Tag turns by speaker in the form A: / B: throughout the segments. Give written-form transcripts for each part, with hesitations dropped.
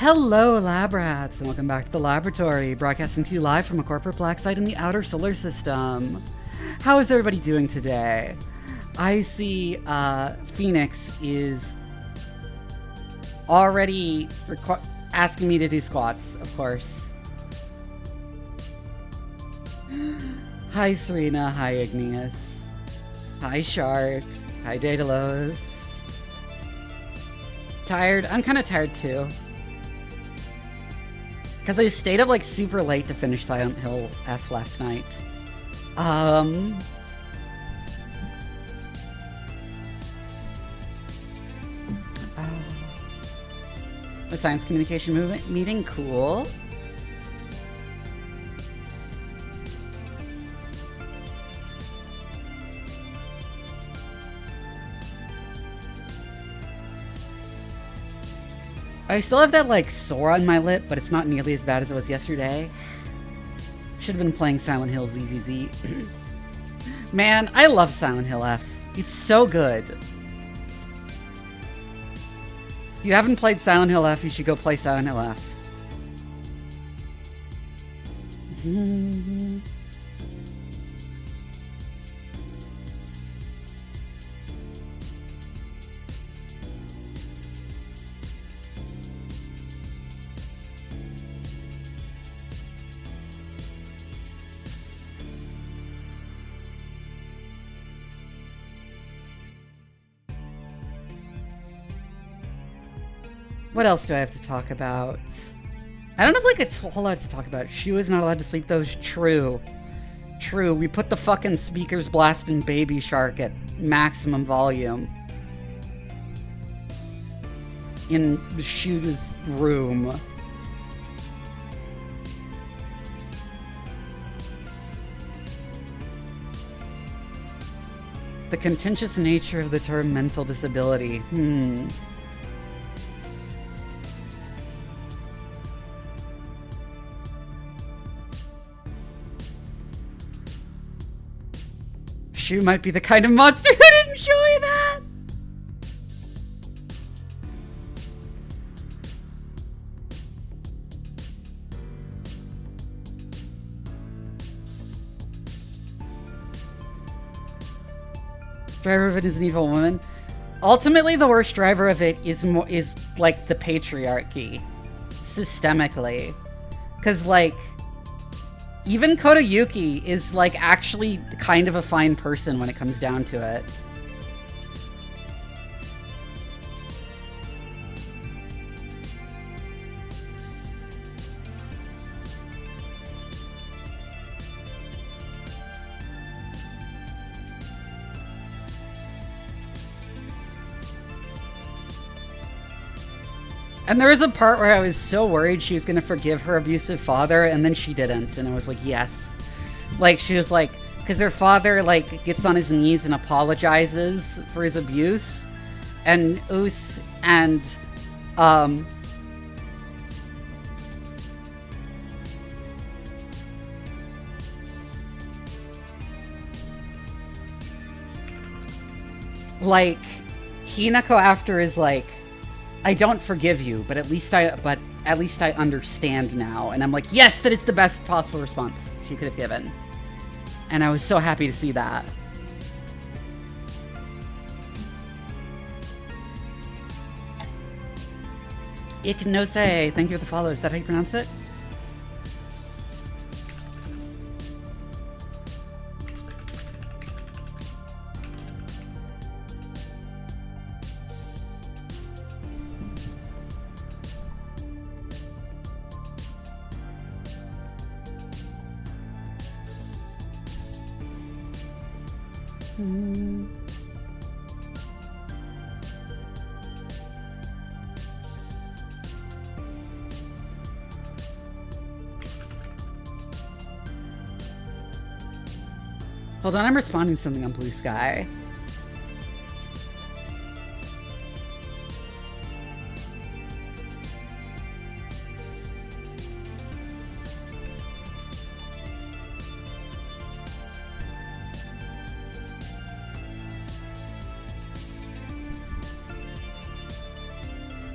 A: Hello, lab rats, and welcome back to the laboratory, broadcasting to you live from a corporate black site in the outer solar system. How is everybody doing today? I see Phoenix is already asking me to do squats, of course. Hi, Serena. Hi, Igneous. Hi, Shark. Hi, Daedalus. Tired? I'm kind of tired too. Because I stayed up like super late to finish Silent Hill F last night. A science communication movement meeting, cool. I still have that, like, sore on my lip, but it's not nearly as bad as it was yesterday. Should have been playing Silent Hill ZZZ. Man, I love Silent Hill F. It's so good. If you haven't played Silent Hill F, you should go play Silent Hill F. What else do I have to talk about? I don't have like a whole lot to talk about. Shu is not allowed to sleep. Those true. True. We put the fucking speakers blasting Baby Shark at maximum volume in Shu's room. The contentious nature of the term mental disability. Shu might be the kind of monster who didn't enjoy that. Driver of it is an evil woman. Ultimately, the worst driver of it is like the patriarchy, systemically, because like. Even Kodayuki is, like, actually kind of a fine person when it comes down to it. And there was a part where I was so worried she was going to forgive her abusive father, and then she didn't. And I was like, yes. Like, she was like, because her father, like, gets on his knees and apologizes for his abuse. And Us and, like, Hinako after is like, I don't forgive you, but at least I understand now. And I'm like, yes, that is the best possible response she could have given. And I was so happy to see that. Iknose, thank you for the follow. Is that how you pronounce it? Hold on, I'm responding to something on Blue Sky.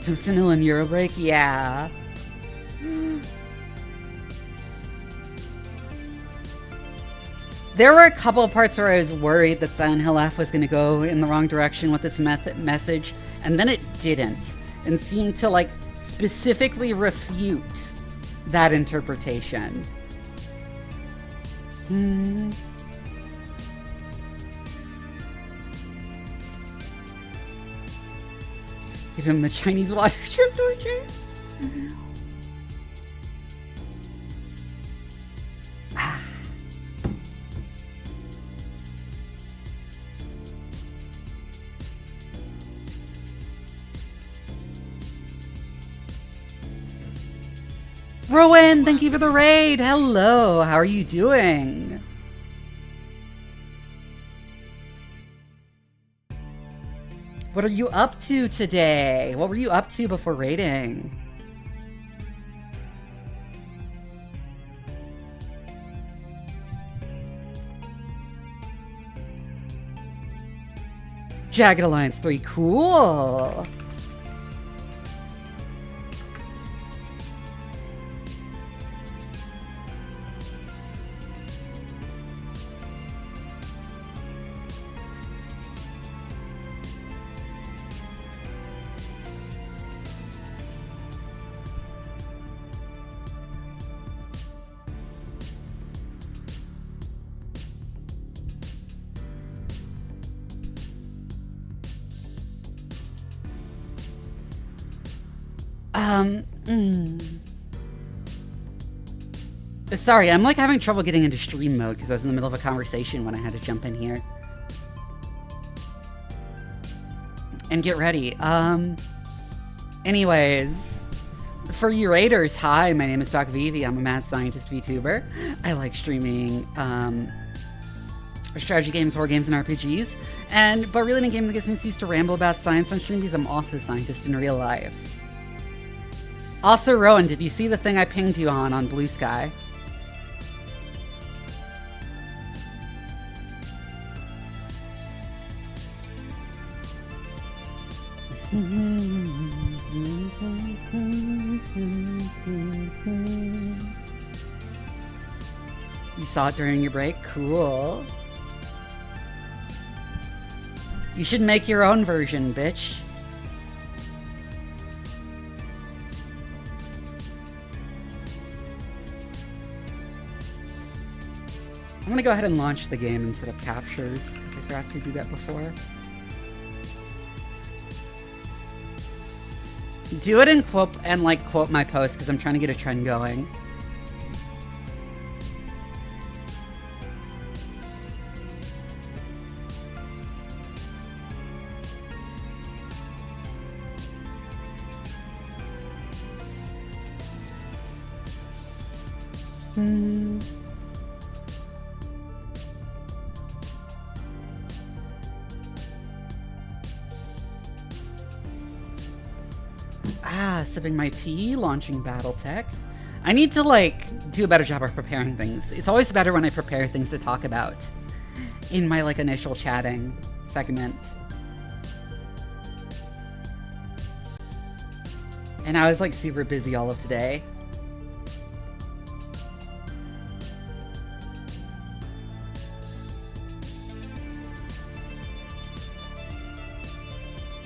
A: Sentinel and Eurobreak? Yeah. There were a couple of parts where I was worried that Silent Hill F was going to go in the wrong direction with this message, and then it didn't, and seemed to, like, specifically refute that interpretation. Give him the Chinese water trip torture. Rowan, thank you for the raid. Hello, how are you doing? What are you up to today? What were you up to before raiding? Jagged Alliance 3, cool. Sorry, I'm like having trouble getting into stream mode because I was in the middle of a conversation when I had to jump in here. And get ready. Anyways, for you raiders, hi, my name is Doc Vivi. I'm a mad Scientist VTuber. I like streaming strategy games, horror games, and RPGs. But really in a game that gives me an excuse to ramble about science on stream because I'm also a scientist in real life. Also, Rowan, did you see the thing I pinged you on Blue Sky? You saw it during your break? Cool. You should make your own version, bitch. I'm gonna go ahead and launch the game and set up captures, because I forgot to do that before. Do it and quote my post, because I'm trying to get a trend going. Sipping my tea, launching BattleTech. I need to, like, do a better job of preparing things. It's always better when I prepare things to talk about in my, like, initial chatting segment. And I was, like, super busy all of today.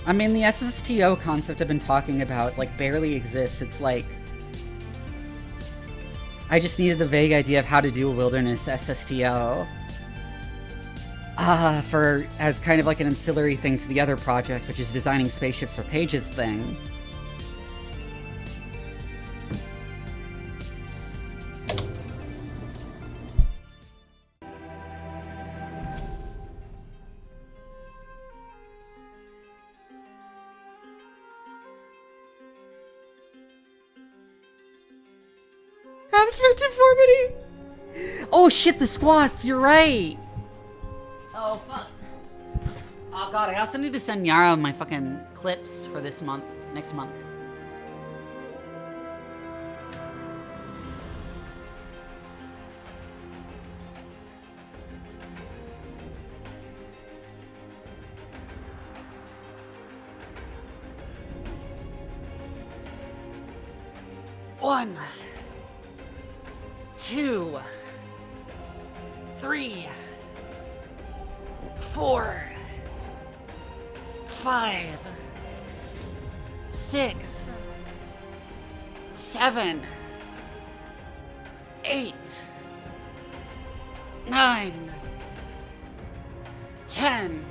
A: I mean, the SSTO concept I've been talking about, like, barely exists. It's like, I just needed a vague idea of how to do a wilderness SSTO. As kind of like an ancillary thing to the other project, which is designing spaceships for Pages thing. Oh shit, the squats, you're right! Oh fuck. Oh god, I also need to send Yara my fucking clips for this month, next month. 1, 2, 3, 4, 5, 6, 7, 8, 9, 10.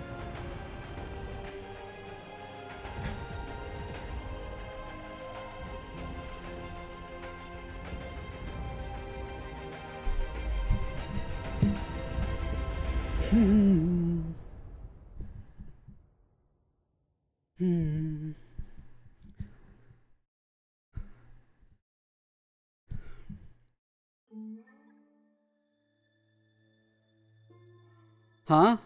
A: Huh?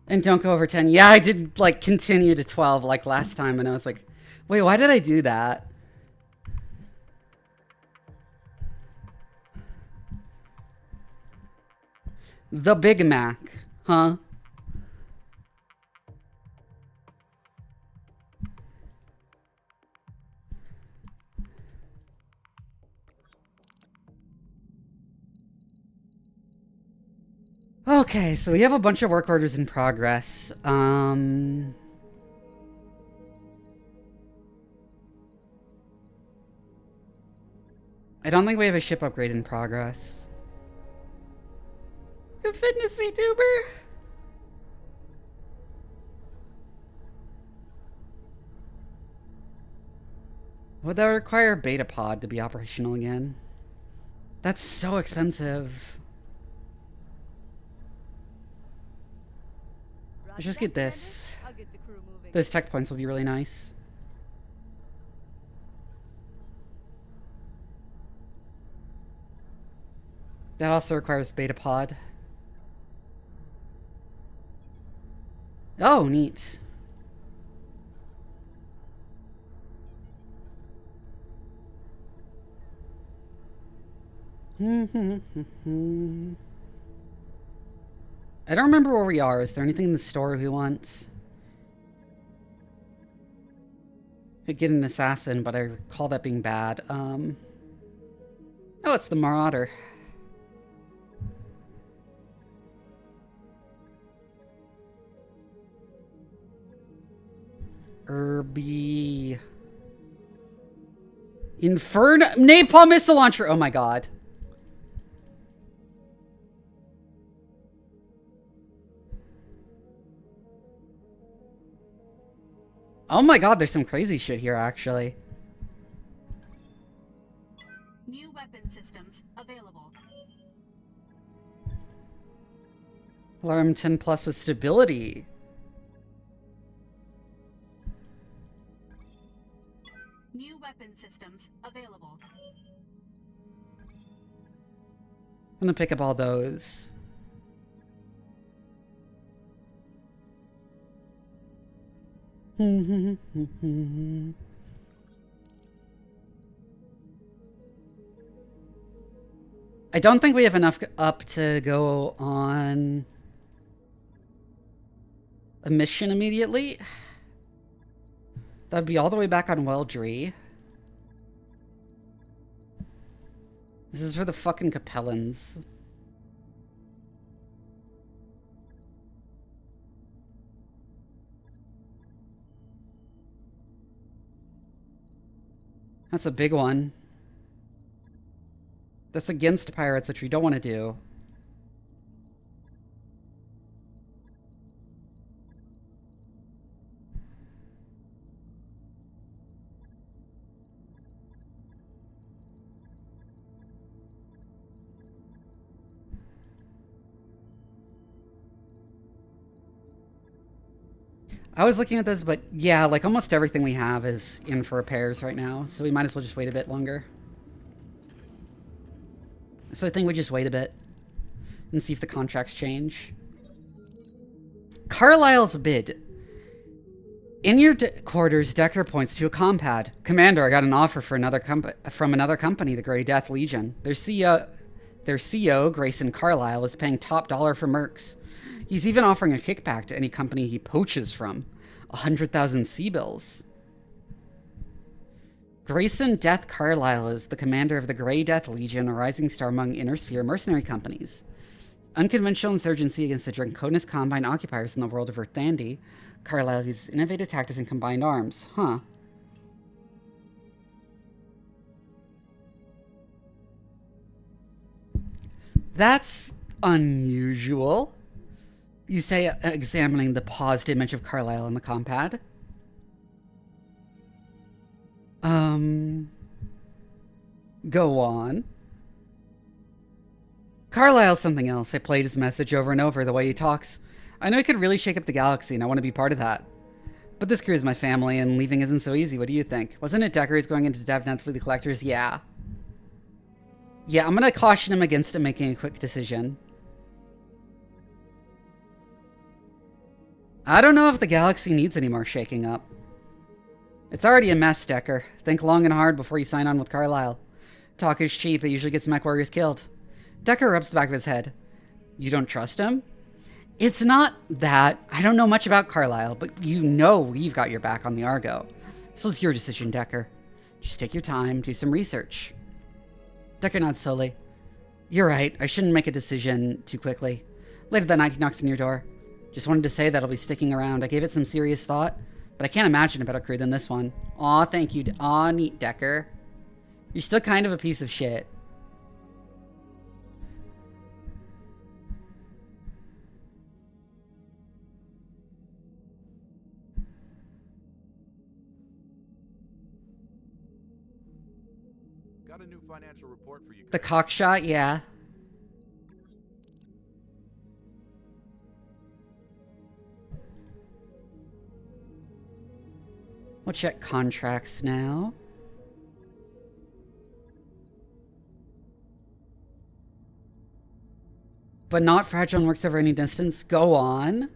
A: And don't go over 10. Yeah, I did like continue to 12 like last time, and I was like, wait, why did I do that? The Big Mac, huh? Okay, so we have a bunch of work orders in progress. I don't think we have a ship upgrade in progress. The Fitness VTuber. Would that require a beta pod to be operational again? That's so expensive. Let's just get this. Those tech points will be really nice. That also requires beta pod. Oh, neat. I don't remember where we are. Is there anything in the store we want? Could get an assassin, but I recall that being bad. Oh, it's the Marauder. Irby. Inferno. Napalm missile launcher. Oh my god. Oh my god, there's some crazy shit here, actually.
B: New weapon systems available.
A: Alarm 10 plus of stability.
B: New weapon systems available.
A: I'm gonna pick up all those. I don't think we have enough up to go on a mission immediately. That'd be all the way back on Weldry. This is for the fucking Capellans. That's a big one. That's against pirates, which we don't want to do. I was looking at this, but yeah, like almost everything we have is in for repairs right now, so we might as well just wait a bit longer. So I think we just wait a bit and see if the contracts change. Carlisle's bid. In your quarters, Decker points to a compad. Commander, I got an offer for from another company, the Grey Death Legion. Their CEO, Grayson Carlisle, is paying top dollar for Mercs. He's even offering a kickback to any company he poaches from. 100,000 C-bills. Grayson Death Carlisle is the commander of the Grey Death Legion, a rising star among Inner Sphere mercenary companies. Unconventional insurgency against the Draconis Combine occupiers in the world of Earthandy. Carlisle uses innovative tactics and combined arms. Huh. That's unusual. You say, examining the paused image of Carlisle on the compad. Go on. Carlisle's something else. I played his message over and over, the way he talks. I know he could really shake up the galaxy, and I want to be part of that. But this crew is my family, and leaving isn't so easy. What do you think? Wasn't it Decker who's going into debt for the collectors? Yeah. Yeah, I'm going to caution him against him making a quick decision. I don't know if the galaxy needs any more shaking up. It's already a mess, Decker. Think long and hard before you sign on with Carlisle. Talk is cheap. It usually gets mech warriors killed. Decker rubs the back of his head. You don't trust him? It's not that. I don't know much about Carlisle, but you know we've got your back on the Argo. So it's your decision, Decker. Just take your time, do some research. Decker nods slowly. You're right. I shouldn't make a decision too quickly. Later that night, he knocks on your door. Just wanted to say that I'll be sticking around. I gave it some serious thought, but I can't imagine a better crew than this one. Aw, thank you. Aw, neat, Decker. You're still kind of a piece of shit.
C: Got a new financial report for you.
A: The cockshot, yeah. We'll check contracts now. But not fragile and works over any distance. Go on.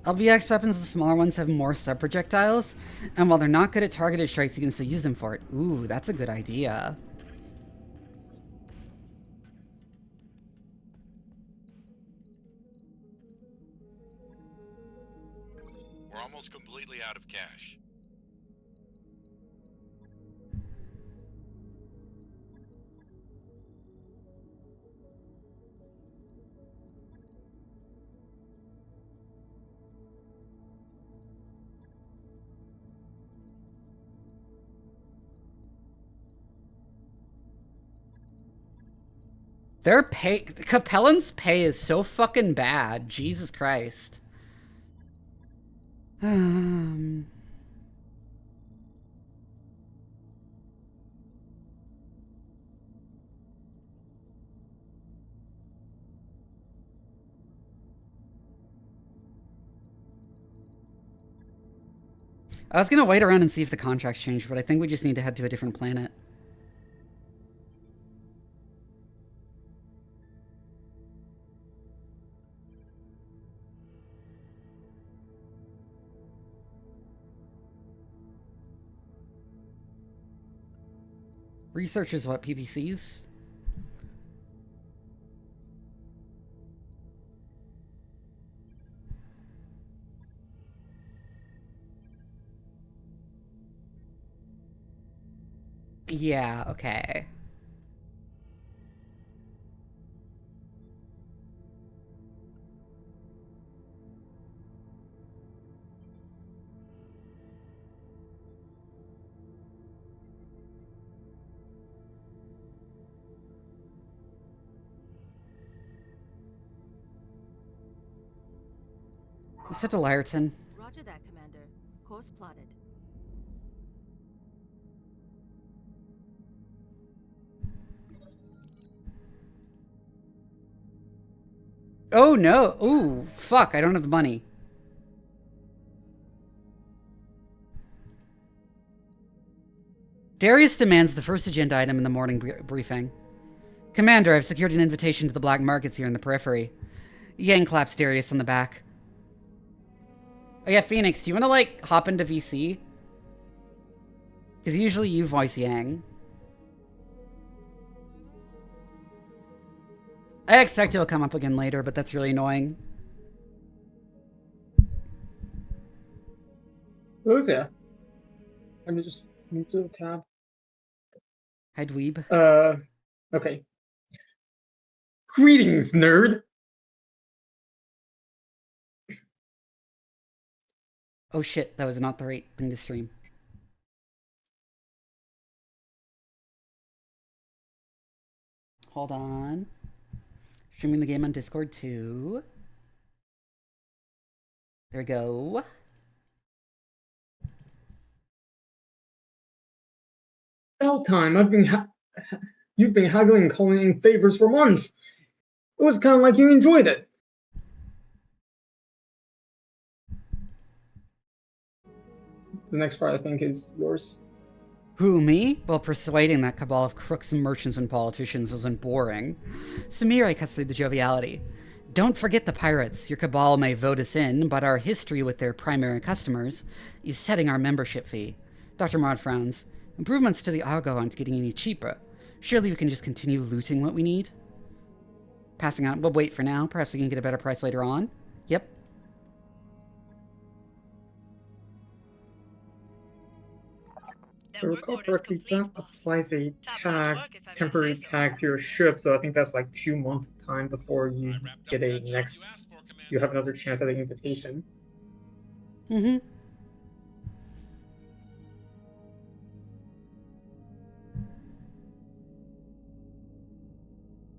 A: LBX weapons, the smaller ones, have more sub-projectiles, and while they're not good at targeted strikes, you can still use them for it. Ooh, that's a good idea.
D: We're almost completely out of cash.
A: Their pay, Capellan's pay is so fucking bad. Jesus Christ. I was gonna wait around and see if the contracts change, but I think we just need to head to a different planet. Research is what, PPCs? Yeah, okay. Let's head to Lyreton.
E: Roger that, Commander. Course plotted.
A: Oh no! Ooh, fuck, I don't have the money. Darius demands the first agenda item in the morning briefing. Commander, I've secured an invitation to the black markets here in the periphery. Yang claps Darius on the back. Oh yeah, Phoenix, do you want to, like, hop into VC? Because usually you voice Yang. I expect it'll come up again later, but that's really annoying.
C: Oh, yeah. Let me just move to the tab.
A: Hi, dweeb.
C: Okay. Greetings, nerd!
A: Oh shit, that was not the right thing to stream. Hold on. Streaming the game on Discord too. There we go.
C: About time. You've been haggling and calling in favors for months. It was kind of like you enjoyed it. The next part, I think, is yours.
A: Who, me? Well, persuading that cabal of crooks and merchants and politicians wasn't boring. Samira cuts through the joviality. Don't forget the pirates. Your cabal may vote us in, but our history with their primary customers is setting our membership fee. Dr. Maud frowns. Improvements to the Argo aren't getting any cheaper. Surely we can just continue looting what we need? Passing on. We'll wait for now. Perhaps we can get a better price later on. Yep.
C: If I recall correctly, that applies a temporary tag to your ship, so I think that's like 2 months of time before you get a next. You have another chance at an invitation.
A: Mm-hmm.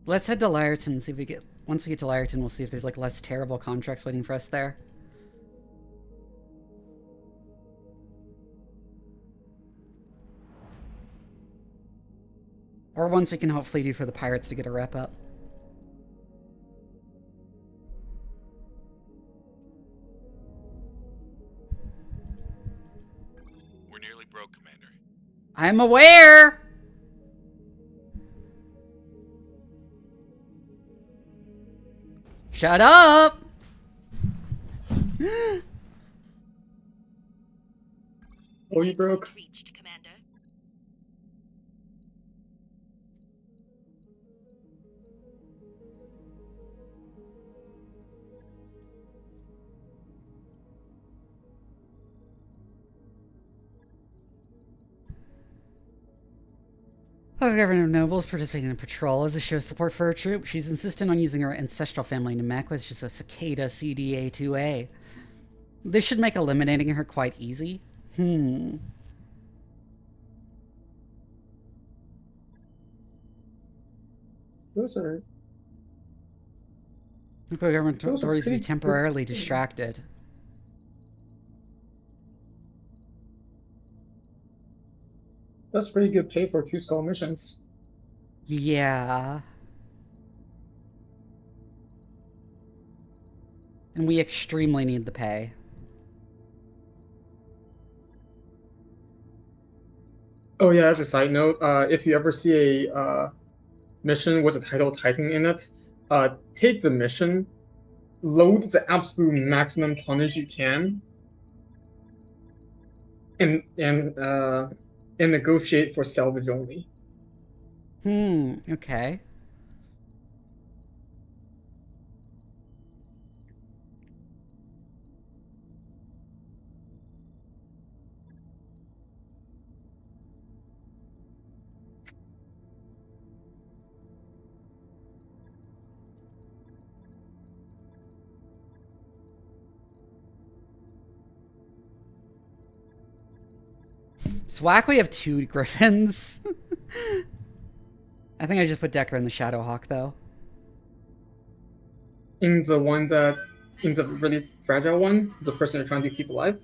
A: Let's head to Lyreton and see if we get... Once we get to Lyreton, we'll see if there's, like, less terrible contracts waiting for us there. Or ones we can hopefully do for the pirates to get a rep up.
D: We're nearly broke, Commander.
A: I'm aware! Shut up!
C: Oh, you broke.
E: Reached, Commander.
A: A governor of nobles participating in a patrol as a show of support for her troop. She's insistent on using her ancestral family to Mech, which is a cicada CDA2A. This should make eliminating her quite easy.
C: Those are...
A: Local government authorities to be temporarily
C: good.
A: distracted.
C: That's pretty good pay for 2 skull missions.
A: Yeah. And we extremely need the pay.
C: Oh yeah, as a side note, if you ever see a mission with a title Titan in it, take the mission, load the absolute maximum tonnage you can, and negotiate for salvage only.
A: Okay. It's whack we have 2 griffins. I think I just put Decker in the Shadowhawk, though.
C: In the really fragile one, the person you're trying to keep alive?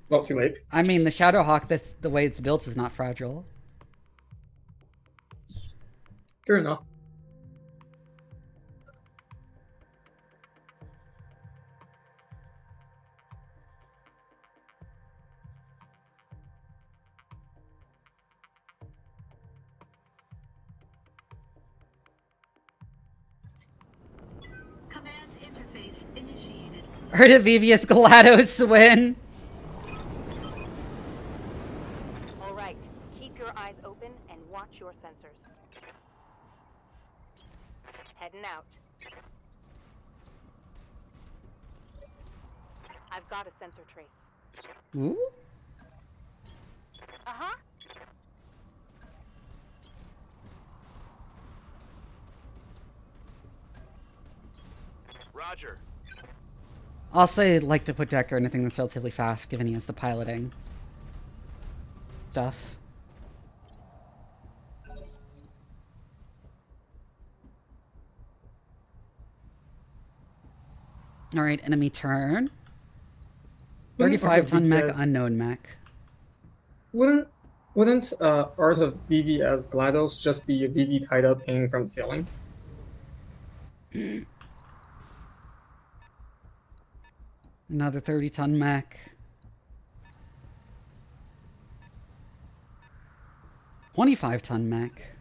C: Well, too late.
A: I mean, the Shadowhawk, that's the way it's built, is not fragile.
C: Fair enough.
A: Heard of Vivius GLaDOS win?
F: All right. Keep your eyes open and watch your sensors. Heading out. I've got a sensor trace.
A: Ooh.
F: Uh-huh.
D: Roger.
A: Also, I'd like to put Decker in anything that's relatively fast, given he has the piloting stuff. Alright, enemy turn. 35-ton mech, unknown mech.
C: Wouldn't Art of Vivi as GLaDOS just be a Vivi tied up hanging from the ceiling?
A: Another 30-ton mech. 25-ton mech.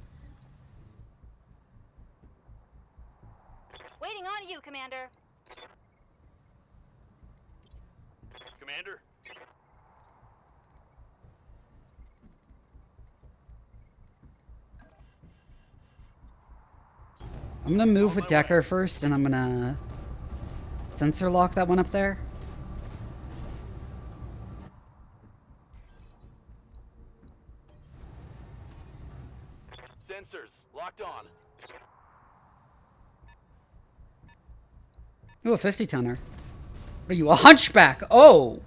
F: Waiting on you, Commander.
D: Commander?
A: I'm gonna move with Decker first, and I'm gonna sensor lock that one up there.
D: Sensors, locked on.
A: Ooh, a 50-tonner. What are you, a hunchback? Oh!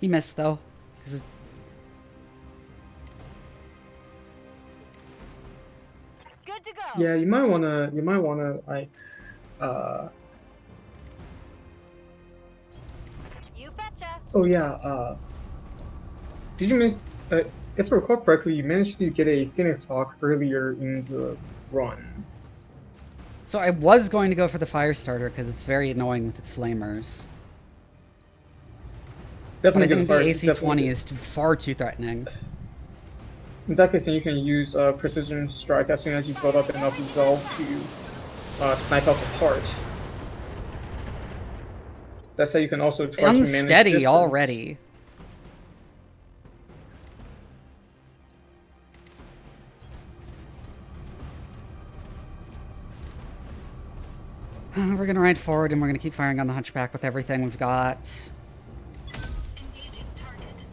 A: He missed, though.
F: Good to go.
C: Yeah, you might wanna like
F: You betcha.
C: oh yeah, did you miss if I recall correctly, you managed to get a Phoenix Hawk earlier in the run.
A: So I was going to go for the fire starter because it's very annoying with its flamers. But I
C: Definitely
A: think the
C: because
A: AC-20 is far too threatening.
C: in that case, then you can use precision strike as soon as you build up enough resolve to snipe out the part. That's how you can also try to manage
A: Unsteady
C: distance.
A: already. We're gonna ride forward and we're gonna keep firing on the hunchback with everything we've got.
B: Engaging target.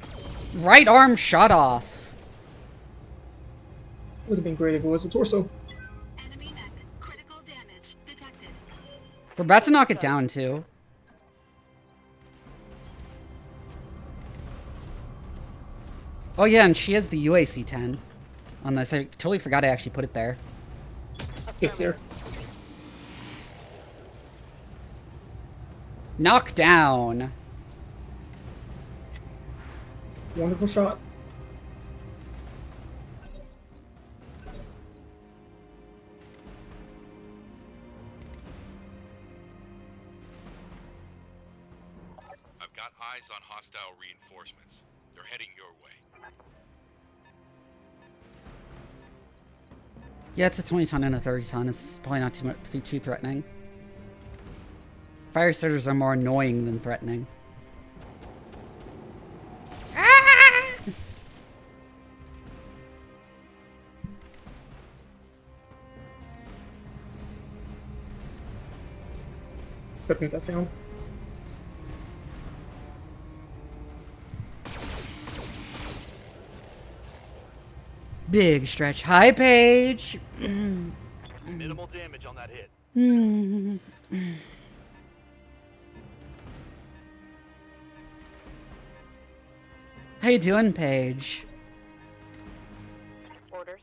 A: Right arm shot off.
C: Would have been great if it was a torso.
B: Enemy mech. Critical damage detected.
A: We're about to knock it down too. Oh yeah, and she has the UAC-10 on this. I totally forgot I actually put it there.
C: Yes, sir.
A: Knock down.
C: Wonderful shot.
D: I've got eyes on hostile reinforcements. They're heading your way.
A: Yeah, it's a 20-ton and a 30-ton. It's probably not too threatening. Fire starters are more annoying than threatening. Ah!
C: What means that sound?
A: Big stretch. Hi, Paige.
D: Minimal damage on that hit.
A: How you doing, Paige?
F: Orders.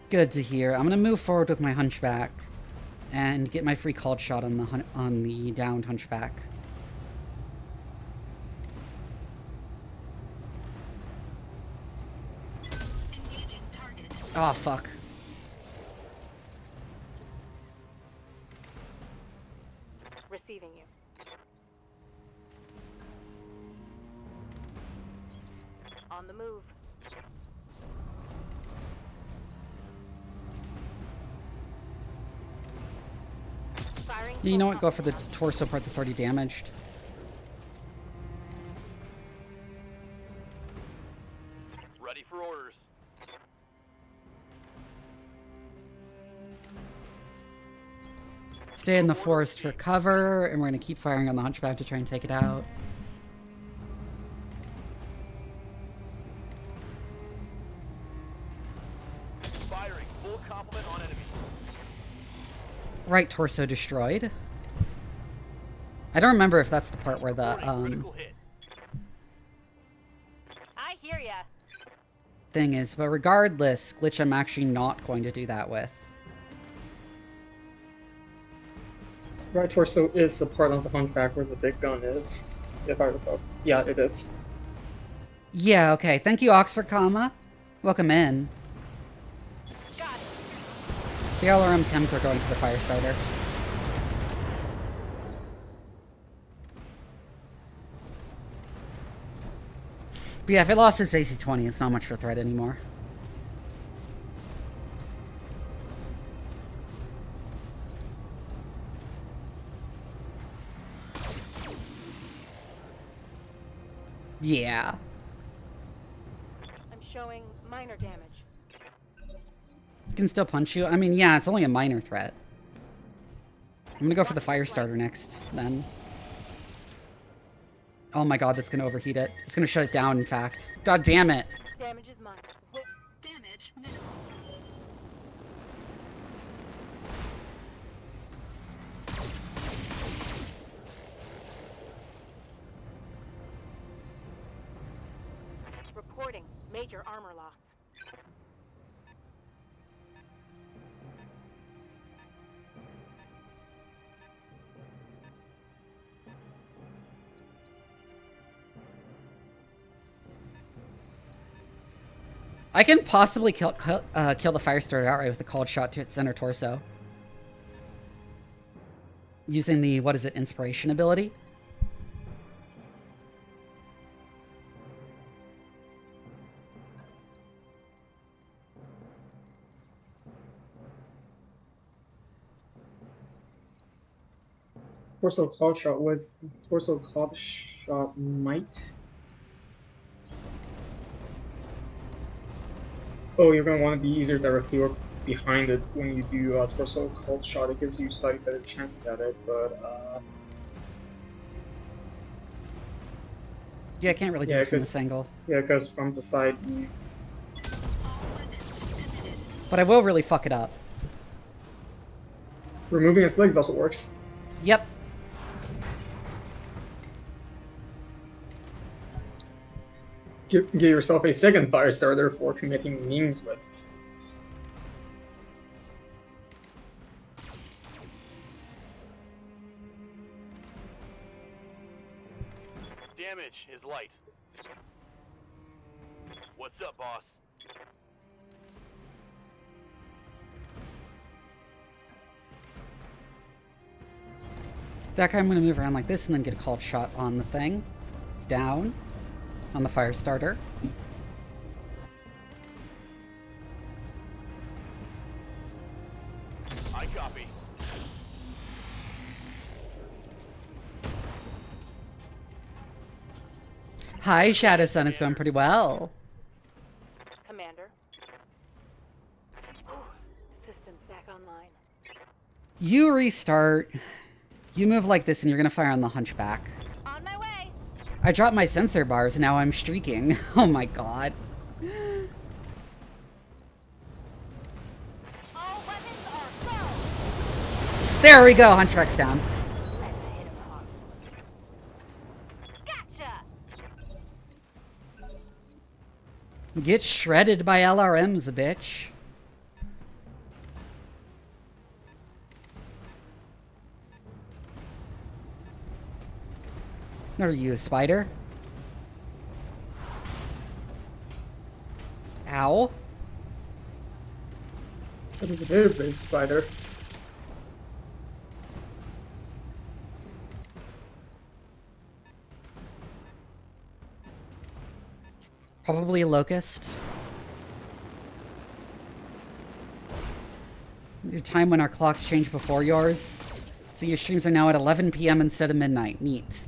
A: Good to hear. I'm gonna move forward with my hunchback and get my free called shot on the downed hunchback.
B: Engaging target.
A: Oh fuck.
F: Receiving you. On the move.
A: You know what? Go for the torso part that's already damaged.
G: Ready for orders.
A: Stay in the forest for cover, and we're going to keep firing on the hunchback to try and take it out.
G: Firing full complement on enemy.
A: Right torso destroyed. I don't remember if that's the part where the
G: Critical hit.
F: I hear ya.
A: thing is, but regardless, Glitch I'm actually not going to do that with.
C: Right torso is the part on the hunchback where the big gun is, if I recall. Yeah, it is.
A: Yeah, okay. Thank you, Oxford comma. Welcome in.
F: Got it.
A: The LRM Tims are going to the fire starter. But yeah, if it lost its AC-20, it's not much of a threat anymore. Yeah.
F: I'm showing minor damage.
A: Can still punch you. I mean, yeah, it's only a minor threat. I'm gonna go for the fire starter next, then. Oh my god, that's gonna overheat it. It's gonna shut it down, in fact. God damn it.
F: Damage is minor.
B: Damage minimal.
F: Reporting major armor loss.
A: I can possibly kill the fire starter outright with a cold shot to its center torso. Using the, what is it, inspiration ability?
C: Torso call shot was torso call shot might. Oh, you're gonna want to be either directly or behind it when you do torso call shot. It gives you slightly better chances at it, but
A: Yeah, I can't really do
C: Yeah,
A: it from
C: 'cause-
A: this angle.
C: yeah, because from the side you
B: All weapons committed.
A: But I will really fuck it up.
C: removing his legs also works.
A: Yep.
C: Give yourself a second fire starter for committing memes with.
G: Damage is light. What's up, boss?
A: That guy, I'm going to move around like this and then get a cold shot on the thing. It's down. On the fire starter.
G: I copy.
A: Hi, Shadow Sun. It's going pretty well.
F: Commander. Systems back online.
A: You restart. You move like this and you're going to fire on the hunchback.
F: On my way.
A: I dropped my sensor bars and now I'm streaking. Oh my god.
F: All weapons are go.
A: There we go. Hunchback's down.
F: Let's hit him hard. Gotcha.
A: Get shredded by LRMs, bitch. What are you, a spider? Ow.
C: That is a very big spider.
A: Probably a locust. Your time when our clocks change before yours. So your streams are now at 11 p.m. instead of midnight. Neat.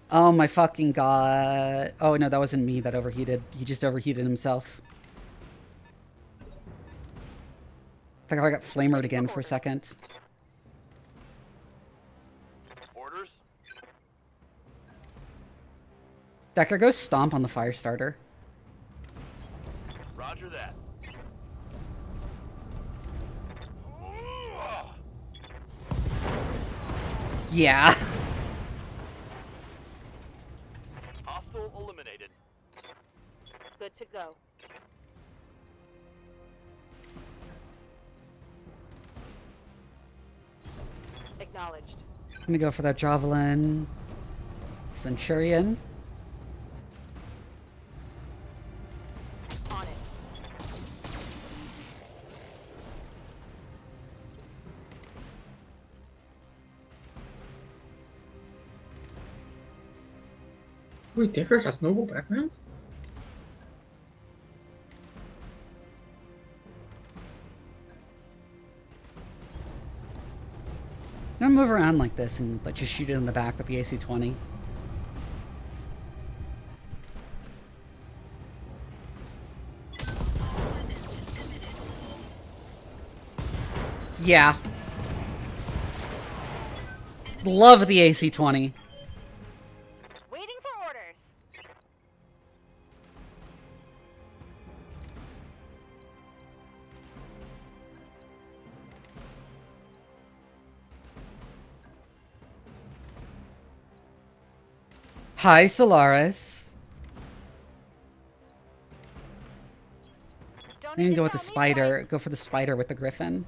A: Oh my fucking god. Oh no, that wasn't me that overheated. He just overheated himself. I think I got flamered again for a second.
G: Orders?
A: Decker, go stomp on the fire starter.
G: Roger that.
A: Yeah.
G: Hostile eliminated.
F: Good to go. Acknowledged.
A: I'm gonna go for that javelin. Centurion.
F: On it.
C: Wait, Decker has noble background?
A: I'm gonna move around like this and like just shoot it in the back with the AC-20. Yeah. Love the AC-20.
F: Waiting for orders.
A: Hi, Solaris.
F: Don't
A: I'm
F: need
A: gonna
F: to
A: go with the
F: tell me
A: spider. Go for the spider with the griffin.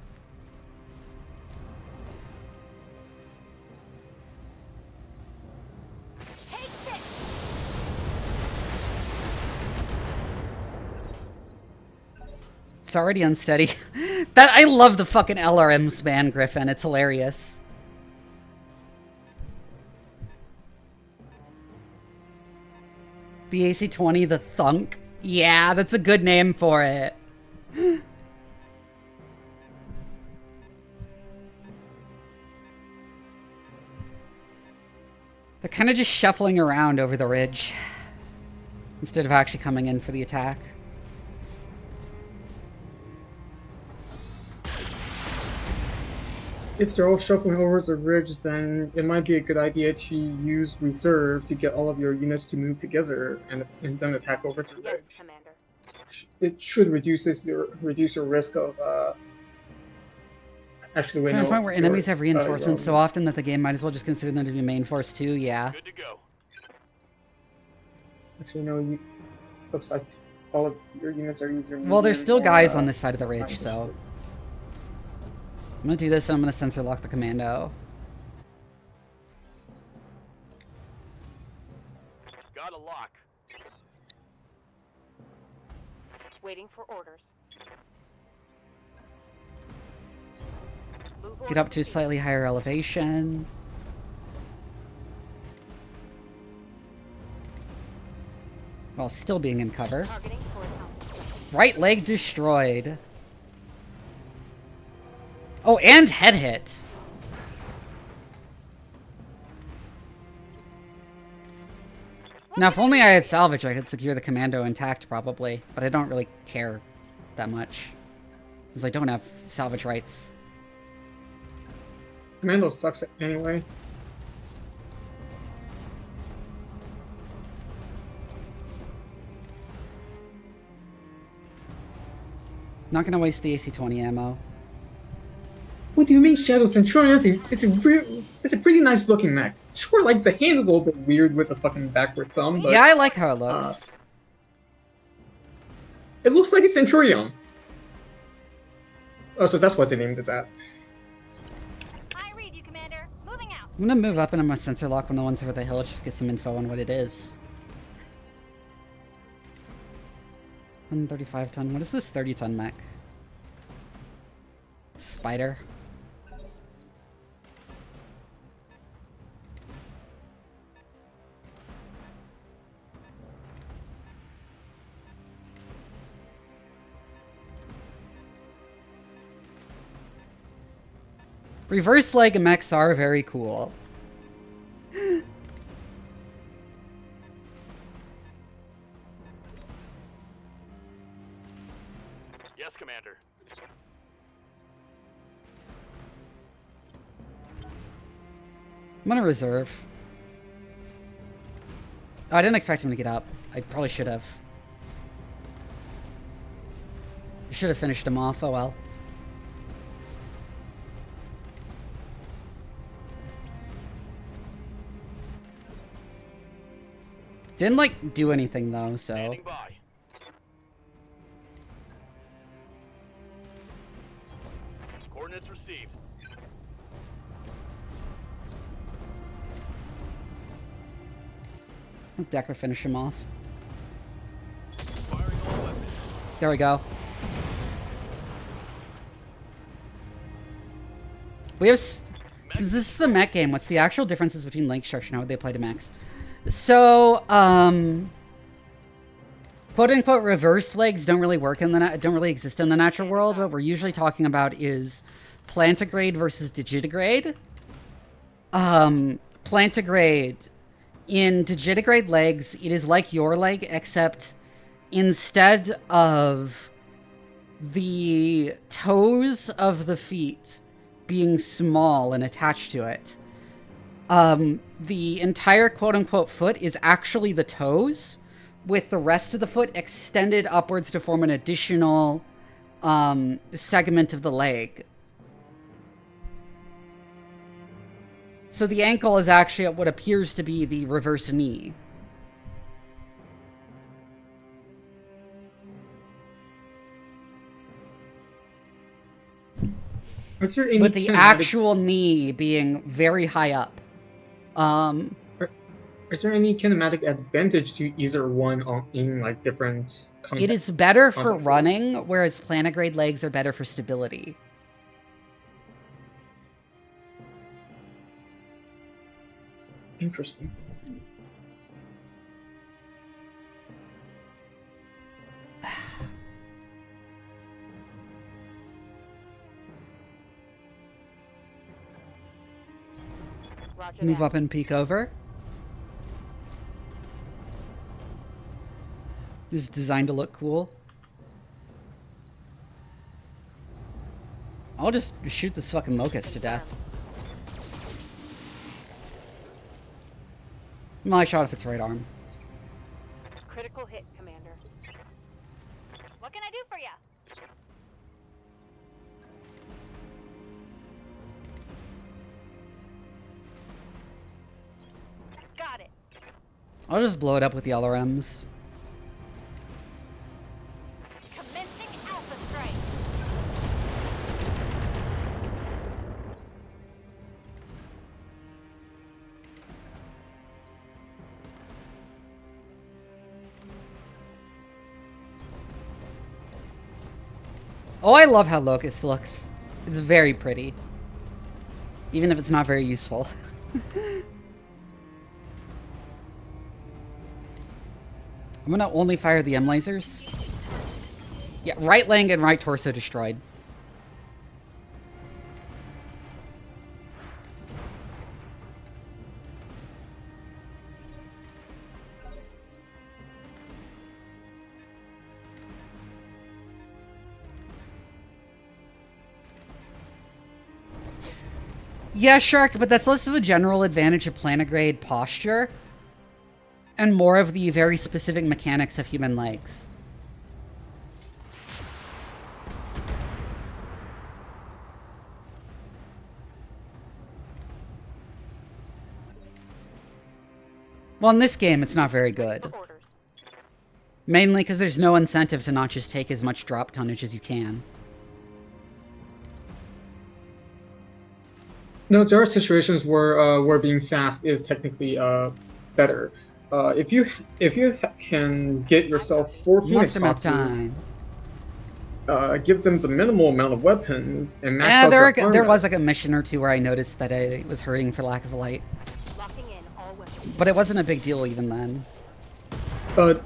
F: twice. Take six.
A: It's already unsteady. That I love the fucking LRM span griffin. It's hilarious. The AC-20, the thunk. Yeah, that's a good name for it. They're kind of just shuffling around over the ridge instead of actually coming in for the attack.
C: If they're all shuffling over the ridge, then it might be a good idea to use reserve to get all of your units to move together and then attack over to the
F: Yes,
C: ridge.
F: Commander.
C: It should reduce your risk of actually wait,
A: To the
C: no,
A: point where enemies have reinforcements so
C: your-
A: often that the game might as well just consider them to be main force too, yeah.
G: Good to go.
C: Actually, no, you looks like all of your units are using.
A: Well, there's
C: medium
A: still
C: or,
A: guys on this side of the ridge,
C: high
A: so...
C: initiative.
A: I'm gonna do this and I'm gonna sensor lock the commando.
G: Got a lock.
F: Waiting for orders. Move
A: Get up
F: orders
A: to a
F: received.
A: slightly higher elevation. While still being in cover.
F: Targeting toward Alpha.
A: Right leg destroyed. Oh, and head hit. Now, if only I had salvage, I could secure the commando intact, probably. But I don't really care that much. Since I don't have salvage rights.
C: Commando sucks anyway.
A: Not gonna waste the AC-20 ammo.
C: What do you mean, Shadow Centurion? It's a pretty nice looking mech. Sure, like the hand is a little bit weird with a fucking backward thumb, but
A: Yeah, I like how it looks.
C: it looks like a Centurion. Oh, so that's what they named it that.
F: I read you, Commander. Moving out.
A: I'm gonna move up and I'm gonna sensor lock one of the ones over the hill, just get some info on what it is. 135 ton. What is this 30 ton mech? Spider. Reverse leg mechs are very cool.
G: Yes, Commander.
A: I'm gonna reserve. Oh, I didn't expect him to get up. I probably should have. Should have finished him off. Oh well. Didn't like do anything though, so.
G: Standing by. Coordinates received.
A: Decker finish him off.
G: Firing all weapons.
A: There we go. We have. Since this is a mech game, what's the actual differences between link structure and how they apply to mechs? So, quote unquote reverse legs don't really work in the don't really exist in the natural world. What we're usually talking about is plantigrade versus digitigrade. Plantigrade. In digitigrade legs, it is like your leg, except instead of the toes of the feet being small and attached to it, the entire quote-unquote foot is actually the toes, with the rest of the foot extended upwards to form an additional segment of the leg. So the ankle is actually what appears to be the reverse knee.
C: Is there any
A: With the
C: kinematics-
A: actual knee being very high up.
C: Is there any kinematic advantage to either one in like different
A: It is better for
C: contexts?
A: running, whereas plantigrade legs are better for stability.
C: Interesting.
F: Roger
A: Move
F: that.
A: up and peek over. It's designed to look cool. I'll just shoot this fucking locust to death. My shot if it's right arm.
F: Critical hit, Commander. What can I do for you? Got it.
A: I'll just blow it up with the LRMs.
F: Commencing Alpha Strike.
A: Oh, I love how Locust looks. It's very pretty. Even if it's not very useful. I'm gonna only fire the M lasers. Yeah, right leg and right torso destroyed. Yeah, Shark, but that's less of a general advantage of plantigrade posture and more of the very specific mechanics of human legs. Well, in this game, it's not very good.
F: Orders.
A: Mainly because there's no incentive to not just take as much drop tonnage as you can.
C: No, there are situations where being fast is technically better. If you can get yourself 4 Phoenix
A: Maximum
C: boxes,
A: time.
C: give them the minimal amount of weapons and max
A: Yeah,
C: out their
A: there
C: armor.
A: was like a mission or two where I noticed that I was hurting for lack of light.
F: Locking in all weapons.
A: But it wasn't a big deal even then.
C: No,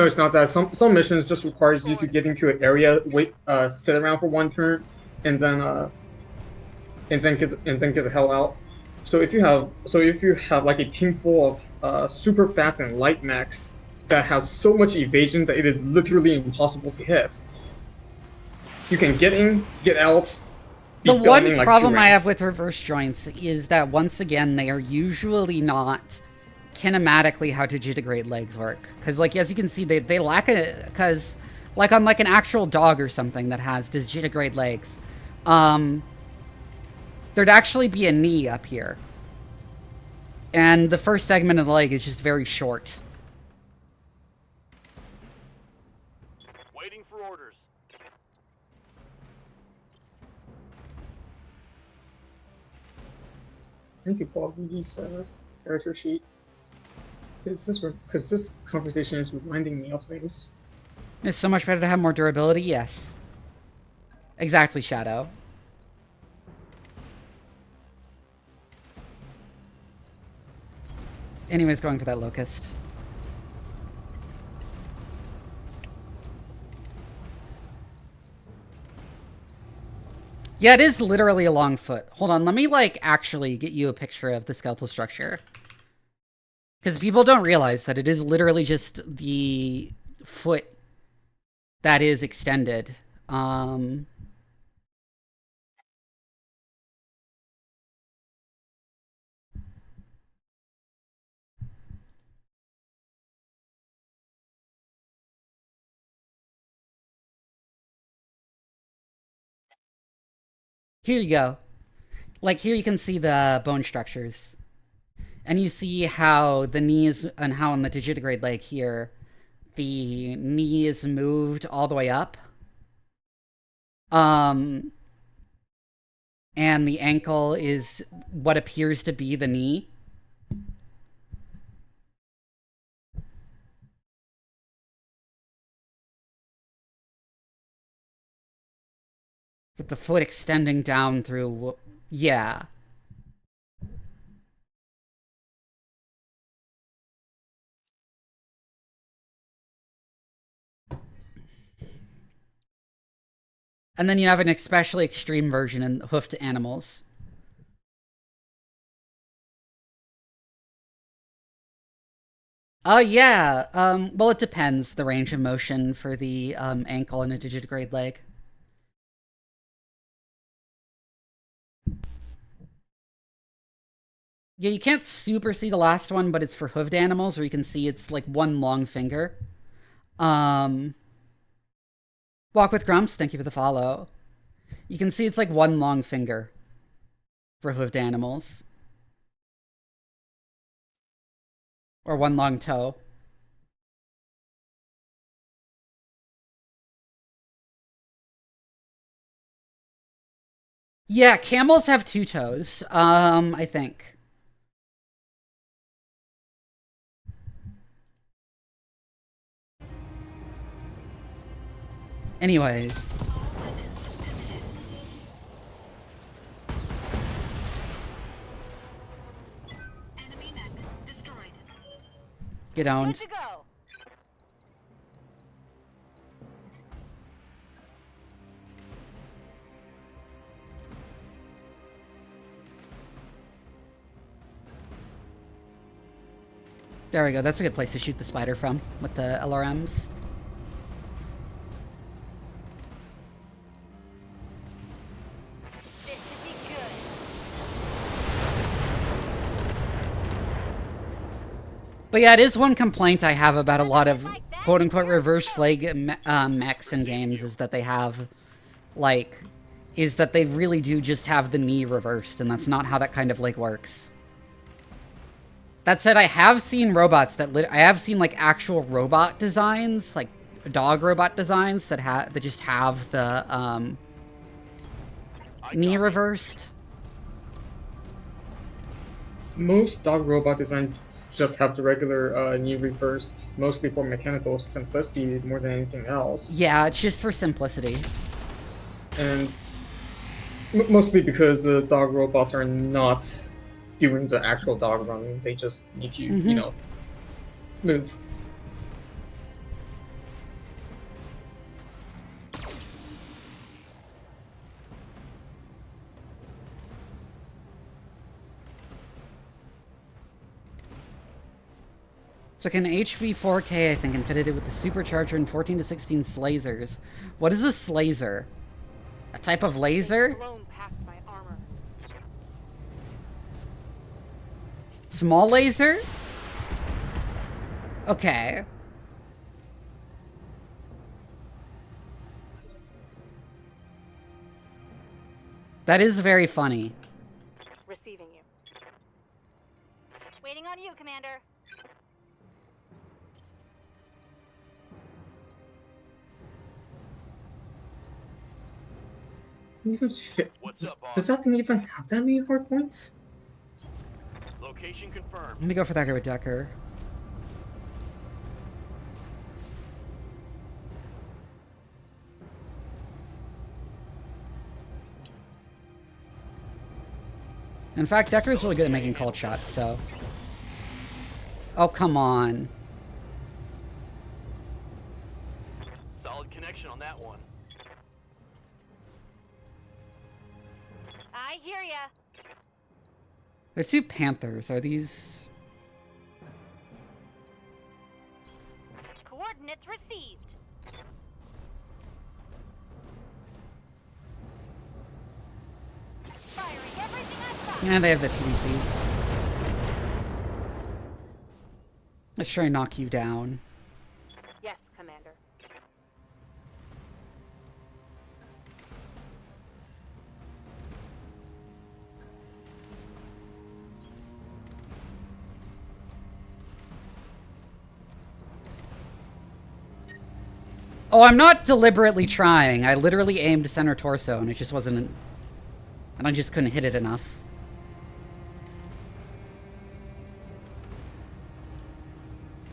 C: it's not that. Some missions just requires you to get into an area, wait, sit around for one turn, and then and then gets held out. So if you have like a team full of super fast and light mechs that has so much evasion that it is literally impossible to hit, you can get in, get out.
A: The
C: be done
A: one
C: in, like,
A: problem
C: 2
A: I have
C: rounds.
A: with reverse joints is that, once again, they are usually not kinematically how digitigrade legs work. Because, like, as you can see, they lack a... Because, like, on, like, an actual dog or something that has digitigrade legs, there'd actually be a knee up here. And the first segment of the leg is just very short.
G: Waiting for orders.
C: I need to pull up Vivi's character sheet. Because this conversation is reminding me of things.
A: It's so much better to have more durability, yes. Exactly, Shadow. Anyways, going for that locust. Yeah, it is literally a long foot. Hold on, let me, like, actually get you a picture of the skeletal structure. Because people don't realize that it is literally just the foot that is extended. Here you go. Like, here you can see the bone structures. And you see how the knees, and how on the digitigrade leg here, the knee is moved all the way up. And the ankle is what appears to be the knee. With the foot extending down through... Yeah. And then you have an especially extreme version in hoofed animals. Yeah. Well, it depends, the range of motion for the ankle and a digitigrade leg. Yeah, you can't super see the last one, but it's for hoofed animals, where you can see it's like one long finger. Walk with Grumps, thank you for the follow. You can see it's like one long finger for hoofed animals. Or one long toe. Yeah, camels have 2 toes, I think. Anyways.
B: Enemy mech destroyed.
A: Get
F: Good
A: owned.
F: to go.
A: There we go, that's a good place to shoot the spider from, with the LRMs.
F: This should be good.
A: But yeah, it is one complaint I have about a lot of quote-unquote reverse leg mechs in games, is that they have, like, is that they really do just have the knee reversed, and that's not how that kind of leg works. That said, I have seen robots that I have seen, like, actual robot designs, like dog robot designs that just have the knee reversed.
C: Most dog robot designs just have the regular knee reversed, mostly for mechanical simplicity more than anything else.
A: Yeah, it's just for simplicity.
C: And mostly because dog robots are not doing the actual dog run, they just need to, you know, move.
A: Took an HB4K, I think, and fitted it with the supercharger and 14 to 16 slazers. What is a slazer? A type of laser?
F: Blown past my armor.
A: Small laser? Okay. That is very funny.
F: Receiving you. Waiting on you, Commander.
G: What's up, boss?
C: Does that thing even have that many hard points?
G: Location confirmed.
A: Let me go for that guy with Decker. In fact, Decker's really good at making cold shots, so... Oh, come on.
G: Solid connection on that one.
F: I hear ya.
A: They're two Panthers. Are these...
F: Coordinates received. Firing everything I got.
A: Yeah, they have the PDCs. Let's try and knock you down.
F: Yes, Commander.
A: Oh, I'm not deliberately trying. I literally aimed center torso, and it just wasn't... And I just couldn't hit it enough.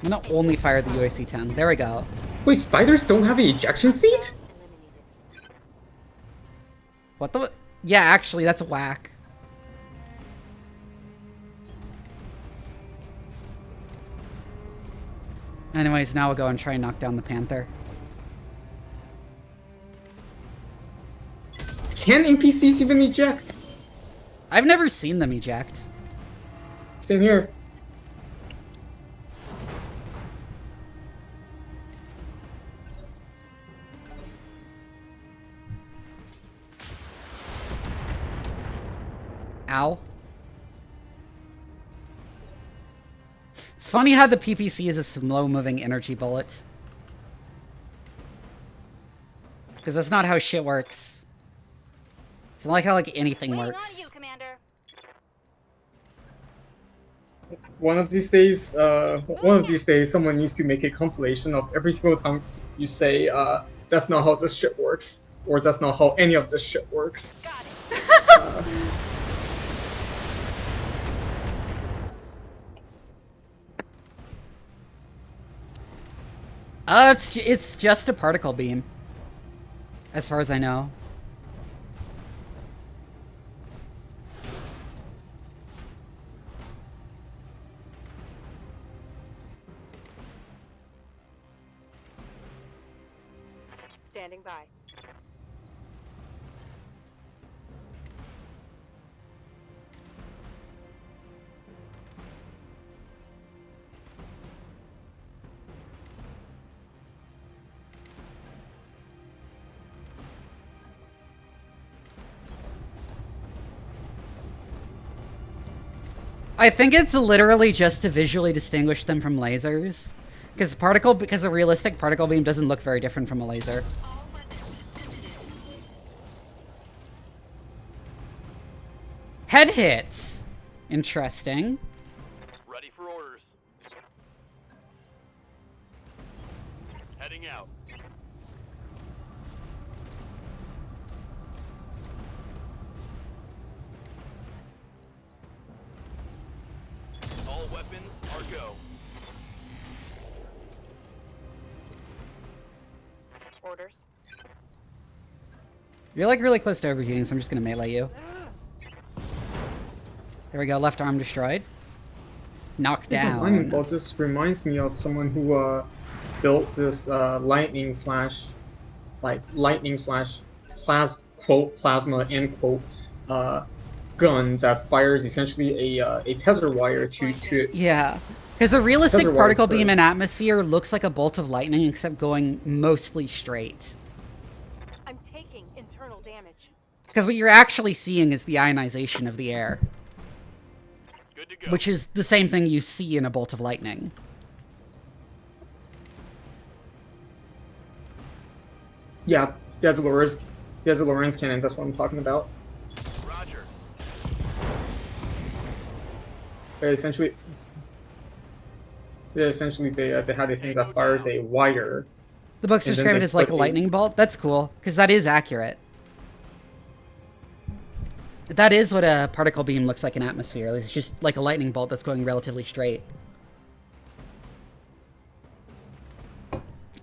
A: I'm gonna only fire the UAC-10. There we go.
C: Wait, spiders don't have an ejection seat?
A: What the... Yeah, actually, that's whack. Anyways, now we'll go and try and knock down the Panther.
C: Can NPCs even eject?
A: I've never seen them eject.
C: Same here.
A: Ow. It's funny how the PPC is a slow-moving energy bullet. Because that's not how shit works. It's not like how, like, anything
F: Waiting
A: works.
F: on you, Commander.
C: One of these days, someone needs to make a compilation of every single time you say, that's not how this shit works, or that's not how any of this shit works.
F: Got it.
A: It's just a particle beam. As far as I know.
F: Standing by.
A: I think it's literally just to visually distinguish them from lasers. Because a realistic particle beam doesn't look very different from a laser.
B: All weapons limited.
A: Head hits. Interesting.
G: Ready for orders. Heading out. All weapons are go.
F: Orders.
A: You're like really close to overheating, so I'm just gonna melee you. There we go, left arm destroyed. Knocked
C: Lightning
A: down.
C: bolt just reminds me of someone who built this lightning slash quote plasma end quote gun that fires essentially a tether wire to
A: Yeah. Because a realistic
C: Because they're
A: particle
C: wide
A: beam in
C: first.
A: atmosphere looks like a bolt of lightning, except going mostly straight.
F: I'm taking internal damage.
A: Because what you're actually seeing is the ionization of the air,
G: Good to go.
A: which is the same thing you see in a bolt of lightning.
C: Yeah, he has a Lorentz cannon. That's what I'm talking about.
G: Roger.
C: Essentially, they have a thing that fires a wire.
A: The book's
C: And then
A: described
C: they
A: as like a
C: put a-
A: lightning bolt. That's cool, because that is accurate. That is what a particle beam looks like in atmosphere. It's just like a lightning bolt that's going relatively straight.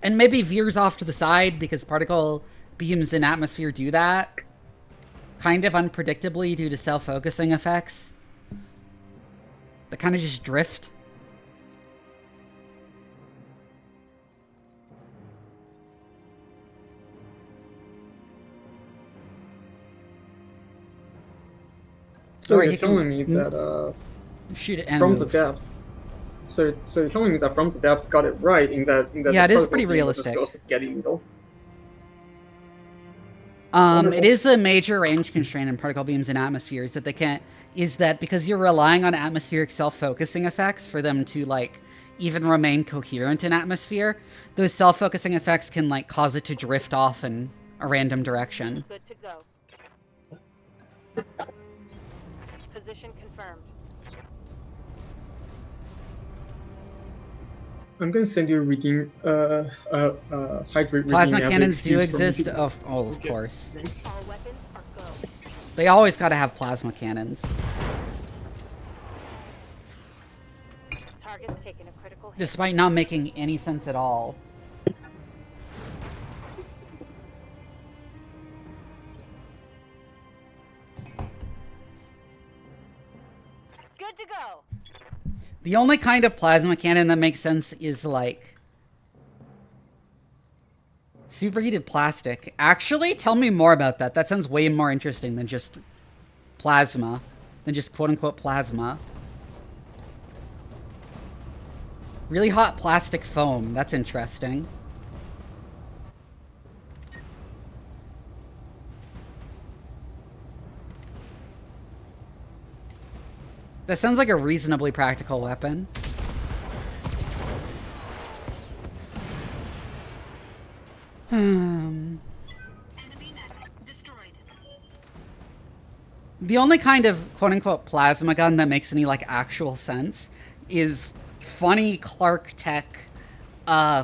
A: And maybe veers off to the side, because particle beams in atmosphere do that. Kind of unpredictably due to self-focusing effects. That kind of just drift.
C: So
A: Or
C: you're
A: he can-
C: telling me that
A: Shoot it and
C: from
A: move.
C: the depth. So you're telling me that from the depth got it right in that
A: Yeah, it
C: the
A: is
C: particle
A: pretty
C: beam was just
A: realistic.
C: a spaghetti needle.
A: It
C: Wonderful.
A: is a major range constraint in particle beams in atmospheres that they can't, is that because you're relying on atmospheric self-focusing effects for them to, like, even remain coherent in atmosphere, those self-focusing effects can, like, cause it to drift off in a random direction.
F: Good to go. Position confirmed.
C: I'm gonna send you a redeem hydrate
A: Plasma
C: redeem as an
A: cannons do
C: excuse for me
A: exist.
C: to-
A: Of course.
F: All weapons are go.
A: They always gotta have plasma cannons.
F: Target's taking a critical hit.
A: Despite not making any sense at all.
F: Good to go.
A: The only kind of plasma cannon that makes sense is, like, superheated plastic. Actually, tell me more about that. That sounds way more interesting than just plasma. Than just quote-unquote plasma. Really hot plastic foam. That's interesting. That sounds like a reasonably practical weapon.
B: Enemy mech destroyed.
A: The only kind of quote-unquote plasma gun that makes any, like, actual sense is funny Clark Tech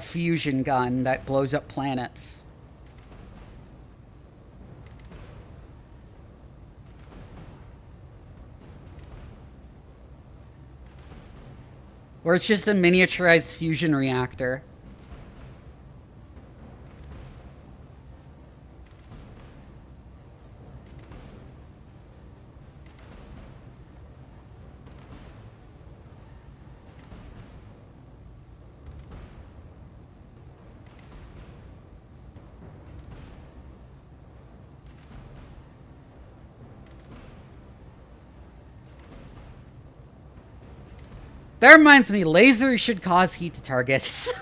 A: fusion gun that blows up planets. Where it's just a miniaturized fusion reactor. That reminds me, lasers should cause heat to targets.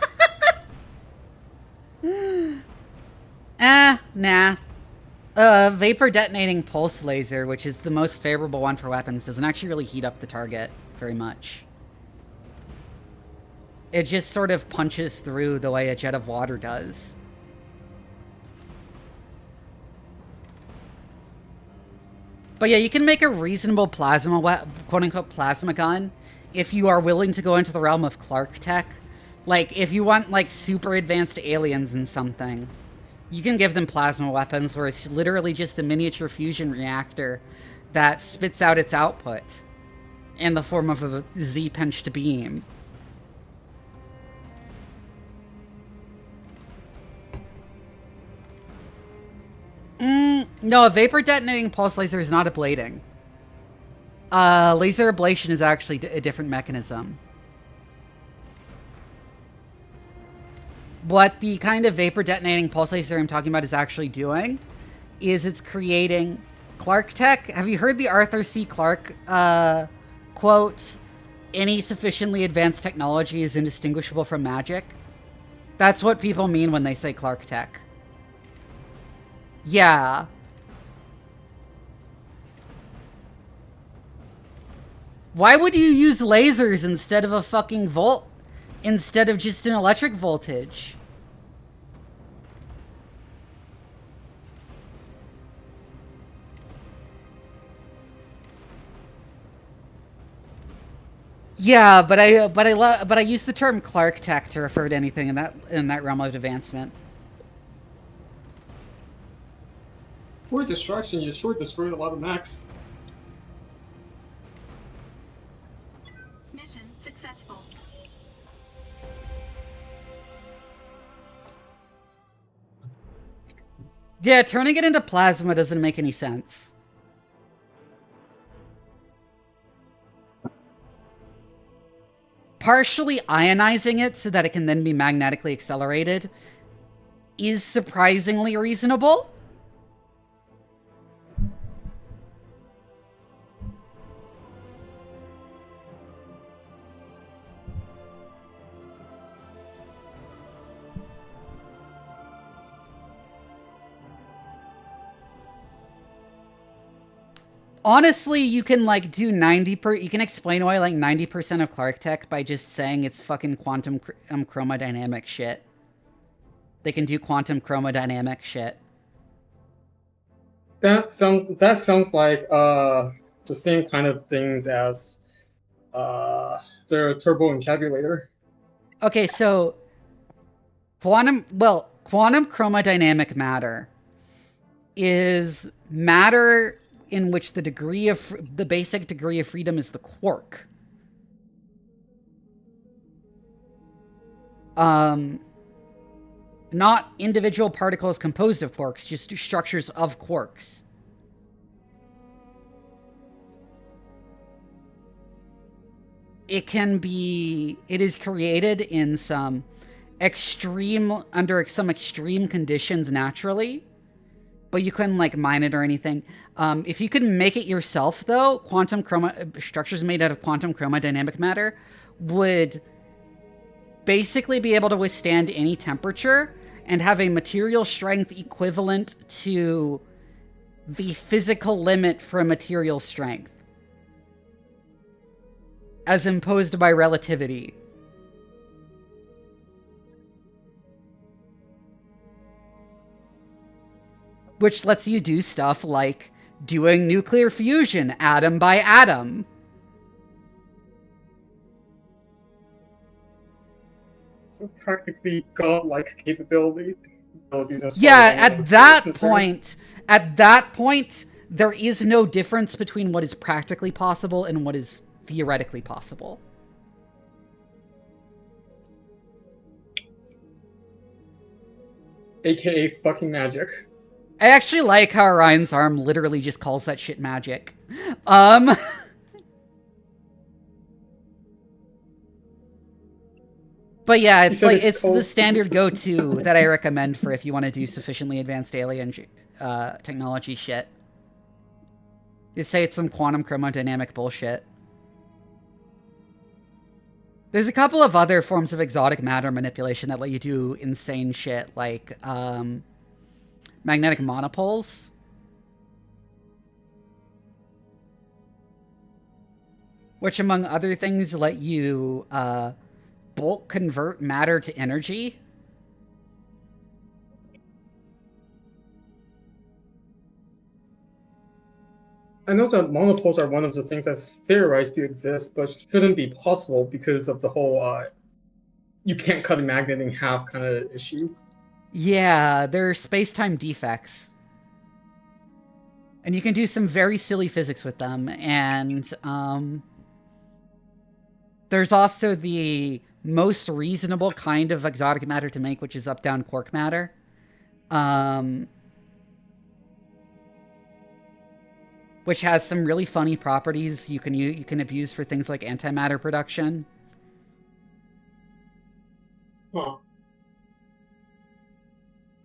A: Nah. Vapor detonating pulse laser, which is the most favorable one for weapons, doesn't actually really heat up the target very much. It just sort of punches through the way a jet of water does. But yeah, you can make a reasonable plasma, quote-unquote plasma gun if you are willing to go into the realm of Clark Tech. Like, if you want, like, super advanced aliens and something, you can give them plasma weapons where it's literally just a miniature fusion reactor that spits out its output in the form of a Z-pinched beam. No, a vapor detonating pulse laser is not ablating. Laser ablation is actually a different mechanism. What the kind of vapor detonating pulse laser I'm talking about is actually doing is it's creating Clark Tech. Have you heard the Arthur C. Clarke quote? any sufficiently advanced technology is indistinguishable from magic. That's what people mean when they say Clark Tech. Yeah. Why would you use lasers instead of a fucking instead of just an electric voltage? Yeah, but I use the term Clark Tech to refer to anything in that realm of advancement.
C: For destruction, you sure destroyed a lot of mechs.
B: Mission successful.
A: Yeah, turning it into plasma doesn't make any sense. Partially ionizing it so that it can then be magnetically accelerated is surprisingly reasonable. Honestly, you can like do you can explain away like 90% of Clark Tech by just saying it's fucking quantum chromodynamic shit. They can do quantum chromodynamic shit.
C: That sounds like the same kind of things as the turbo encabulator.
A: Okay, so quantum chromodynamic matter is matter in which the basic degree of freedom is the quark. Not individual particles composed of quarks, just structures of quarks. It is created in under some extreme conditions naturally, but you couldn't like mine it or anything. If you could make it yourself though, structures made out of quantum chromodynamic matter would basically be able to withstand any temperature and have a material strength equivalent to the physical limit for a material strength, as imposed by relativity. Which lets you do stuff like doing nuclear fusion atom by atom.
C: So practically godlike capabilities.
A: Yeah, at that point, there is no difference between what is practically possible and what is theoretically possible.
C: AKA fucking magic.
A: I actually like how Orion's arm literally just calls that shit magic. But yeah, it's the standard go-to that I recommend for if you want to do sufficiently advanced alien technology shit. You say it's some quantum chromodynamic bullshit. There's a couple of other forms of exotic matter manipulation that let you do insane shit, like magnetic monopoles. Which, among other things, let you bulk convert matter to energy.
C: I know that monopoles are one of the things that's theorized to exist, but shouldn't be possible because of the whole you can't cut a magnet in half kind of issue.
A: Yeah, they're space-time defects. And you can do some very silly physics with them, and there's also the most reasonable kind of exotic matter to make, which is up-down quark matter. Which has some really funny properties you can abuse for things like antimatter production.
C: Huh.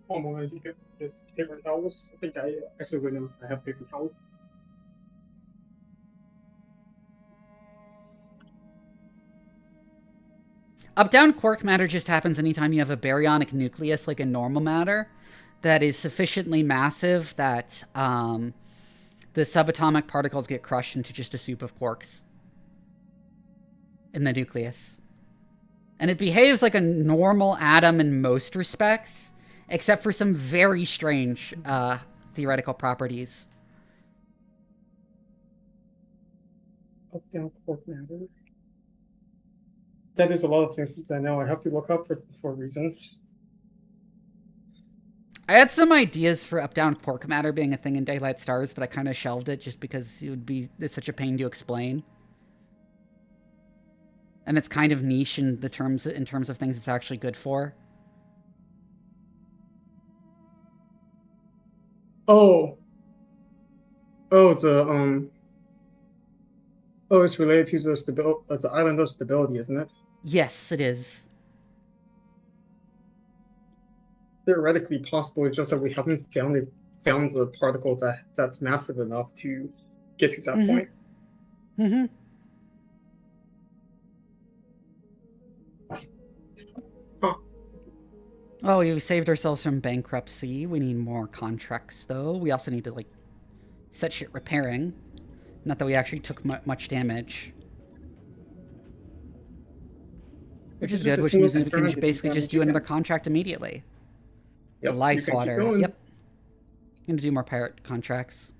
C: Hold on, as you get this paper towels. I think I actually went out. I have paper towels.
A: Up-down quark matter just happens anytime you have a baryonic nucleus, like in normal matter, that is sufficiently massive that the subatomic particles get crushed into just a soup of quarks in the nucleus. And it behaves like a normal atom in most respects, except for some very strange theoretical properties.
C: Up-down quark matter. That is a lot of things that I know I have to look up for reasons.
A: I had some ideas for up-down quark matter being a thing in Daylight Stars, but I kind of shelved it just because it's such a pain to explain. And it's kind of niche in terms of things it's actually good for.
C: Oh, it's it's related to the island of stability, isn't it?
A: Yes, it is.
C: Theoretically possible. It's just that we haven't found a particle that's massive enough to get to that point.
A: Mm-hmm.
C: Huh.
A: Oh, we saved ourselves from bankruptcy. We need more contracts, though. We also need to, like, set shit repairing. Not that we actually took much damage. Which is good, which means we can basically just do another contract immediately.
C: Yep,
A: The lice water. Yep. I'm gonna do more pirate contracts.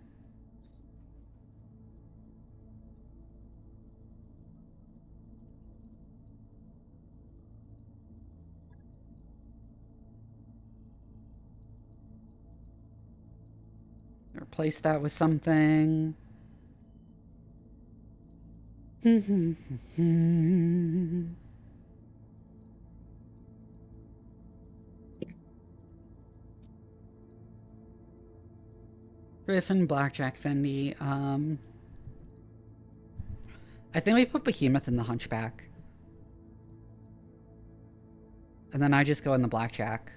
A: Replace that with something. Griffin, Blackjack, Fendi. I think we put Behemoth in the Hunchback. And then I just go in the Blackjack.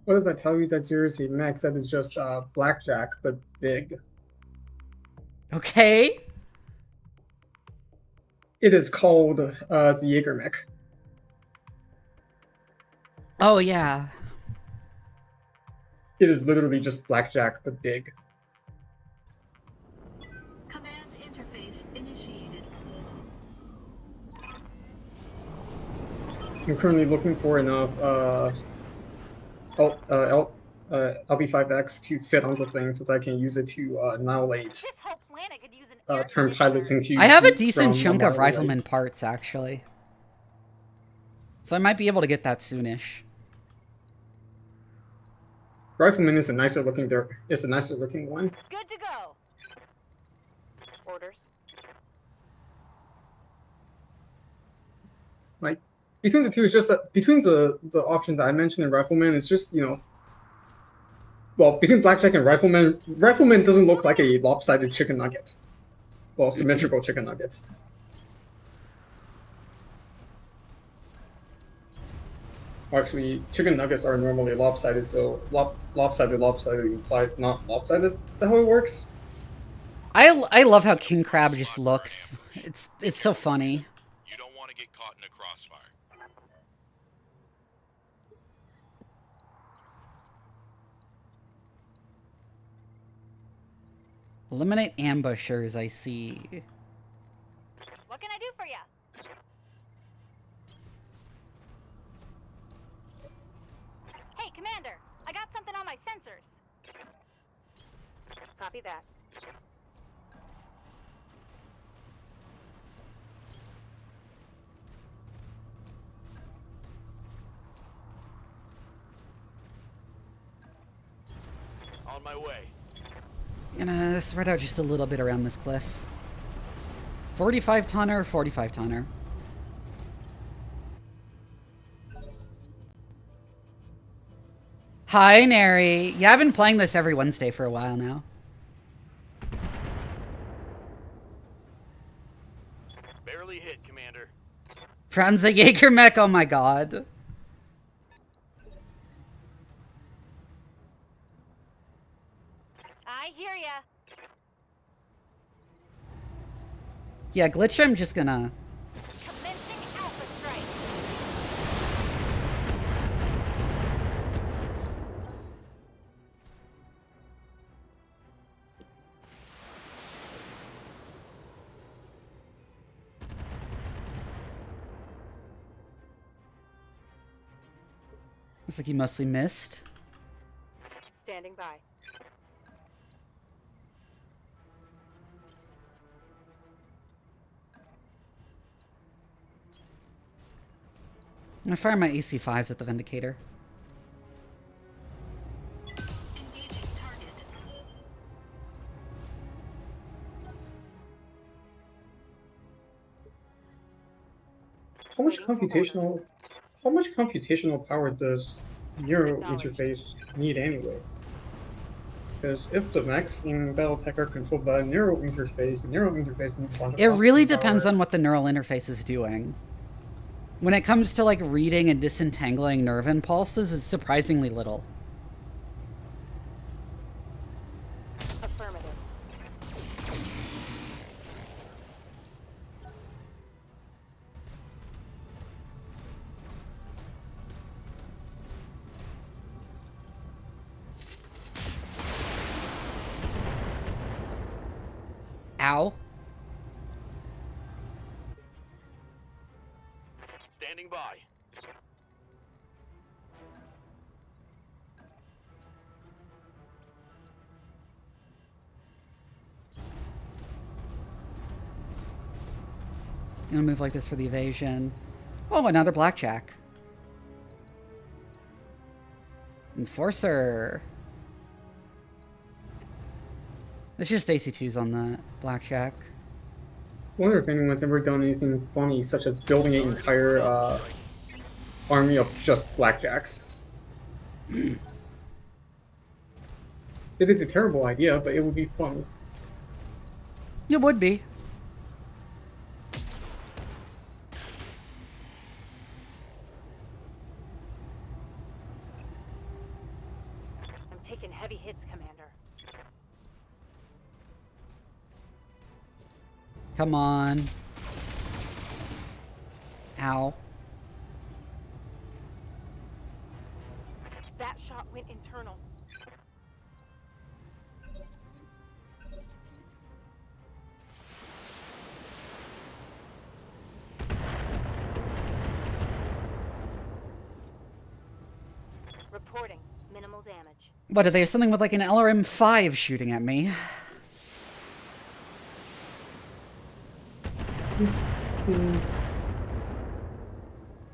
C: What if I tell you that seriously, Mechs, that is just blackjack, but big?
A: Okay.
C: It is called the Jaeger mech.
A: Oh, yeah.
C: It is literally just blackjack, but big.
B: Command interface initiated.
C: I'm currently looking for enough LB5X to fit onto things so that I can use it to annihilate
F: This whole planet could use an air
C: turn pilots
F: conditioner.
C: into.
A: I have a decent
C: from
A: chunk
C: a
A: of
C: mile away.
A: rifleman parts, actually. So I might be able to get that soonish.
C: Rifleman is a nicer looking. It's a nicer looking one.
F: Good to go. Orders.
C: Like between the two, is just that between the options I mentioned in Rifleman, it's just well, between Blackjack and Rifleman, Rifleman doesn't look like a lopsided chicken nugget. Well, symmetrical chicken nugget. Actually, chicken nuggets are normally lopsided, so lopsided implies not lopsided. Is that how it works?
A: I love how King Crab just looks. It's so funny.
D: You don't want to get caught in a crossfire.
A: Eliminate ambushers, I see.
F: What can I do for you? Hey, Commander, I got something on my sensors. Copy that.
G: On my way.
A: I'm gonna spread out just a little bit around this cliff. 45 tonner, 45 tonner. Hi, Neri. Yeah, I've been playing this every Wednesday for a while now.
G: Barely hit, Commander.
A: Franza Jaeger mech, oh my god.
F: I hear ya.
A: Yeah, Glitch, I'm just gonna...
F: Commencing Alpha Strike.
A: Looks like he mostly missed.
F: Standing by.
A: I'm gonna fire my AC-5s at the Vindicator.
B: Engaging target.
C: How much computational power does neural interface need anyway? Because if the mechs in BattleTech are controlled by a neural interface needs a bunch of
A: It really
C: processing
A: depends
C: power.
A: on what the neural interface is doing. When it comes to like reading and disentangling nerve impulses, it's surprisingly little.
F: Affirmative.
A: Ow.
G: Standing by.
A: I'm gonna move like this for the evasion. Oh, another blackjack. Enforcer. It's just AC2s on the blackjack.
C: I wonder if anyone's ever done anything funny, such as building an entire army of just blackjacks. It is a terrible idea, but it would be funny.
A: It would be.
F: I'm taking heavy hits, Commander.
A: Come on. Ow.
F: That shot went internal. Reporting. Minimal damage.
A: What, do they have something with like an LRM-5 shooting at me?
C: This is...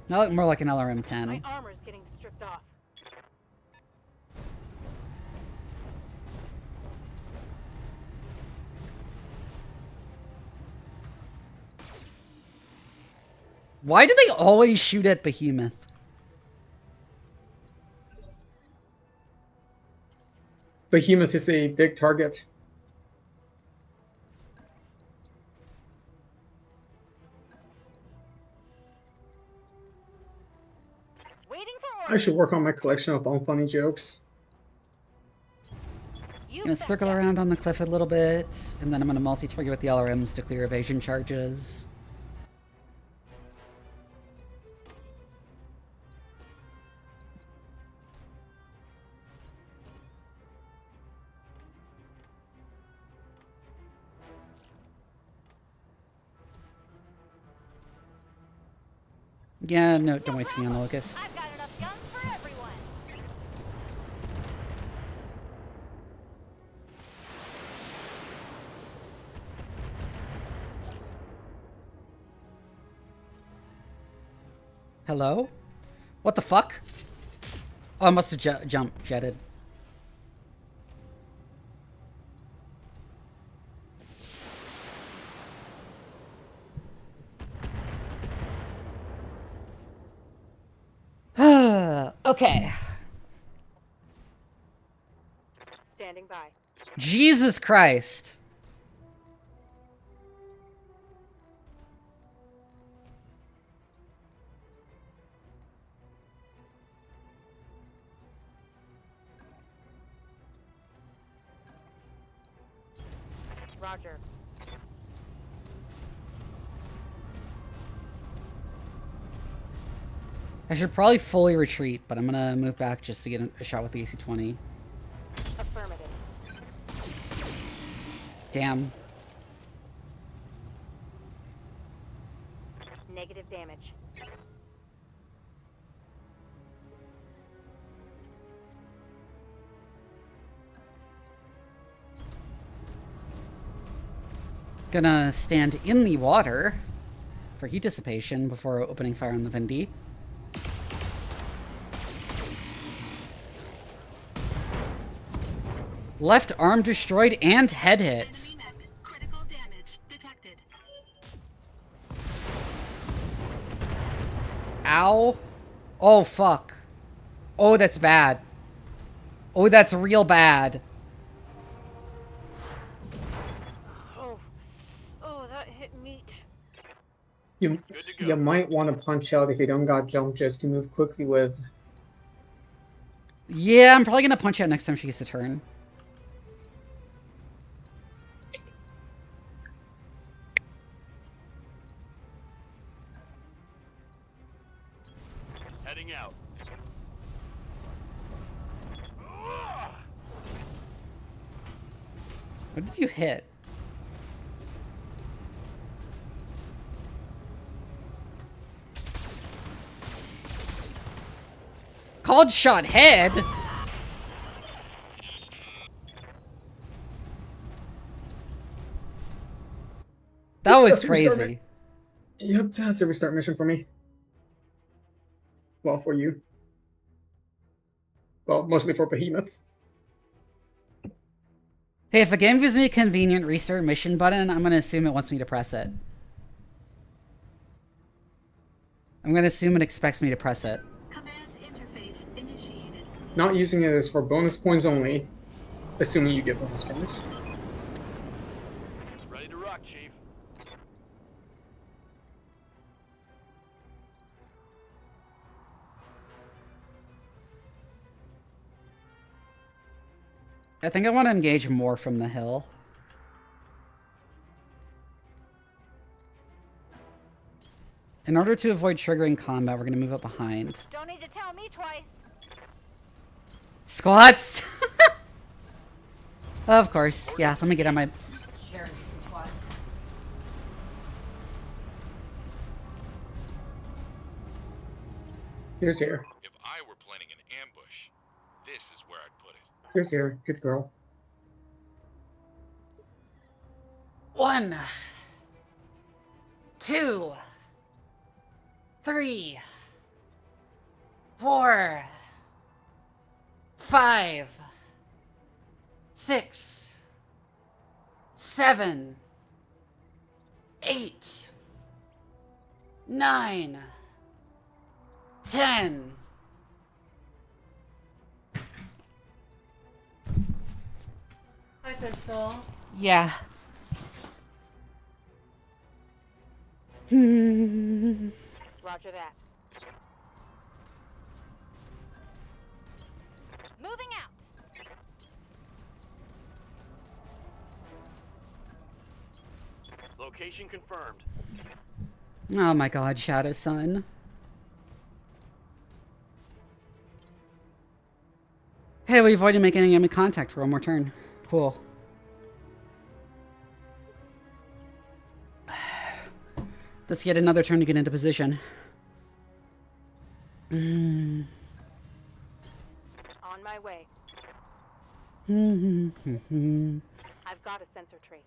A: No, more like an
F: My
A: LRM-10.
F: armor's getting stripped off.
A: Why do they always shoot at Behemoth?
C: Behemoth is a big target.
F: Waiting for
C: I
F: orders.
C: should work on my collection of unfunny jokes.
F: You
A: I'm gonna
F: betcha.
A: circle around on the cliff a little bit, and then I'm gonna multi-target with the LRMs to clear evasion charges. Yeah, no, don't waste the on the Locust.
F: I've got enough guns for everyone.
A: Hello? What the fuck? Oh, I must have jetted. Okay.
F: Standing by.
A: Jesus Christ.
F: Roger.
A: I should probably fully retreat, but I'm gonna move back just to get a shot with the AC-20.
F: Affirmative.
A: Damn.
F: Negative damage.
A: Gonna stand in the water for heat dissipation before opening fire on the Vindi. Left arm destroyed and head hit.
B: Enemy mech. Critical damage detected.
A: Ow. Oh, fuck. Oh, that's bad. Oh, that's real bad.
F: Oh, that hit meat.
C: You might want to punch out if you don't got jump just to move quickly with.
A: Yeah, I'm probably gonna punch out next time she gets a turn.
G: Heading out.
A: What did you hit? Called shot head? That was crazy.
C: Yep, that's a restart mission for me. Well, for you. Well, mostly for Behemoth.
A: Hey, if a game gives me a convenient restart mission button, I'm gonna assume it wants me to press it. I'm gonna assume it expects me to press it.
B: Command interface initiated.
C: Not using it is for bonus points only, assuming you get bonus points.
G: Ready to rock, Chief.
A: I think I want to engage more from the hill. In order to avoid triggering combat, we're going to move up behind.
F: Don't need to tell me twice.
A: Squats! Of course. Yeah, let me get on my chair and do some squats.
C: Here's here.
D: If I were planning an ambush, this is where I'd put it.
C: Here's here. Good girl.
A: 1, 2, 3, 4, 5, 6, 7, 8, 9, 10. Hi, Pistol. Yeah.
F: Roger that. Moving out.
G: Location confirmed.
A: Oh my god, Shadow Sun. Hey, we avoided making any enemy contact for one more turn. Cool. Let's get another turn to get into position.
F: On my way. I've got a sensor trace.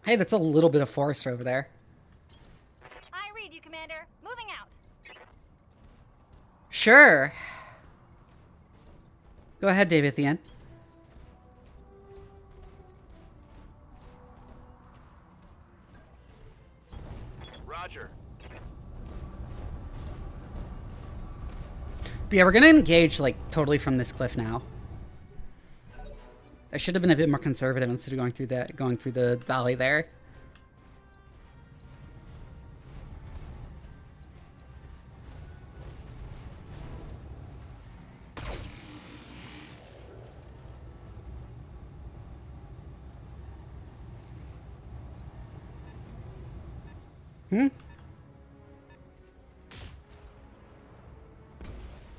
A: Hey, that's a little bit of forest over there.
F: I read you, Commander. Moving out.
A: Sure. Go ahead, David, the end.
G: Roger.
A: But yeah, we're gonna engage, like, totally from this cliff now. I should have been a bit more conservative instead of going through the valley there.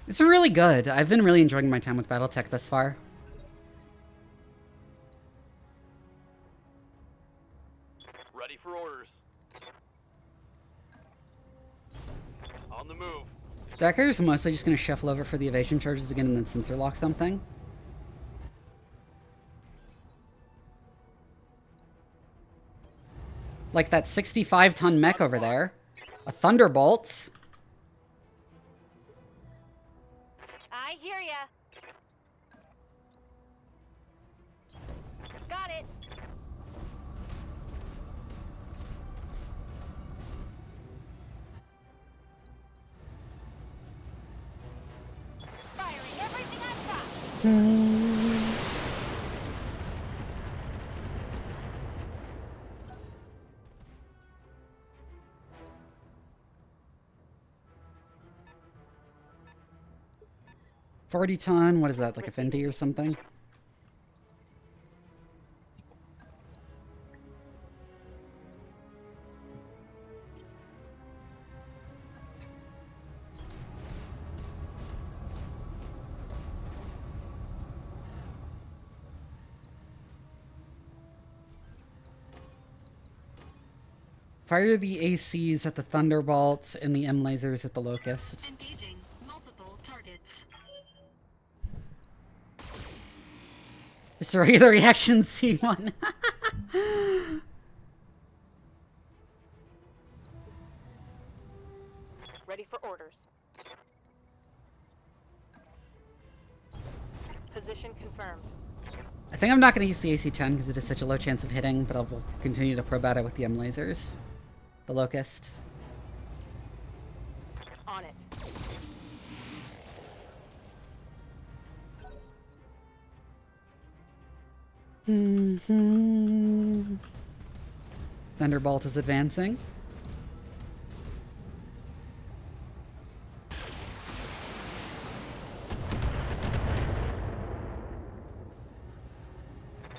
A: It's really good. I've been really enjoying my time with BattleTech thus far.
G: Ready for orders. On the move.
A: Decker's mostly just going to shuffle over for the evasion charges again and then sensor lock something. Like that 65-ton mech over there. A Thunderbolt.
F: I hear ya. Got it. Firing everything I've got.
A: 40-ton, what is that, like a Fendi or something? Fire the ACs at the Thunderbolts and the M lasers at the Locust.
B: Engaging multiple targets.
A: Just a regular reaction C1.
F: Ready for orders. Position confirmed.
A: I think I'm not going to use the AC-10 because it has such a low chance of hitting, but I will continue to probe at it with the M lasers. The Locust.
F: On it.
A: Thunderbolt is advancing.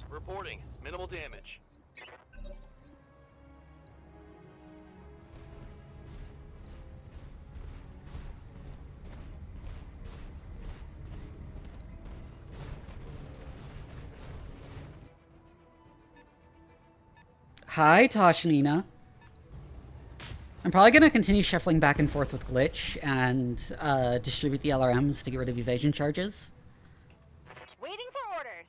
G: Reporting. Minimal damage.
A: Hi, Toshnina. I'm probably going to continue shuffling back and forth with Glitch and distribute the LRMs to get rid of evasion charges.
F: Waiting for orders.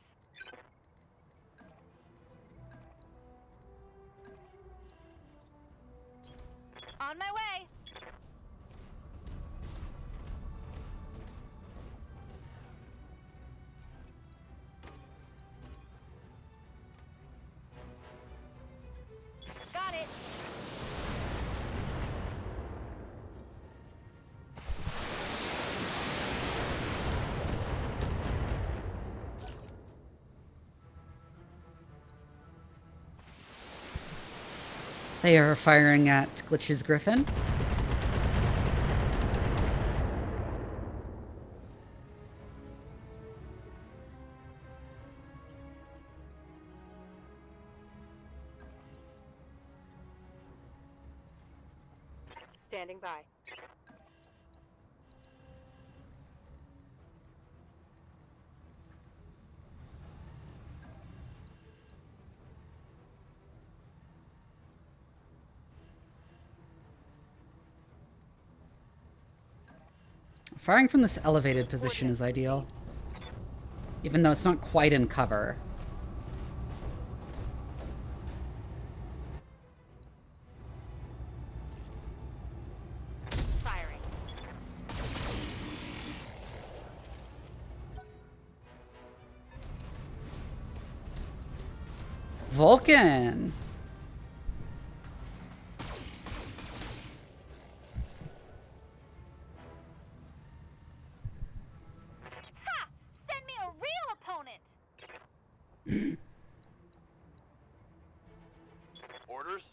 F: On my way. Got it.
A: They are firing at Glitch's Griffin.
F: Standing by.
A: Firing from this elevated position is ideal, even though it's not quite in cover.
F: Firing.
A: Vulcan!
F: Ha! Send me a real opponent.
G: Orders.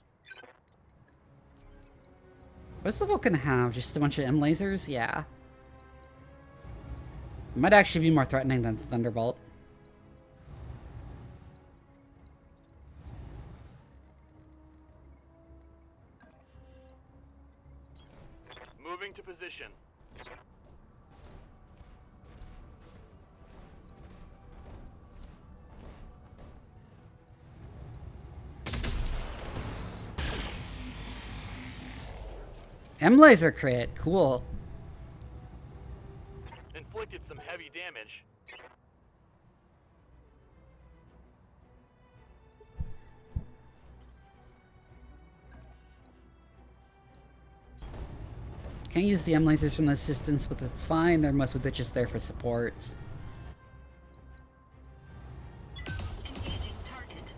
A: What's the Vulcan have? Just a bunch of M lasers? Yeah. It might actually be more threatening than the Thunderbolt.
G: position.
A: M-laser crit, cool.
G: Inflicted some heavy damage.
A: Can't use the M-lasers from this distance, but that's fine. They're mostly just there for support.
B: Engaging target.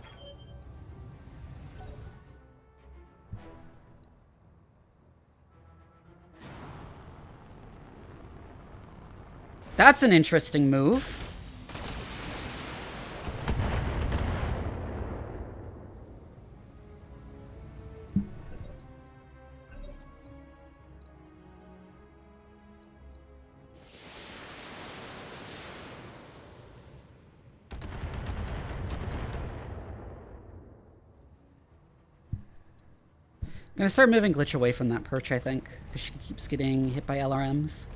A: That's an interesting move. I'm gonna start moving Glitch away from that perch, I think, because she keeps getting hit by LRMs.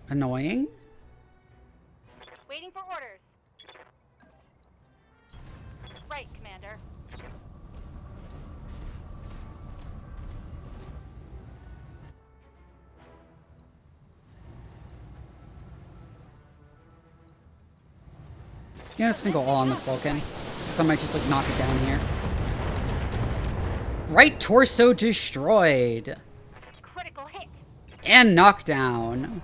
A: Annoying.
F: Waiting for orders. Right, Commander.
A: Yeah, I'm just gonna go all on the Vulcan. So I might just like knock it down here. Right torso destroyed.
F: Critical hit.
A: And knockdown.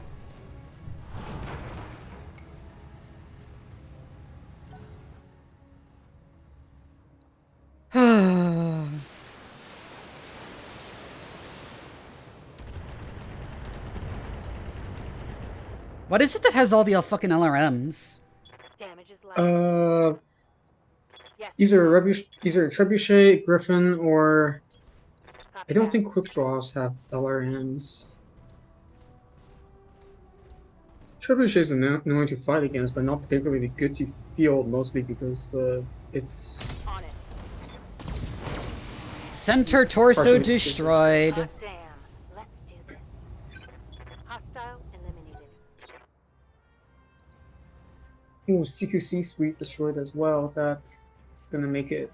A: What is it that has all the fucking LRMs?
F: Damage is light. Yes.
C: Either a Trebuchet, Griffin, or
F: Copy
C: I don't
F: that.
C: think quick draws have LRMs. Trebuchets are annoying to fight against, but not particularly good to field, mostly because it's
F: On it.
A: Center torso
C: Partially
A: destroyed.
F: Hot damn. Let's do this. Hostile eliminated.
C: ooh, CQC suite destroyed as well. That's gonna make it.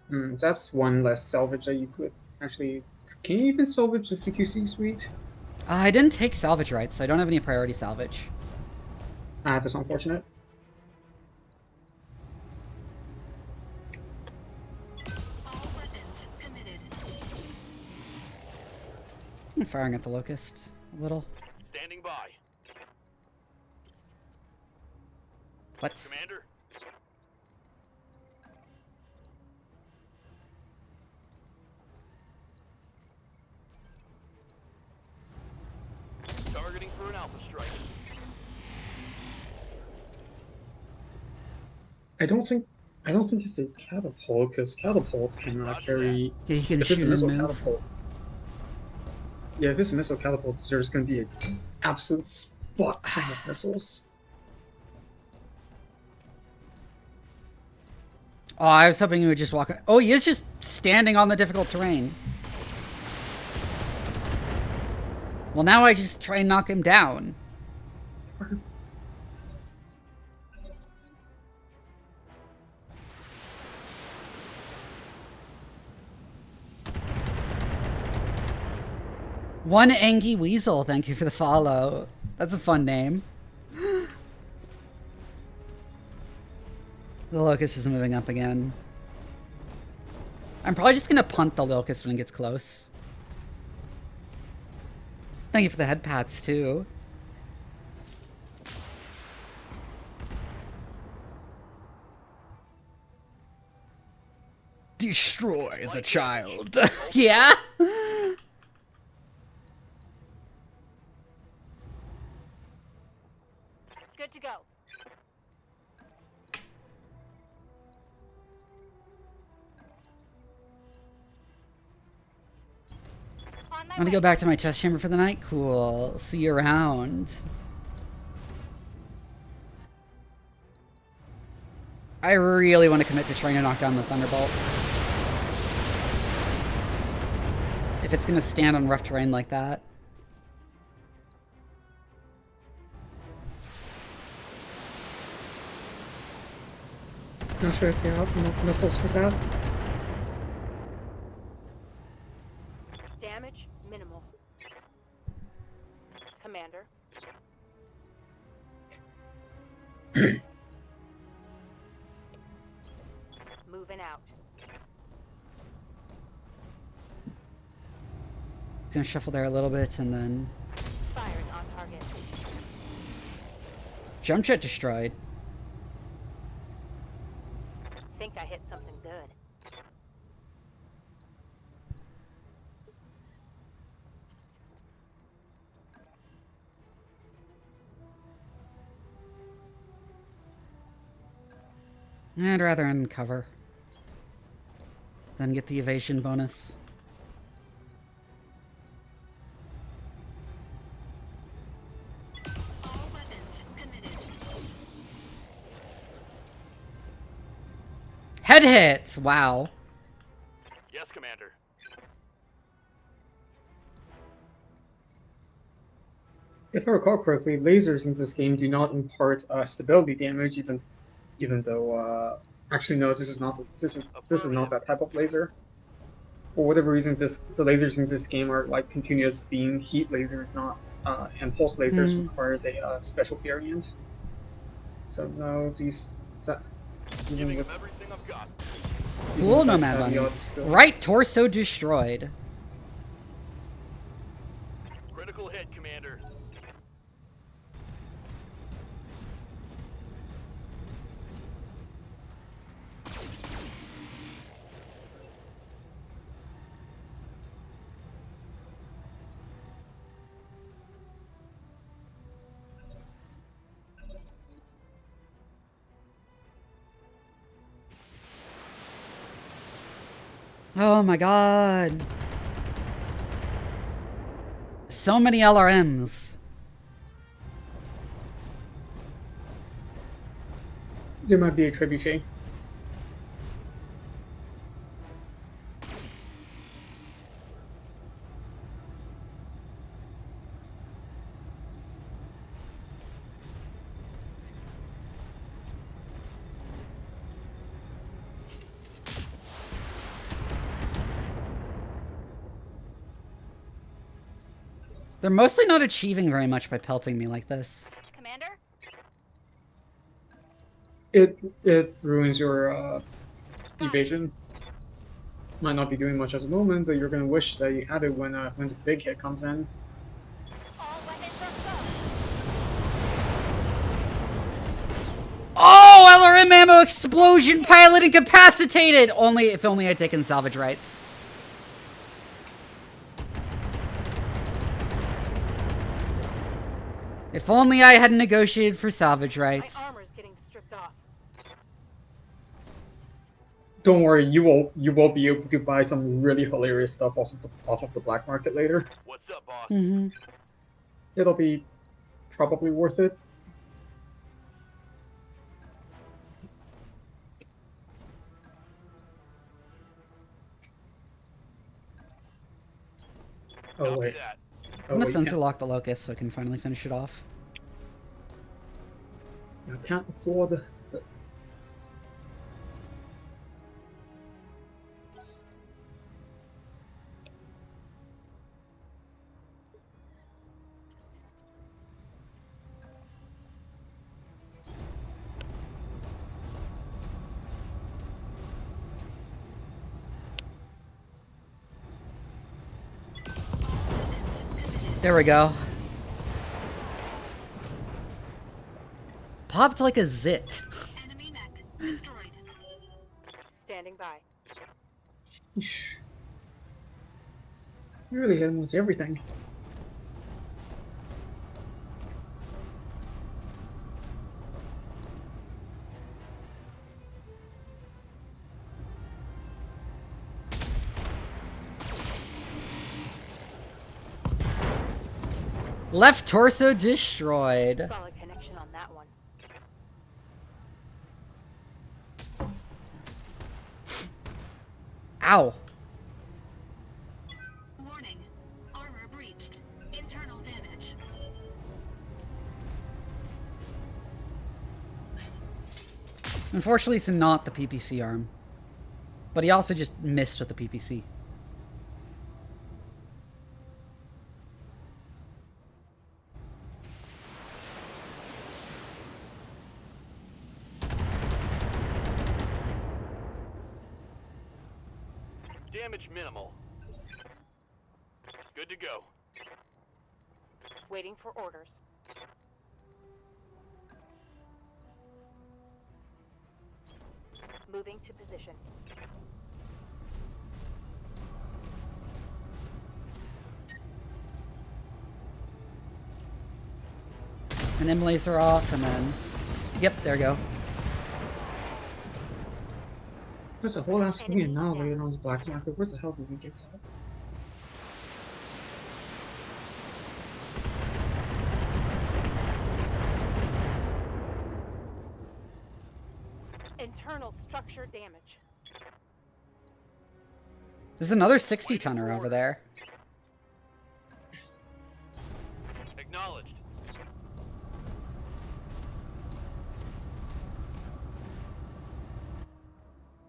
C: That's one less salvage that you could actually. Can you even salvage the CQC suite?
A: I didn't take salvage rights, so I don't have any priority salvage.
C: Ah, that's unfortunate.
B: All weapons committed.
A: I'm firing at the Locust a little.
G: Standing by.
A: What?
G: Commander. Targeting for an alpha strike.
C: I don't think it's a catapult because catapults can carry.
A: Yeah, you can
C: If it's a
A: shoot
C: missile
A: and move.
C: catapult. Yeah, if it's a missile catapult, there's going to be an absolute fuck ton of missiles.
A: Oh, I was hoping he would just walk. Oh, he is just standing on the difficult terrain. Well, now I just try and knock him down. One Angie Weasel, thank you for the follow. That's a fun name. The Locust is moving up again. I'm probably just gonna punt the Locust when it gets close. Thank you for the head pats, too. Destroy the child. Yeah?
F: Good to go.
A: I'm gonna go back to my test chamber for the night. Cool. See you around. I really want to commit to trying to knock down the Thunderbolt. If it's gonna stand on rough terrain like that.
C: Not sure if you have enough missiles for that.
F: Damage minimal. Commander. Moving out.
A: Gonna shuffle there a little bit and then
F: Firing on target.
A: jump jet destroyed.
F: Think I hit something good.
A: I'd rather uncover than get the evasion bonus.
B: All weapons committed.
A: Head hit! Wow.
G: Yes, Commander.
C: If I recall correctly, lasers in this game do not impart stability damage, even though actually no, this is not that type of laser. For whatever reason, the lasers in this game are like continuous beam heat lasers, not and pulse lasers requires a special variant. So no,
G: Giving him everything I've got.
A: Cool, Nomad Bunny. Right torso destroyed.
G: Critical hit, Commander.
A: Oh my god. So many LRMs.
C: There might be a trebuchet.
A: They're mostly not achieving very much by pelting me like this.
F: Commander?
C: It ruins your evasion. Might not be doing much at the moment, but you're gonna wish that you had it when the big hit comes in.
F: All weapons are go.
A: Oh, LRM ammo explosion, pilot incapacitated! If only I'd taken salvage rights. If only I had negotiated for salvage rights.
F: My armor's getting stripped off.
C: Don't worry, you will be able to buy some really hilarious stuff off of the black market later.
G: What's up, boss?
A: Mm-hmm.
C: It'll be probably worth it. Oh
G: Copy
C: wait.
G: that.
A: I'm gonna
C: wait,
A: sensor lock the locust so I can finally finish it off.
C: I can't afford the...
A: There we go. Popped like a zit.
B: Enemy mech destroyed.
F: Standing by.
C: Sheesh. You really hit almost everything.
A: Left torso destroyed.
F: Solid connection on that one.
A: Ow.
B: Warning. Armor breached. Internal damage.
A: Unfortunately, it's not the PPC arm. But he also just missed with the PPC.
G: Damage minimal. Good to go.
F: Waiting for orders. Moving to position.
A: And then laser off, and then... Yep, there we go.
C: There's a whole ass thing in now later on his black market. Where the hell does he get to?
F: Internal structure damage.
A: There's another 60-tonner over there.
G: Acknowledged.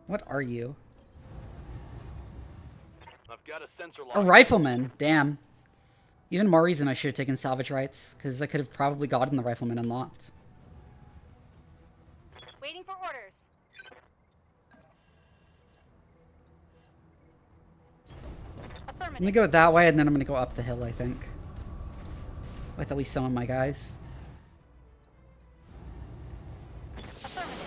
A: What are you?
G: I've got a sensor lock.
A: A rifleman. Damn. Even more reason I should have taken salvage rights, because I could have probably gotten the rifleman unlocked.
F: Waiting for orders.
A: I'm
F: Affirmative.
A: gonna go that way, and then I'm gonna go up the hill, I think. With at least some of my guys.
F: Affirmative.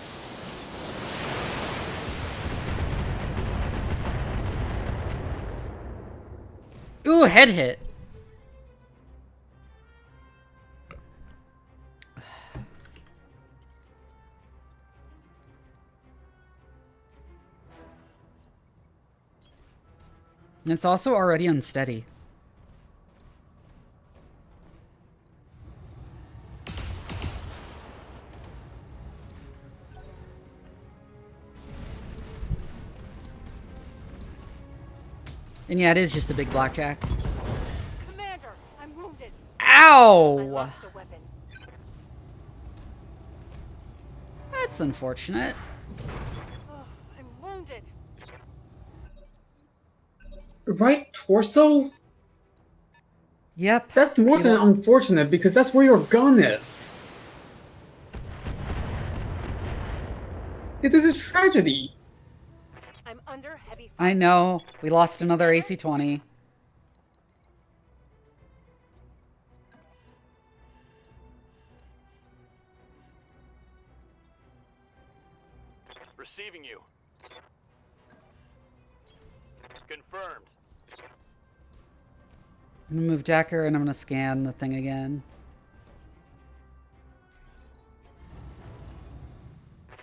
A: Ooh, head hit. And it's also already unsteady. And yeah, it is just a big blackjack.
F: Commander, I'm wounded. I
A: Ow!
F: lost a weapon.
A: That's unfortunate.
F: Oh, I'm wounded.
C: Right torso?
A: Yep.
C: That's more than unfortunate because that's where your gun is. Yeah, this is tragedy.
F: I'm under heavy
A: I know. We lost another AC-20.
G: Receiving you. Confirmed.
A: I'm gonna move Decker and I'm gonna scan the thing again.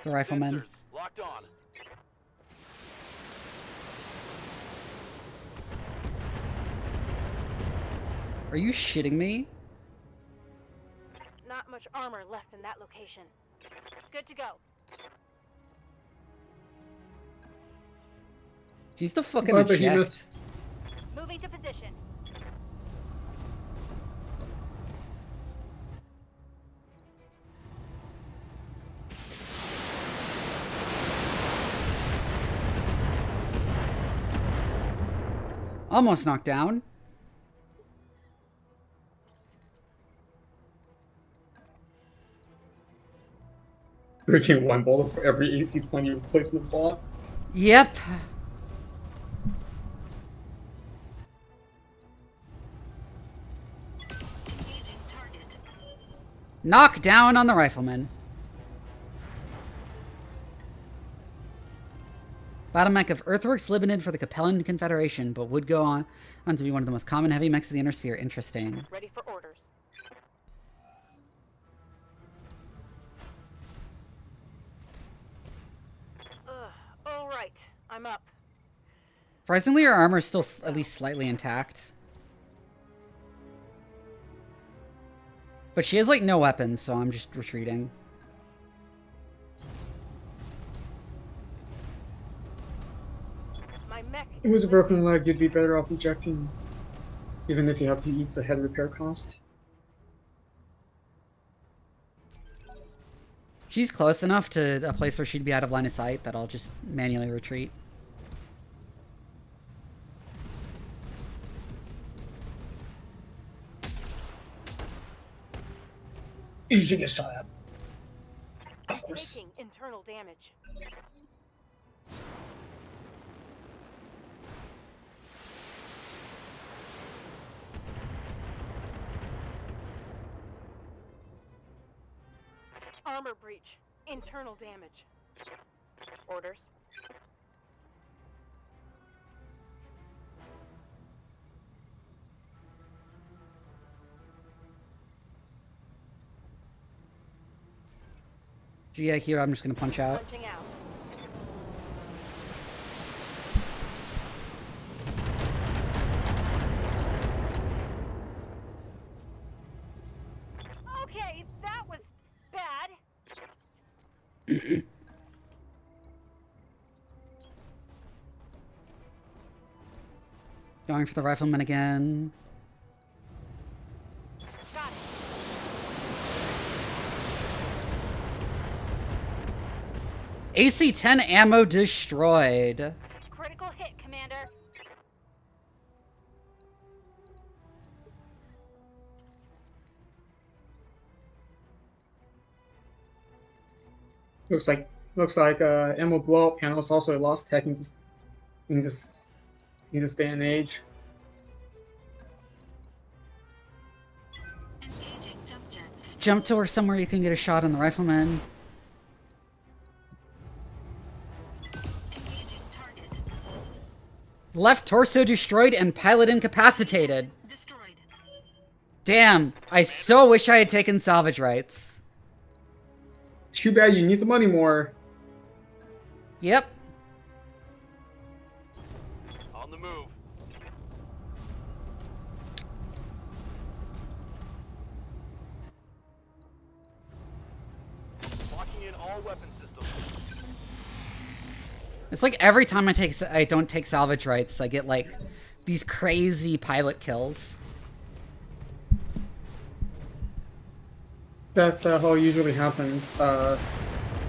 A: The rifleman.
G: Sensors locked on.
A: Are you shitting me?
F: Not much armor left in that location. Good to go.
A: He's the fucking
C: Bye,
A: eject.
C: Behemoth.
F: Moving to position.
A: Almost knocked down.
C: We're getting one bullet for every AC-20 replacement bot.
A: Yep.
B: Engaging target.
A: Knock down on the rifleman. Battle mech of Earthworks Limited for the Capellan Confederation, but would go on to be one of the most common heavy mechs of the Inner Sphere. Interesting.
F: Ready for orders. All right, I'm up.
A: Surprisingly, your armor is still at least slightly intact. But she has, like, no weapons, so I'm just retreating.
F: My mech.
C: It was a broken leg, you'd be better off ejecting. Even if you have to eat the head repair cost.
A: She's close enough to a place where she'd be out of line of sight that I'll just manually retreat.
C: You should get shot at. Of course.
F: Taking internal damage. Armor breach. Internal damage. Orders.
A: Yeah, here I'm just gonna punch out.
F: Punching out. Okay, that was bad.
A: Going for the rifleman again.
F: Got it.
A: AC-10 ammo destroyed.
F: Critical hit, Commander.
C: Looks like ammo blow up panels also lost tech in this day and age.
B: Engaging jump jets.
A: Jump to where somewhere you can get a shot on the rifleman.
B: Engaging target.
A: Left torso destroyed and pilot incapacitated.
B: Destroyed.
A: Damn, I so wish I had taken salvage rights.
C: Too bad you need some money more.
A: Yep.
G: On the move. Locking in all weapon systems.
A: It's like every time I don't take salvage rights, I get like these crazy pilot kills.
C: That's how it usually happens.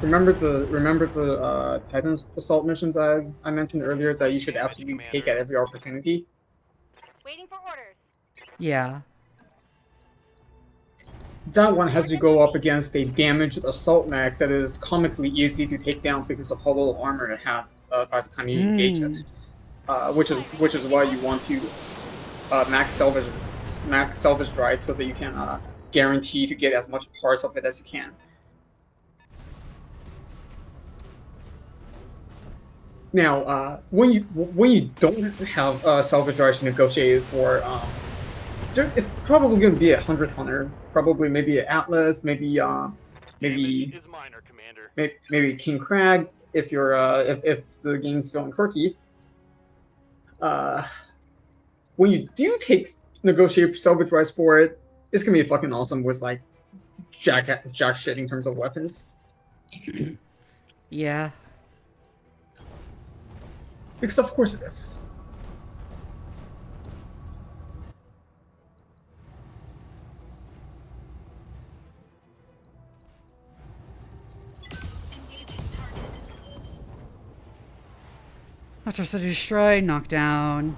C: Remember the Titan assault missions I mentioned earlier that you should absolutely take at every opportunity.
F: Waiting for orders.
A: Yeah.
C: That one has to go up against a damaged assault mech that is comically easy to take down because of how little armor it has by the time you engage it. Which is why you want to max salvage drives so that you can guarantee to get as much parts of it as you can. Now, when you don't have salvage drives to negotiate for, it's probably going to be a 100 hunter, probably maybe an Atlas, maybe
G: Damage is minor, Commander.
C: maybe King Crag if you're if the game's feeling quirky. When you do negotiate for salvage rights for it, it's gonna be fucking awesome with like jack shit in terms of weapons.
A: Yeah.
C: Because of course it is.
B: Engaging target.
A: That's to destroy, knock down.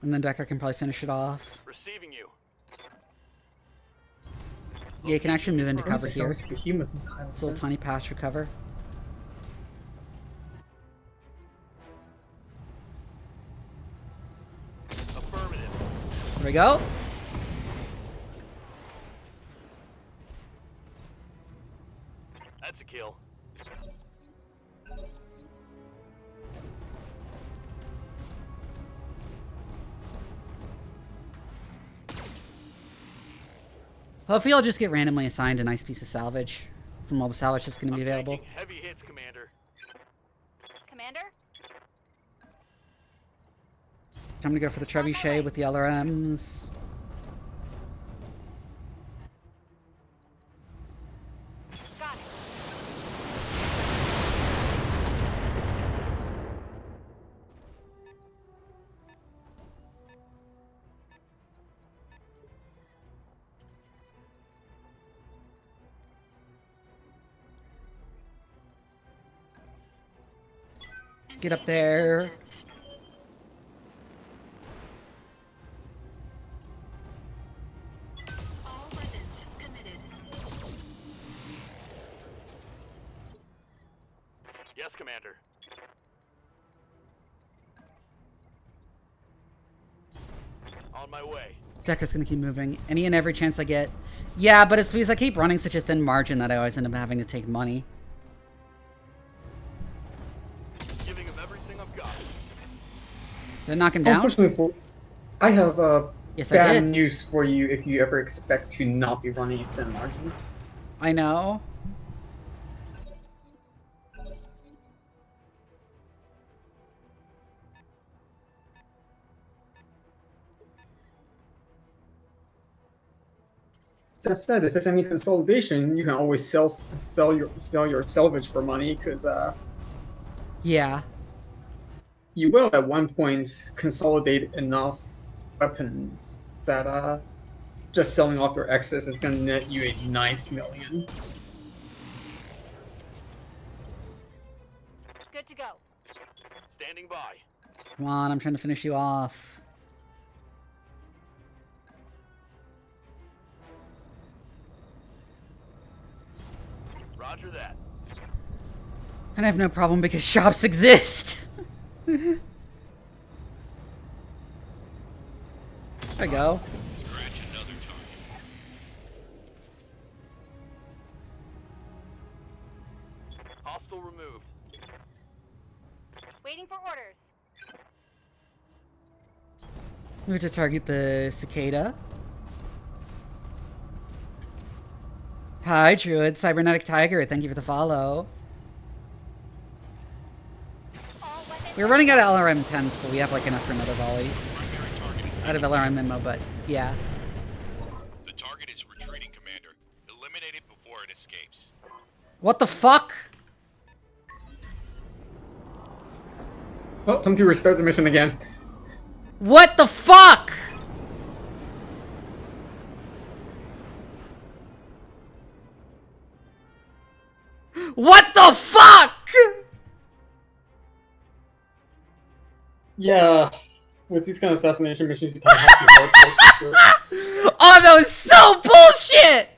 A: And then Decker can probably finish it off.
G: Receiving you.
A: Yeah, you can actually move into cover here.
C: It's
A: It's a little tiny pasture cover.
G: Affirmative.
A: There we go.
G: That's a kill.
A: Hopefully I'll just get randomly assigned a nice piece of salvage from all the salvage that's going to be available.
G: Taking heavy hits, Commander.
F: Commander?
A: Time to go for the trebuchet with the LRMs.
F: Got it.
A: Get up there.
B: All weapons committed.
G: Yes, Commander. On my way.
A: Decker's gonna keep moving. Any and every chance I get. Yeah, but it's because I keep running such a thin margin that I always end up having to take money.
G: Giving him everything I've got.
A: Did I knock him down?
C: Unfortunately, I have
A: Yes, I
C: bad
A: did.
C: news for you if you ever expect to not be running a thin margin.
A: I know.
C: That said, if there's any consolidation, you can always sell your salvage for money, because
A: Yeah.
C: you will at one point consolidate enough weapons that just selling off your excess is going to net you a nice million.
F: Good to go.
G: Standing by.
A: Come on, I'm trying to finish you off.
G: Roger that.
A: And I have no problem because shops exist. There we go.
D: Scratch another target.
G: Hostile removed.
F: Waiting for orders.
A: Move to target the cicada. Hi, Druid. Cybernetic Tiger. Thank you for the follow.
F: All weapons.
A: We were running out of LRM 10s, but we have like enough for another volley.
D: Primary target is
A: Out of LRM ammo, but yeah.
D: The target is retreating, Commander. Eliminate it before it escapes.
A: What the fuck?
C: Well, time to restart the mission again.
A: What the fuck? What the fuck?
C: Yeah, with these kind of assassination missions, you kind of have to be hard focused, so.
A: Oh, that was so bullshit!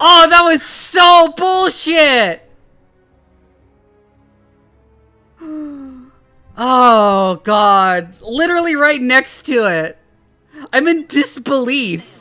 A: Oh, that was so bullshit! Oh, God. Literally right next to it. I'm in disbelief.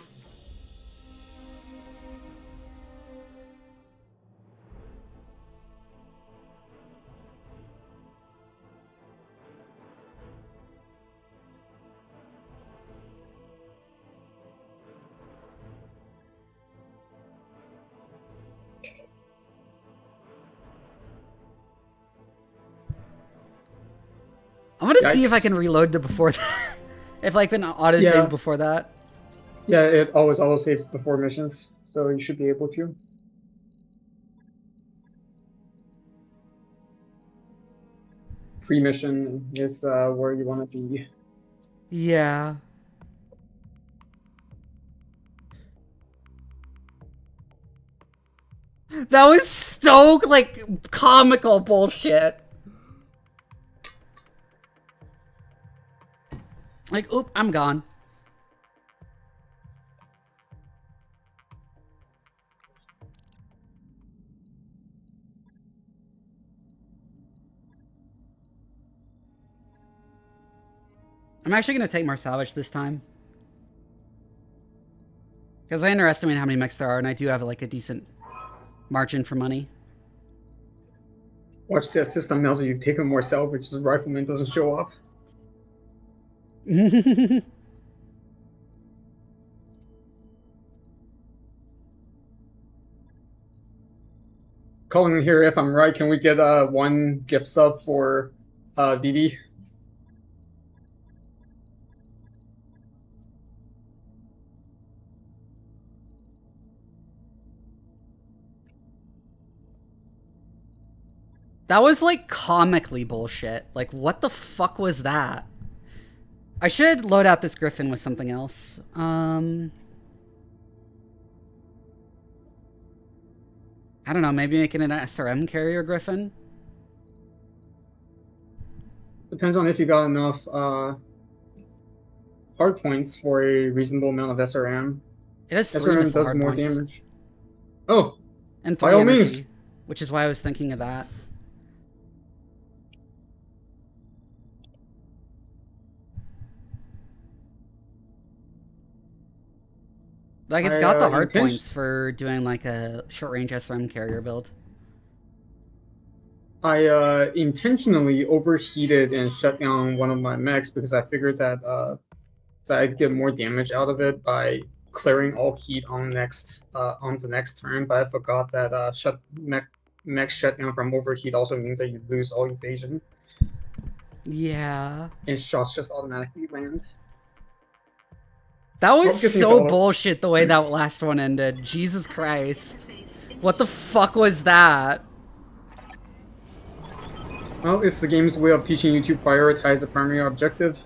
A: I'm gonna see if I
C: Yikes.
A: can reload to before that. If I can auto-save
C: Yeah.
A: before that.
C: Yeah, it always auto saves before missions, so you should be able to. Pre-mission is where you want to be.
A: Yeah. That was so, like, comical bullshit. Like, oop, I'm gone. I'm actually going to take more salvage this time. Because I underestimate how many mechs there are, and I do have, like, a decent margin for money.
C: Watch this. This time, Melzer, you've taken more salvage. The rifleman doesn't show up. calling here, if I'm right, can we get one gift sub for Vivi?
A: That was like comically bullshit. Like, what the fuck was that? I should load out this Griffin with something else. I don't know, maybe making an SRM carrier Griffin?
C: Depends on if you got enough hard points for a reasonable amount of SRM.
A: It has 3
C: SRM
A: missile
C: does
A: hard
C: more
A: points.
C: damage. Oh,
A: And
C: by
A: 3
C: all
A: energy,
C: means.
A: which is why I was thinking of that. Like, it's got the hard points for doing like a short-range SRM carrier build.
C: I intentionally overheated and shut down one of my mechs because I figured that I'd get more damage out of it by clearing all heat on the next turn. But I forgot that mech shutdown from overheat also means that you lose all evasion.
A: Yeah.
C: And shots just automatically land.
A: That was so bullshit the way that last one ended. Jesus Christ. What the fuck was that?
C: Well, it's the game's way of teaching you to prioritize the primary objective.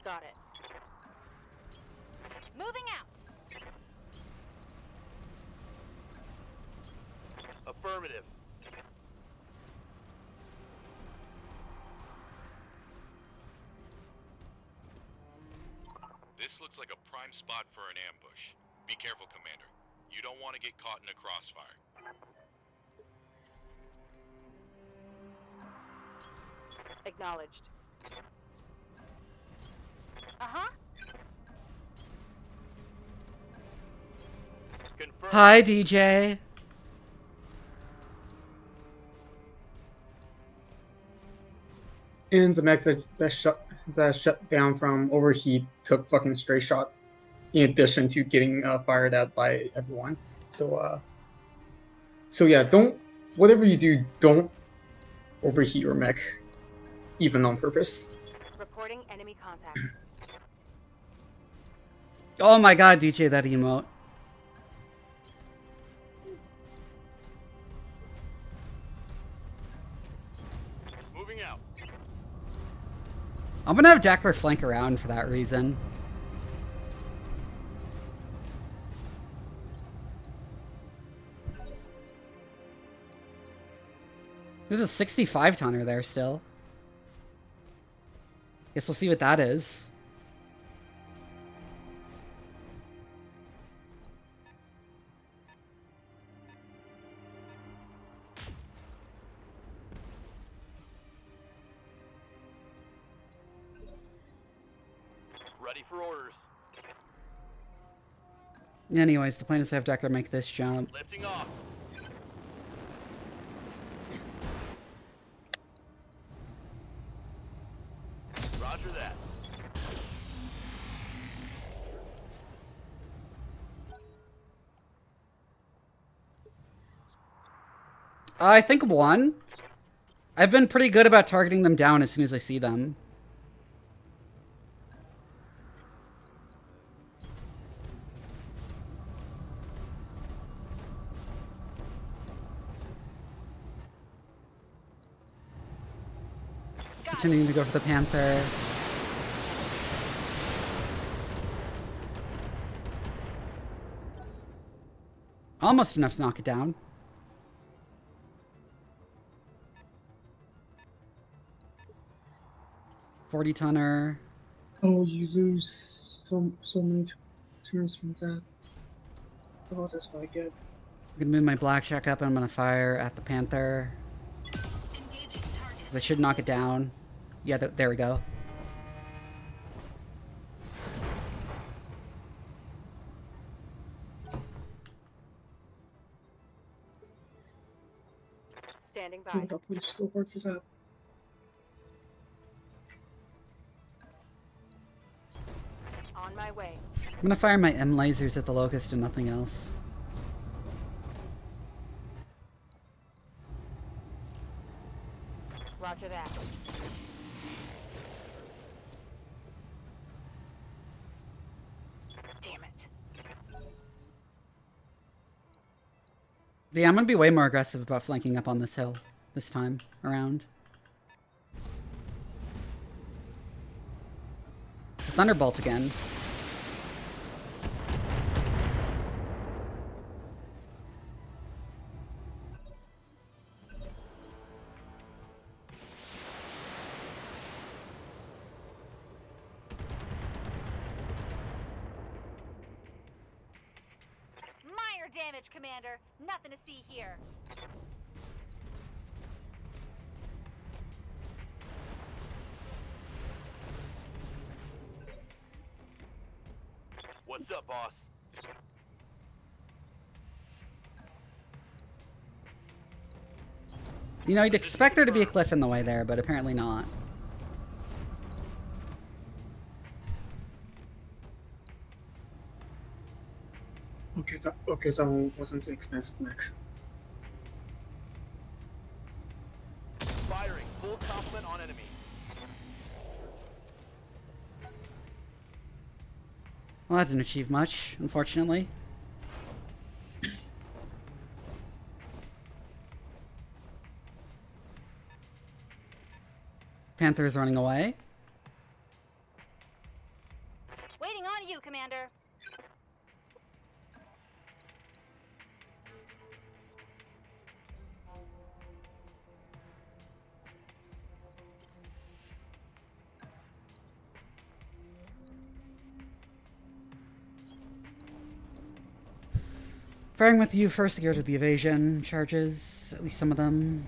F: Got it. Moving out.
G: Affirmative.
D: This looks like a prime spot for an ambush. Be careful, Commander. You don't want to get caught in a crossfire.
F: Acknowledged. Uh-huh.
G: Confirm.
A: Hi, DJ.
C: And the mechs that shut down from overheat took fucking stray shot, in addition to getting fired at by everyone. So yeah, whatever you do, don't overheat your mech, even on purpose.
F: Reporting enemy contact.
A: Oh my god, DJ, that emote.
G: Moving out.
A: I'm gonna have Decker flank around for that reason. There's a 65 tonner there still. Guess we'll see what that is.
G: Ready for orders.
A: Anyways, the plan is to have Decker make this jump.
G: Lifting off. Roger that.
A: I think one. I've been pretty good about targeting them down as soon as I see them. Continuing to go for the Panther. Almost enough to knock it down. $40 tonner.
C: Oh, you lose so many turns from that. Oh, that's what I get.
A: I'm gonna move my Blackjack up and I'm gonna fire at the Panther.
B: Engaging target.
A: I should knock it down. Yeah, there we go.
F: Standing
C: Oh,
F: by.
C: that push so hard for that.
F: On my my way.
A: I'm gonna fire my M lasers at the locust and nothing else.
F: Roger that. Damn it.
A: Yeah, I'm gonna be way more aggressive about flanking up on this hill this time around. It's Thunderbolt again.
F: Minor damage, Commander. Nothing to see here.
G: What's up, boss?
A: You know, you'd expect there to be a cliff in the way there, but apparently not.
C: Okay, so wasn't an expensive mech.
G: Firing. Full complement on enemy.
A: Well, that didn't achieve much, unfortunately. Panther's running away.
F: Waiting on you, Commander.
A: Firing with you first geared with the evasion charges, at least some of them.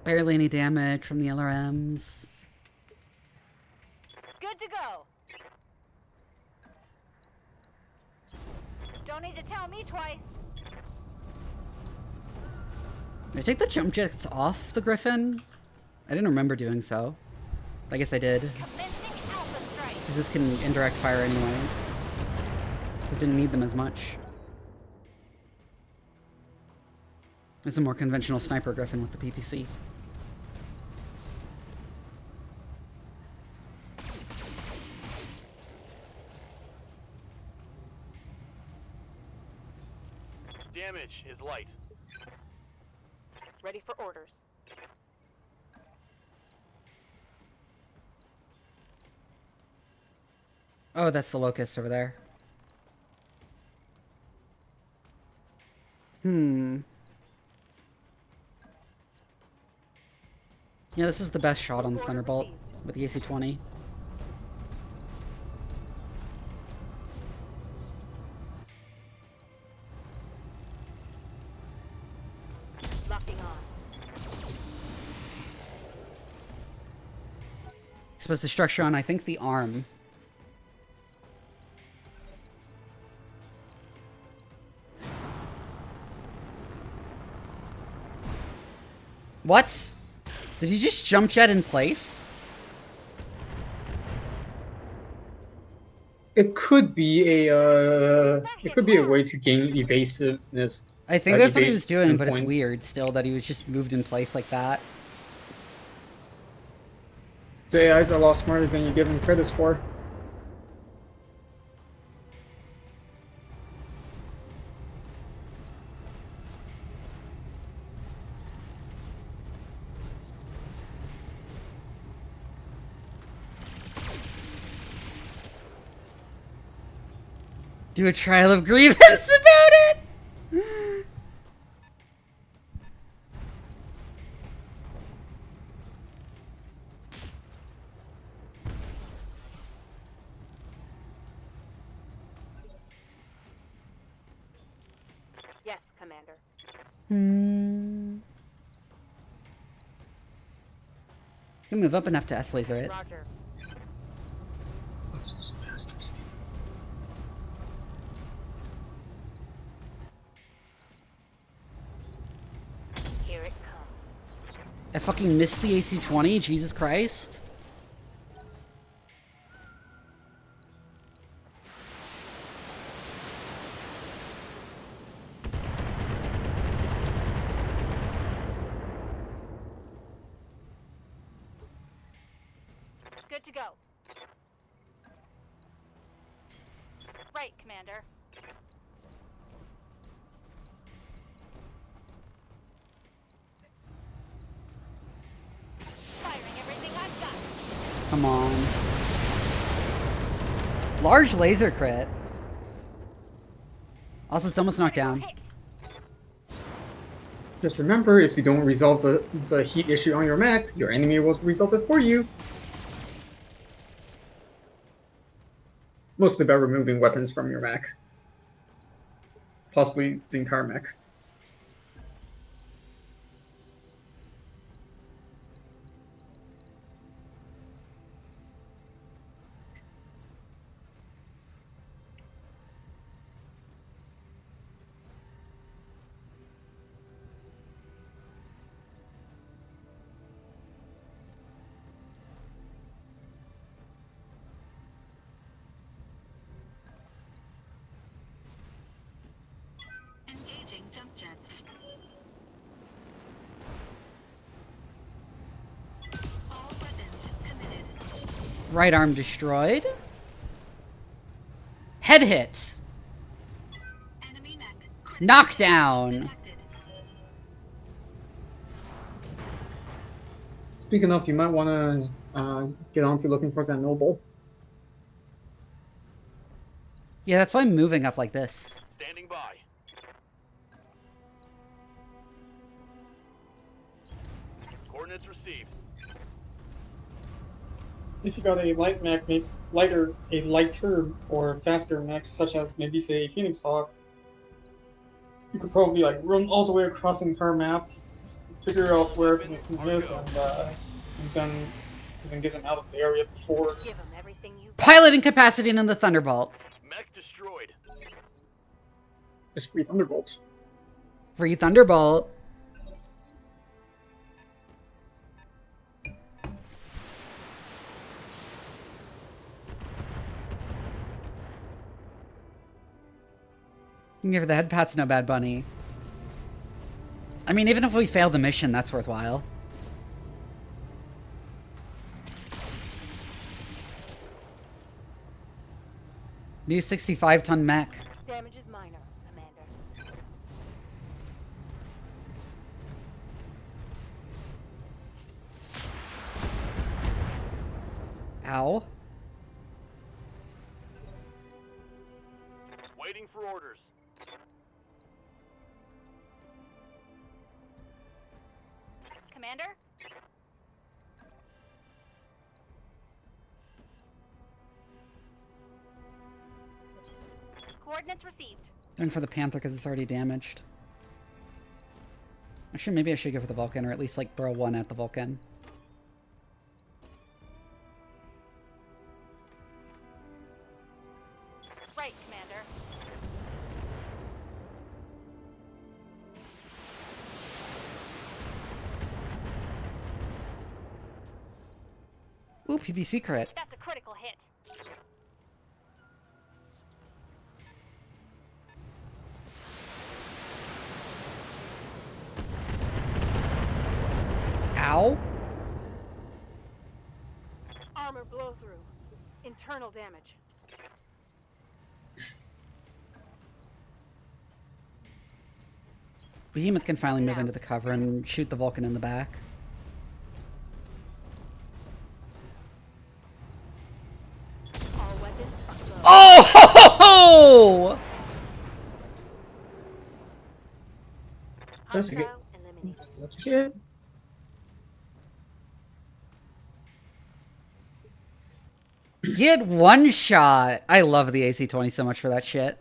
A: Barely any damage from the LRMs.
F: Good to go. Don't need to tell me twice.
A: Did I take the jump jets off the Griffin? I didn't remember doing so. But I guess I did.
F: Commencing Alpha Strike.
A: Because this can indirect fire anyways. I didn't need them as much. It's a more conventional sniper Griffin with the PPC.
G: Damage is light.
F: Ready for orders.
A: Oh, that's the locust over there. Yeah, this is the best shot on the Thunderbolt with the AC-20.
F: Locking on.
A: Supposed to structure on, I think, the arm. What? Did you just jump jet in place?
C: It could be a way to gain evasiveness.
A: I think that's what he was
C: evasion
A: doing, but it's
C: points.
A: weird still that he was just moved in place like that.
C: So AI's a lot smarter than you give him credits for.
A: Do a trial of grievance about it!
F: Yes, Commander.
A: You can move up enough to S-laser it.
F: Roger.
A: I fucking missed the AC-20, Jesus Christ.
F: Good to go. Right, Commander. Firing everything I've got.
A: Come on. Large laser crit. Also, it's almost knocked down.
C: Just remember, if you don't resolve the heat issue on your mech, your enemy will resolve it for you. Mostly by removing weapons from your mech. Possibly the entire mech.
B: Engaging jump jets. All weapons committed.
A: Right arm destroyed. Head hit.
B: Enemy mech.
A: Knockdown.
B: Detected.
C: Speaking of, you might want to get on to looking for that noble.
A: Yeah, that's why I'm moving up like this.
G: Standing by. Coordinates received.
C: If you got a light mech, maybe a lighter or faster mech, such as maybe say Phoenix Hawk, you could probably like run all the way across the entire map, figure out where everything is, and then get them out of the area before.
F: Give them everything you
A: Pilot incapacitated in the Thunderbolt.
G: Mech destroyed.
C: It's free Thunderbolt.
A: Free Thunderbolt. You can give her the head pats, no bad bunny. I mean, even if we fail the mission, that's worthwhile. New 65-ton mech.
F: Damage is minor, Commander.
A: Ow.
G: Waiting for orders.
F: Commander? Coordinates received.
A: Going for the Panther because it's already damaged. Actually, maybe I should go for the Vulcan, or at least like throw one at the Vulcan.
F: Right, Commander.
A: Ooh, PBC crit.
F: That's a critical hit.
A: Ow.
F: Armor blow through. Internal damage.
A: Behemoth can finally move into the cover and shoot the Vulcan in the back.
F: All weapons low.
A: Oh! Ho, ho, ho!
C: That's a good.
F: Hostile eliminated.
C: That's shit.
A: Get one shot. I love the AC-20 so much for that shit.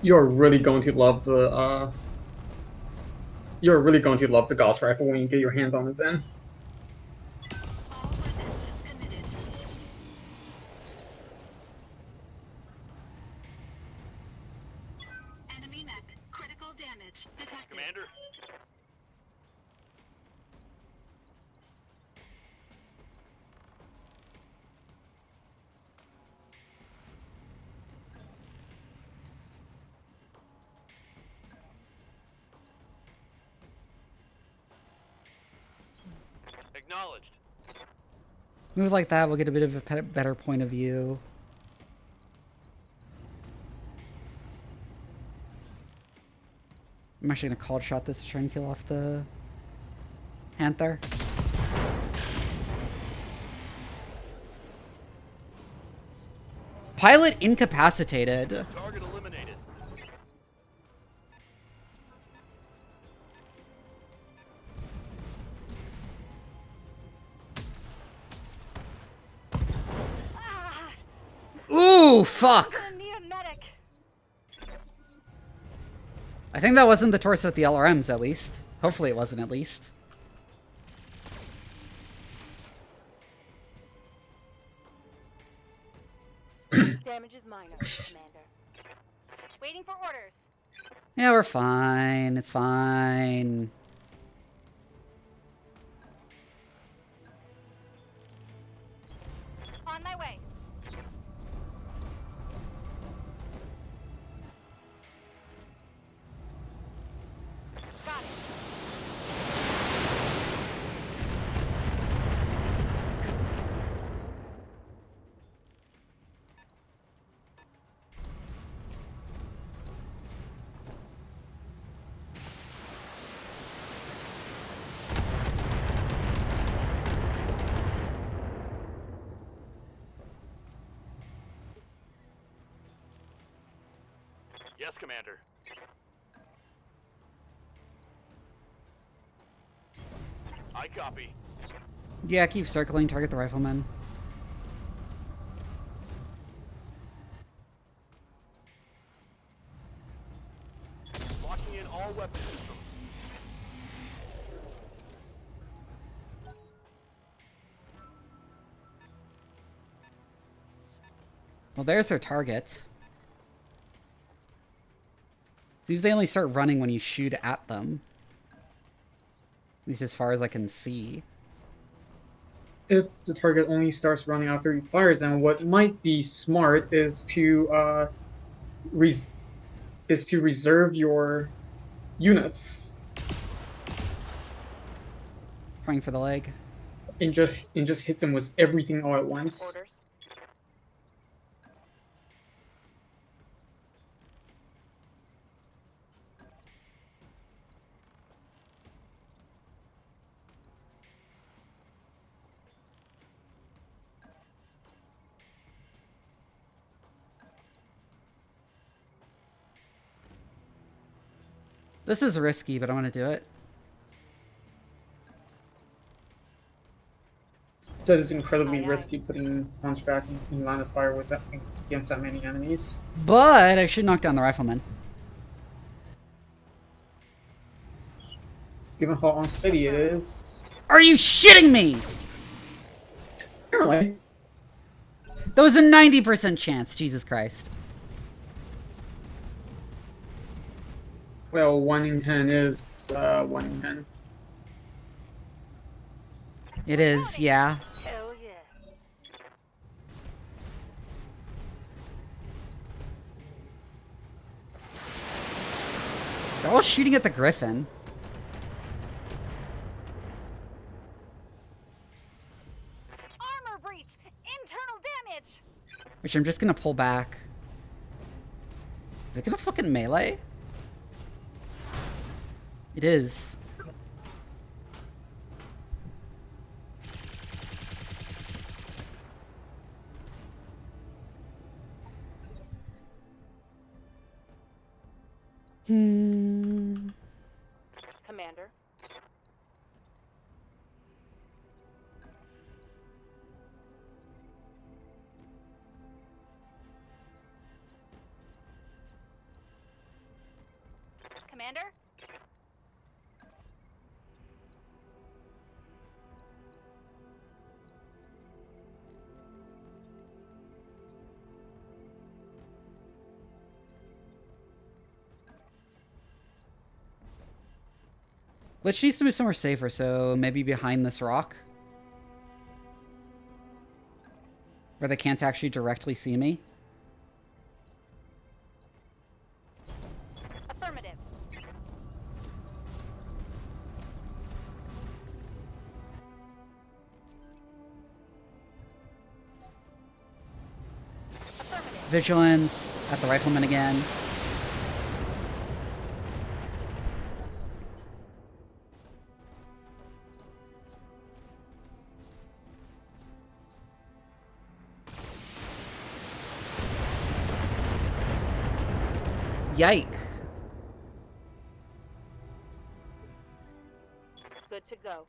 C: You're really going to love the You're really going to love the Gauss rifle when you get your hands on it then.
B: All weapons committed. Enemy mech. Critical damage detected.
G: Commander. Acknowledged.
A: Move like that, we'll get a bit of a better point of view. I'm actually gonna cold shot this to try and kill off the Panther. Pilot incapacitated.
G: Target eliminated.
F: Ah!
A: Ooh, fuck!
F: I'm gonna need a medic.
A: I think that wasn't the torso with the LRMs, at least. Hopefully it wasn't, at least.
F: Damage is minor, Commander. Waiting for orders.
A: Yeah, we're fine. It's fine.
F: On my way. Got it.
G: Yes, Commander. I copy.
A: Yeah, keep circling, target the rifleman.
G: Locking in all weapon systems.
A: Well, there's their target. Seems they only start running when you shoot at them. At least as far as I can see.
C: If the target only starts running after he fires, then what might be smart is to reserve your units
A: Trying for the leg.
C: and just hit them with everything all at once.
F: Orders.
A: This is risky, but I want to do it.
C: That is incredibly risky, putting Hunchback in line of fire with against that many enemies.
A: But I should knock down the rifleman.
C: Given how unsteady it is.
A: Are you shitting me?
C: Apparently.
A: That was a 90% chance, Jesus Christ.
C: Well, 1 in 10 is 1 in 10.
A: It is, yeah.
F: Hell yeah.
A: They're all shooting at the Griffin.
F: Armor breach! Internal damage!
A: Which I'm just gonna pull back. Is it gonna fucking melee? It is.
F: Commander. Commander?
A: Let's choose to move somewhere safer, so maybe behind this rock. Where they can't actually directly see me.
F: Affirmative.
A: Vigilance at the rifleman again. Yike.
F: Good to go.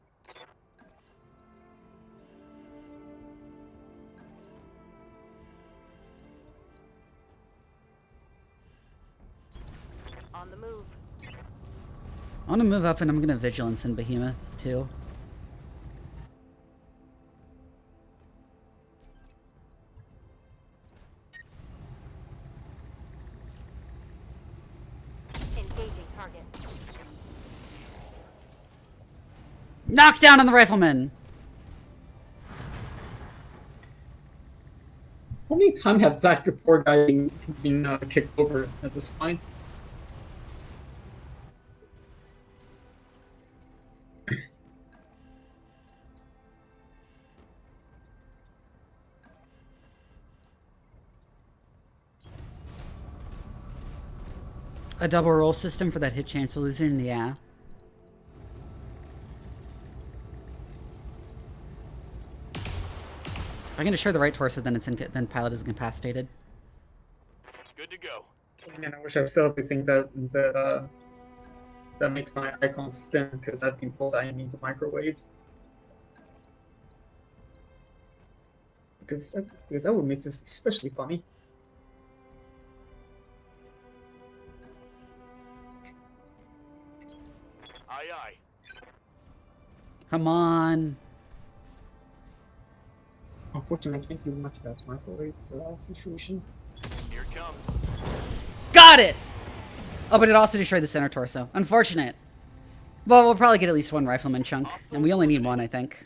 F: On the move.
A: I want to move up and I'm gonna Vigilance in Behemoth too.
F: Engaging target.
A: Knockdown on the rifleman!
C: How many times has that poor guy been kicked over at this point?
A: A double roll system for that hit chance illusion, yeah. If I can destroy the right torso, then then pilot is incapacitated.
G: Good to go.
C: Man, I wish I still could think that makes my icon spin because that impulse I need to microwave. Because that would make this especially funny.
G: Aye, aye.
A: Come on.
C: Unfortunately, I can't do much about microwave for that situation.
G: Here it comes.
A: Got it! Oh, but it also destroyed the center torso. Unfortunate. Well, we'll probably get at least one rifleman chunk, and we only need one, I think.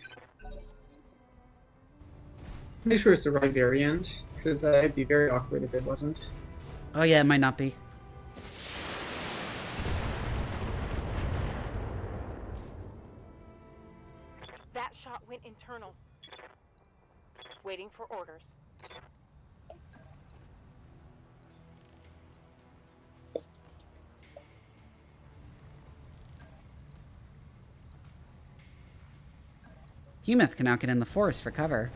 C: Make sure it's the right variant, because it'd be very awkward if it wasn't.
A: Oh yeah, it might not be.
F: That shot went internal. Waiting for orders.
A: Behemoth can now get in the forest for cover.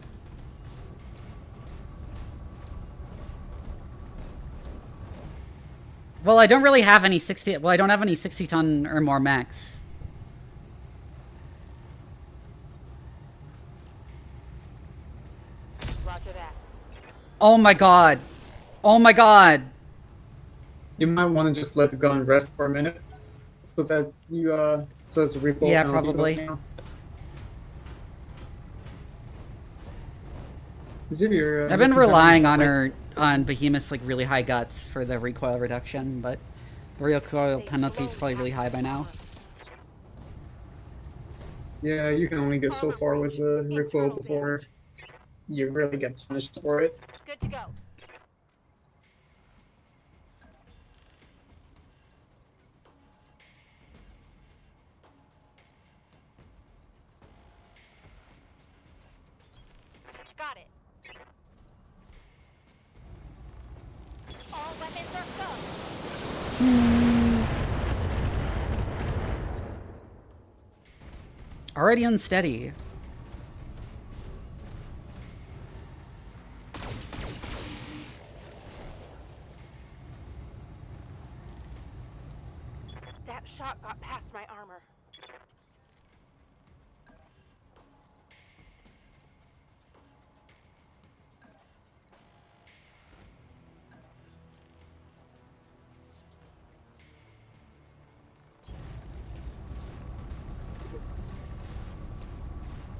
A: Well, I don't really have any 60... Well, I don't have any 60-ton or more mechs.
F: Roger that.
A: Oh my god. Oh my god.
C: You might want to just let the gun rest for a minute. So that you, so it's a recoil.
A: Yeah,
C: penalty
A: probably.
C: goes down. Xavier,
A: I've been relying on Behemoth's like really high guts for the recoil reduction, but the recoil penalty is probably really high by now.
C: Yeah, you can only get so far with the recoil before you really get punished for it.
F: Good to go. Got it. All weapons are go.
A: Already unsteady.
F: That shot got past my armor.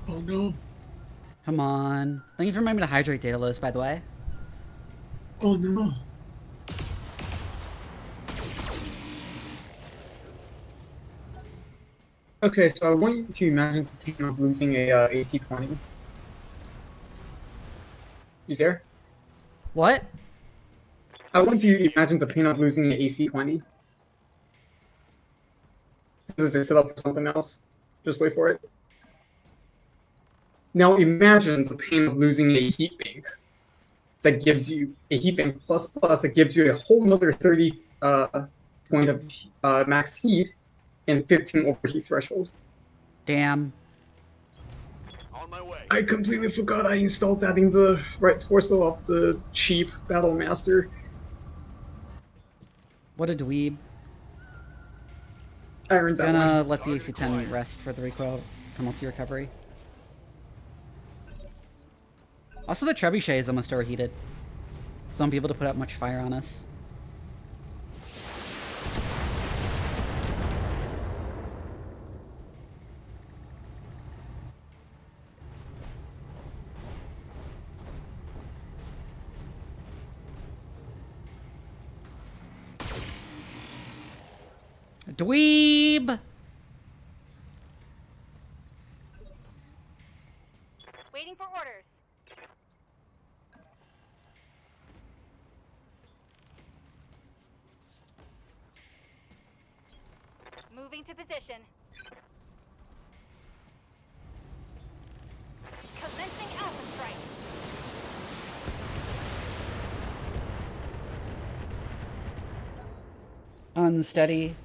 C: Oh no.
A: Come on. Thank you for reminding me to hydrate Daedalus, by the way.
C: Oh no. Okay, so I want you to imagine the pain of losing a AC-20. You there?
A: What?
C: I want you to imagine the pain of losing an AC-20. This is a setup for something else. Just wait for it. Now imagine the pain of losing a heat bank. that gives you a heaping plus that gives you a whole another 30 point of max heat and 15 overheat threshold.
A: Damn.
G: On my way.
C: I completely forgot I installed that in the right torso of the cheap Battle Master.
A: What a dweeb.
C: Irons that
A: Gonna
C: one.
A: let the AC-10 rest for the recoil penalty recovery. Also, the trebuchet is almost overheated, so I won't be able to put out much fire on us. Dweeb!
F: Waiting for orders. Moving to position. Commencing alpha strike.
A: Unsteady.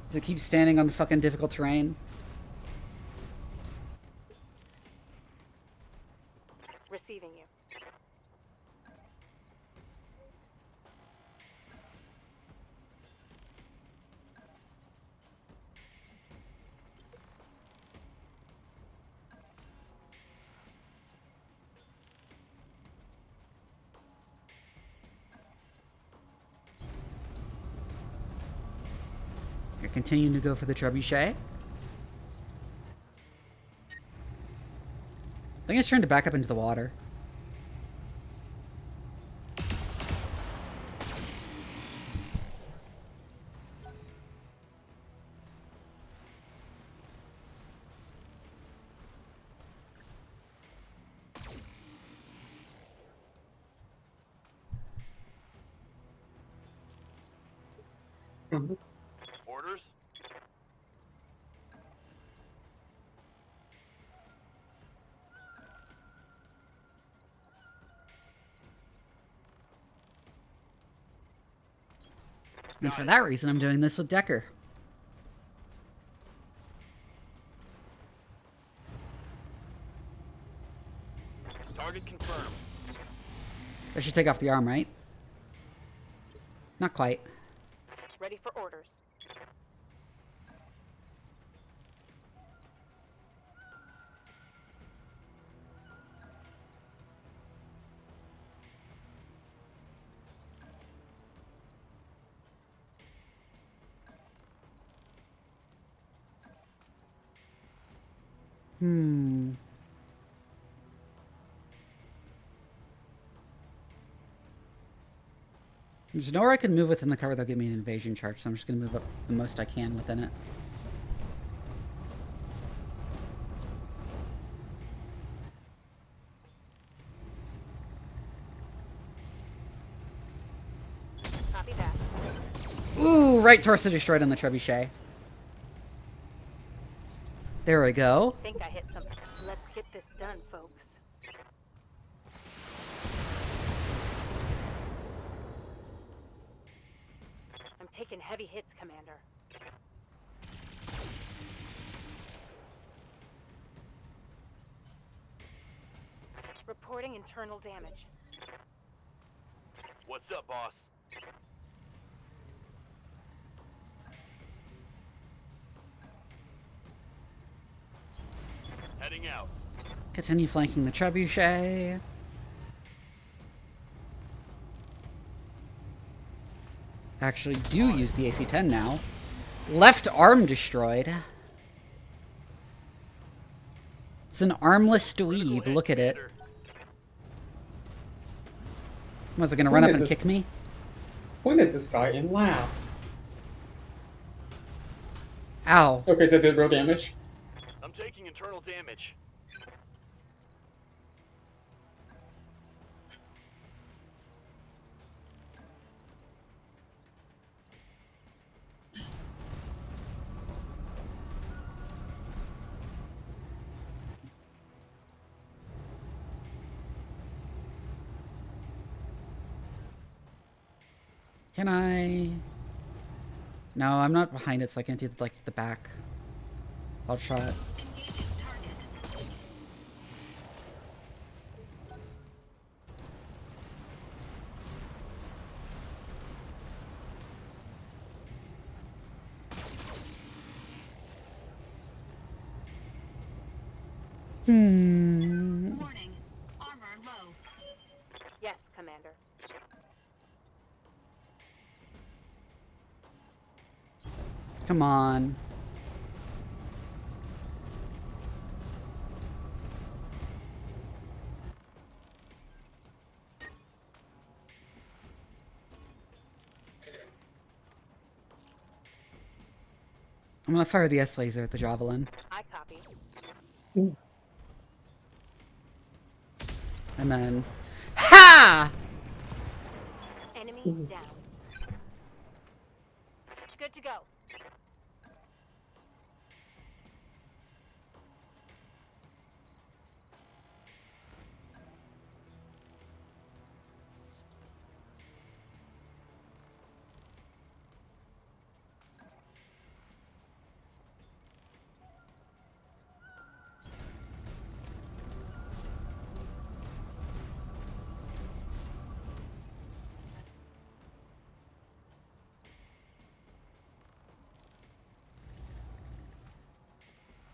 A: Does it keep standing on the fucking difficult terrain?
F: Receiving you.
A: You're continuing to go for the trebuchet. I think it's trying to back up into the water.
G: Orders?
A: And for that reason, I'm doing this with Decker.
G: Target confirmed.
A: I should take off the arm, right? Not quite.
F: Ready for orders.
A: There's nowhere I can move within the cover that'll give me an invasion charge, so I'm just going to move up the most I can within it.
F: Copy that.
A: Ooh, right torso destroyed on the trebuchet. There we go.
F: Think I hit something. Let's get this done, folks. I'm taking heavy hits, Commander. Reporting internal damage.
G: What's up, boss? Heading out.
A: Continue flanking the trebuchet. Actually do use the AC-10 now. Left arm destroyed. It's an armless dweeb. Look at it. Was it gonna run up and kick me?
C: Point at this guy and laugh.
A: Ow.
C: Okay, that did real damage.
G: I'm taking internal damage.
A: Can I? No, I'm not behind it, so I can't do like the back. I'll shot.
B: Engaging target. Warning. Armor low.
F: Yes, Commander.
A: Come on. I'm gonna fire the S laser at the javelin.
F: I copy.
C: Ooh.
A: And then. Ha!
F: Enemy
C: Ooh.
F: down. Good to go.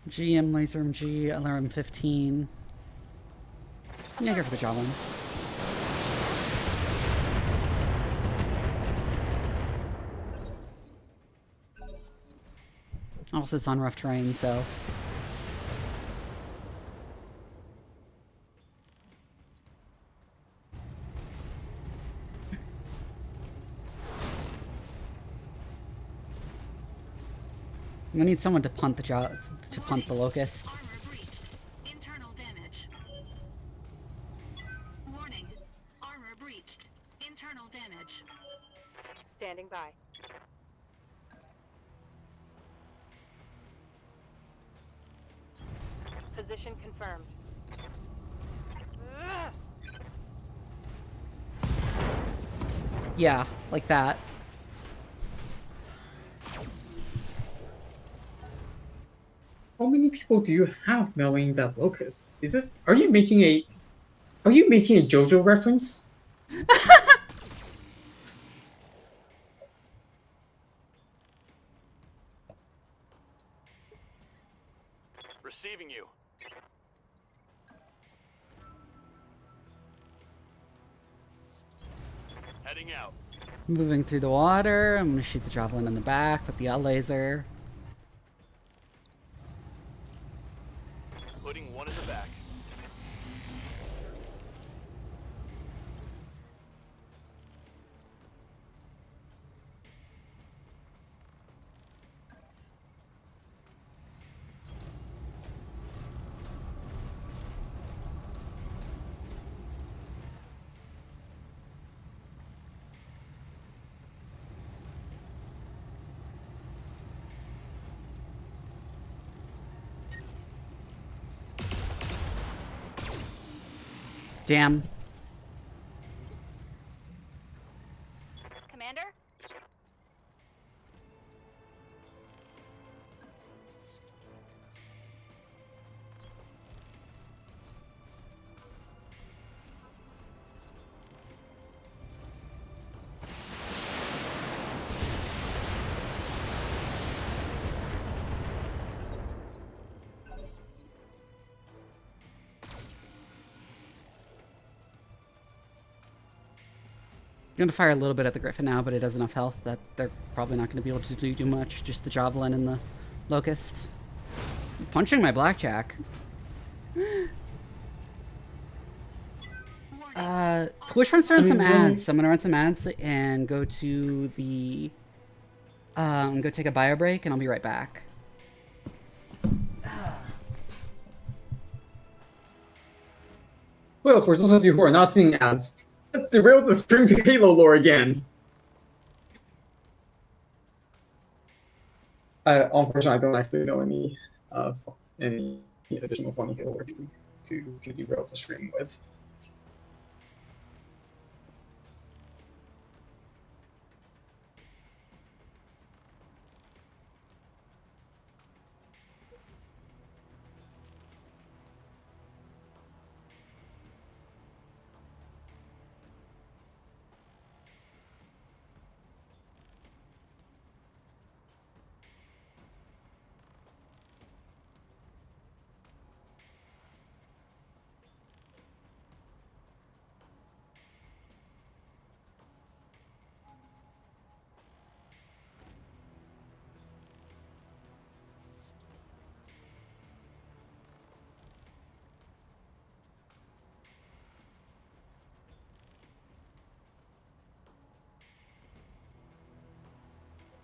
A: GM laser MG, alarm 15. I'm gonna go for the javelin. Also, it's on rough terrain, so. We need someone to punt the locust.
B: Armor breached. Internal damage. Warning. Armor breached. Internal damage.
F: Standing by. Position confirmed. Ugh.
A: Yeah, like that.
C: How many people do you have mailing that locust? Is this? Are you making a JoJo reference?
G: Receiving you. Heading out.
A: Moving through the water. I'm gonna shoot the javelin in the back with the laser.
G: Putting one in the back.
A: Damn.
F: Commander?
A: I'm gonna fire a little bit at the griffin now, but it has enough health that they're probably not gonna be able to do much. Just the javelin and the locust. It's punching my blackjack. Twitch wants to run some ads, so I'm gonna run some ads and go to the go take a bio break, and I'll be right back.
C: Well, for those of you who are not seeing ads, let's derail the stream to Halo lore again. Unfortunately, I don't actually know any additional funny Halo lore to derail the stream with.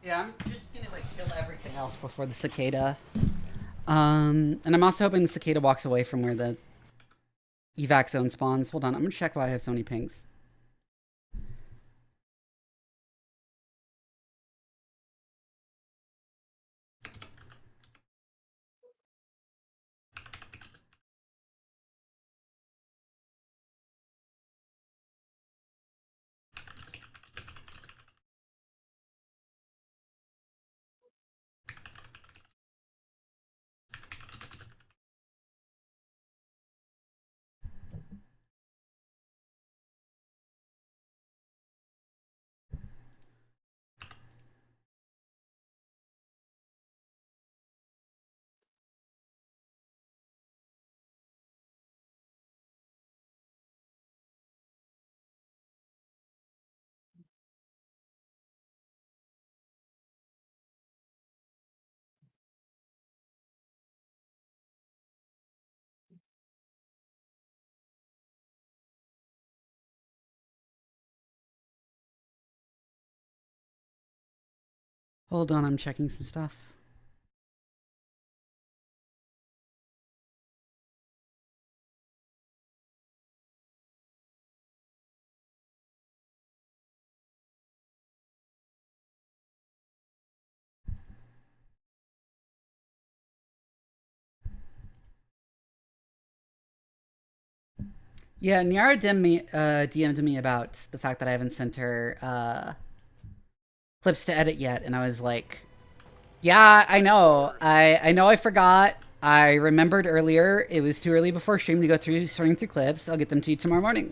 A: Yeah, I'm just gonna like kill everything else before the cicada. And I'm also hoping the cicada walks away from where the evac zone spawns. Hold on, I'm gonna check why I have so many pings. Hold on, I'm checking some stuff. Yeah, Niara DM'd me about the fact that I haven't sent her clips to edit yet, and I was like, yeah, I know. I know I forgot. I remembered earlier. It was too early before stream to go through sorting through clips. I'll get them to you tomorrow morning.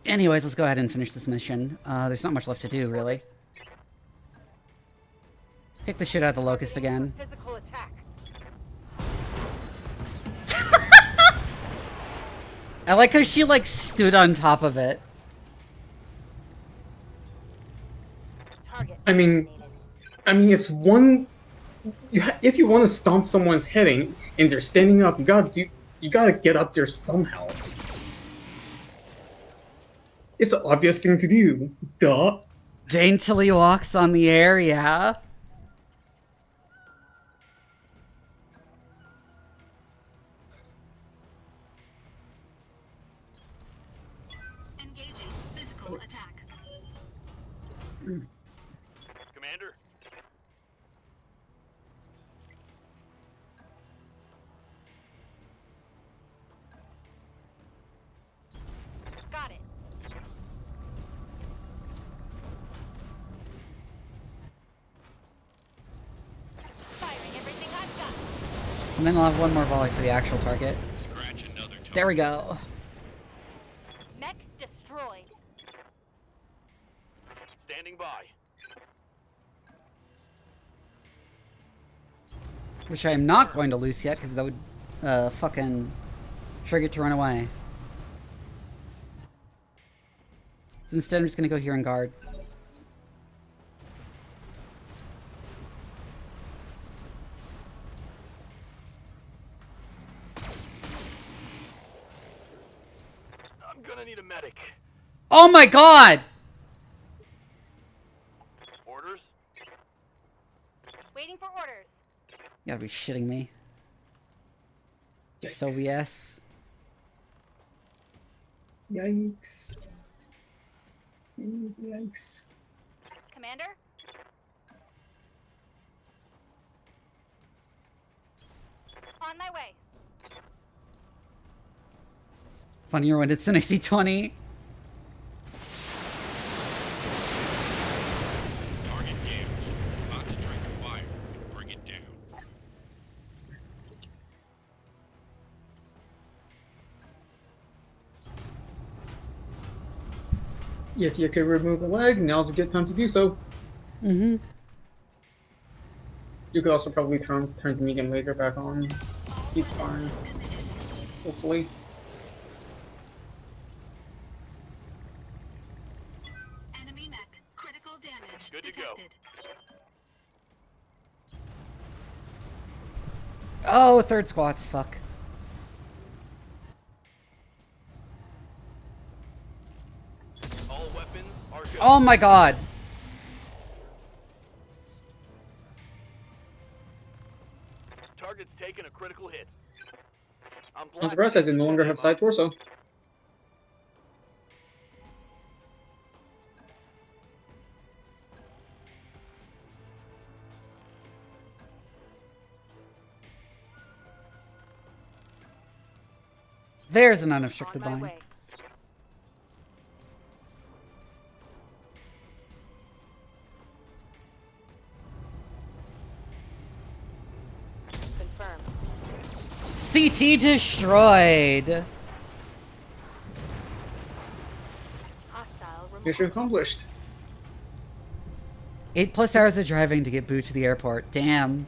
A: Anyways, let's go ahead and finish this mission. There's not much left to do, really. Pick the shit out of the locust again.
F: Physical attack.
A: I like how she, like, stood on top of it.
F: Target.
C: I mean, it's one. If you want to stomp someone's head in and they're standing up, you gotta get up there somehow. It's an obvious thing to do. Duh.
A: Daintily walks on the air, yeah.
B: Engaging physical attack.
G: Commander?
F: Got it. Firing everything I've got.
A: And then I'll have one more volley for the actual target.
D: Scratch another target.
A: There we go.
F: Mech destroyed.
G: Standing by.
A: Which I am not going to loose yet, because that would fucking trigger it to run away. So instead, I'm just going to go here and guard.
G: I'm gonna need a medic.
A: Oh my god!
G: Orders?
F: Waiting for orders.
A: You gotta be shitting me.
C: Yikes.
A: So yes.
C: Yikes. Yikes.
F: Commander? On my way.
A: Funnier when it's an AC-20.
D: Target damaged. Concentrate your fire. Bring it down.
C: If you could remove a leg, now's a good time to do so.
A: Mm-hmm.
C: You could also probably turn the medium laser back on. He's fine. Hopefully.
B: Enemy mech. Critical damage
G: Good to go.
B: detected.
A: Oh, third squats, fuck.
G: All weapons are good.
A: Oh my god!
C: I'm surprised I did no longer have side torso.
A: There's an
F: On
A: unobstructed
F: my
A: line.
F: way. Confirmed.
A: CT destroyed.
F: Hostile removal.
C: Mission accomplished.
A: 8+ hours of driving to get Boo to the airport. Damn.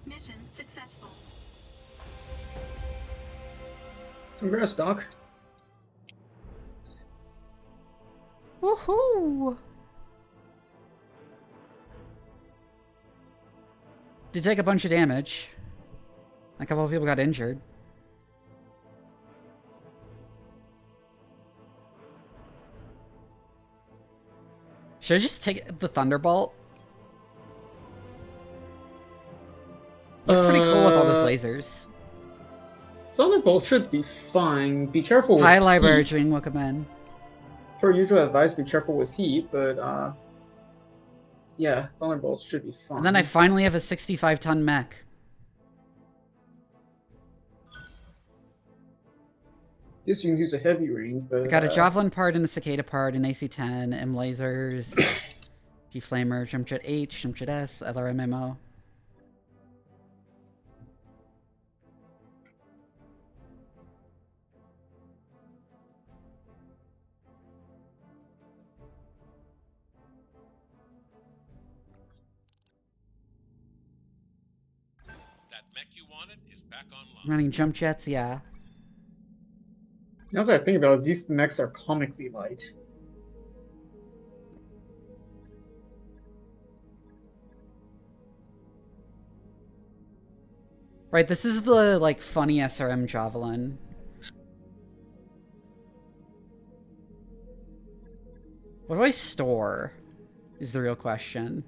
B: Mission successful.
C: Congrats, Doc.
A: Woohoo! Did take a bunch of damage. A couple of people got injured. Should I just take the Thunderbolt? Looks pretty cool with all those lasers.
C: Thunderbolt should be fine. Be careful with
A: Hi, Library
C: heat.
A: Dream, welcome in.
C: Per usual advice, be careful with heat, but yeah, Thunderbolt should be fine.
A: And then I finally have a 65-ton mech.
C: Guess you can use a heavy range, but
A: I got a Javelin part and a Cicada part, an AC-10, M lasers, G-Flamer, Jump Jet H, Jump Jet S, LRMMO.
D: That mech you wanted is back online.
A: Running Jump Jets, yeah.
C: Now that I think about it, these mechs are comically light.
A: Right, this is the, like, funny SRM Javelin. What do I store? Is the real question.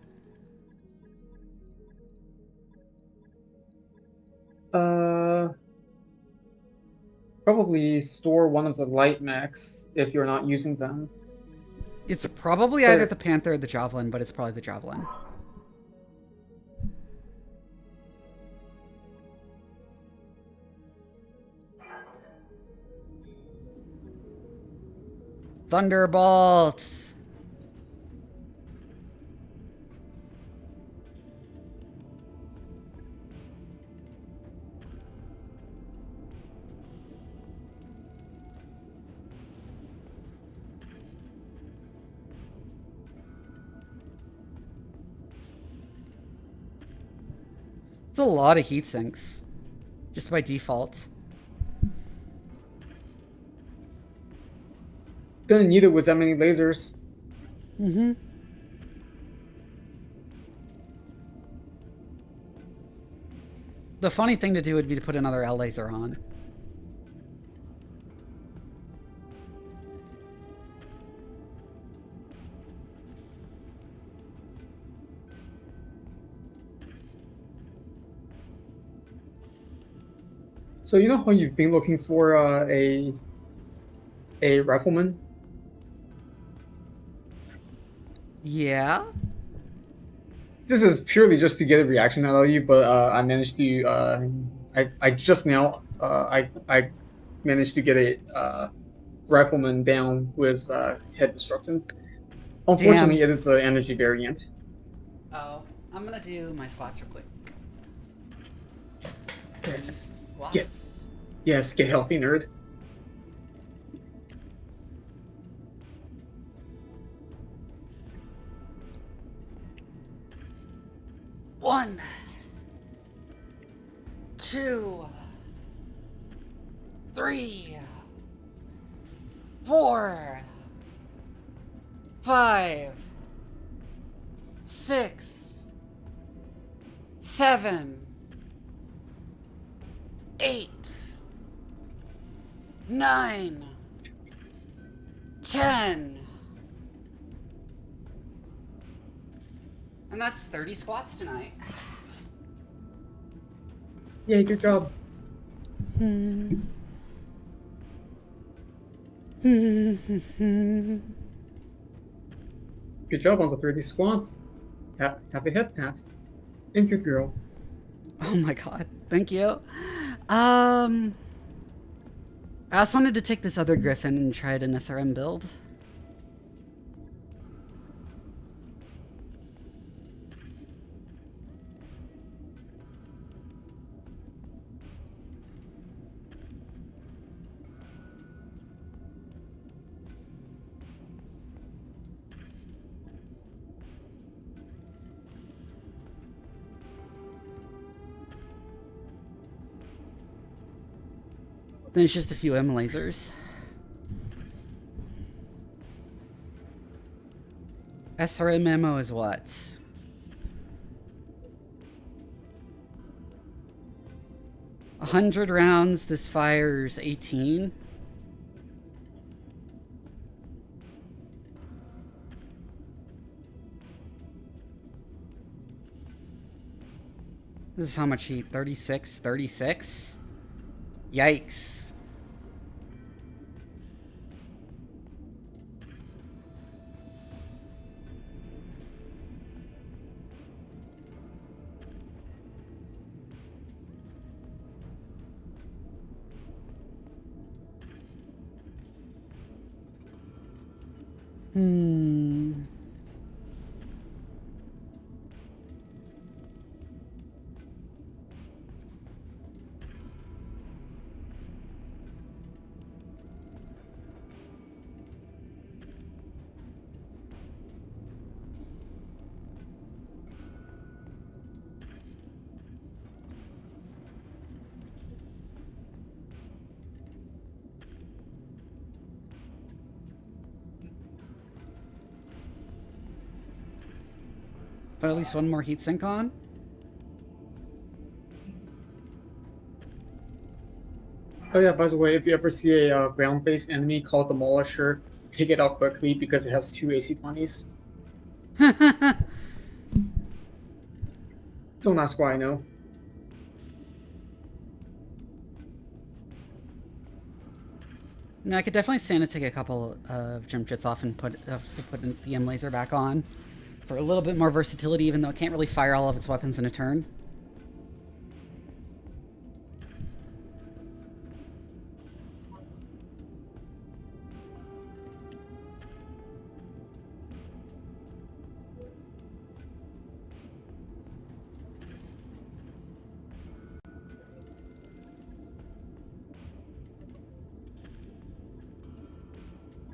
C: Probably store one of the light mechs if you're not using them.
A: It's probably either the Panther or the Javelin, but it's probably the Javelin. Thunderbolts! It's a lot of heat sinks, just by default.
C: Gonna need it with that many lasers.
A: Mm-hmm. The funny thing to do would be to put another L laser on.
C: So you know how you've been looking for a rifleman?
A: Yeah?
C: This is purely just to get a reaction out of you, but I managed to I just now I managed to get a rifleman down with head destruction. Unfortunately,
A: Damn.
C: it is the energy variant.
A: Oh, I'm gonna do my squats real quick.
C: Yes,
A: Squats.
C: yes, get healthy, nerd.
A: One, 2, 3, 4, 5, 6, 7, 8, 9, 10. And that's 30 squats tonight.
C: Yay, good job. Good job on the 3D squats. Have a head pat. And good girl.
A: Oh my god, thank you. I also wanted to take this other Griffin and try it an SRM build. Then it's just a few M lasers. SRM ammo is what? A 100 rounds, this fires 18. This is how much heat? 36? 36? Yikes. But at least one more heatsink on.
C: Oh yeah, by the way, if you ever see a ground-based enemy called the Demolisher, take it out quickly because it has 2 AC-20s. Don't ask why I know.
A: No, I could definitely stand to take a couple of jump jets off and put the M laser back on for a little bit more versatility, even though it can't really fire all of its weapons in a turn.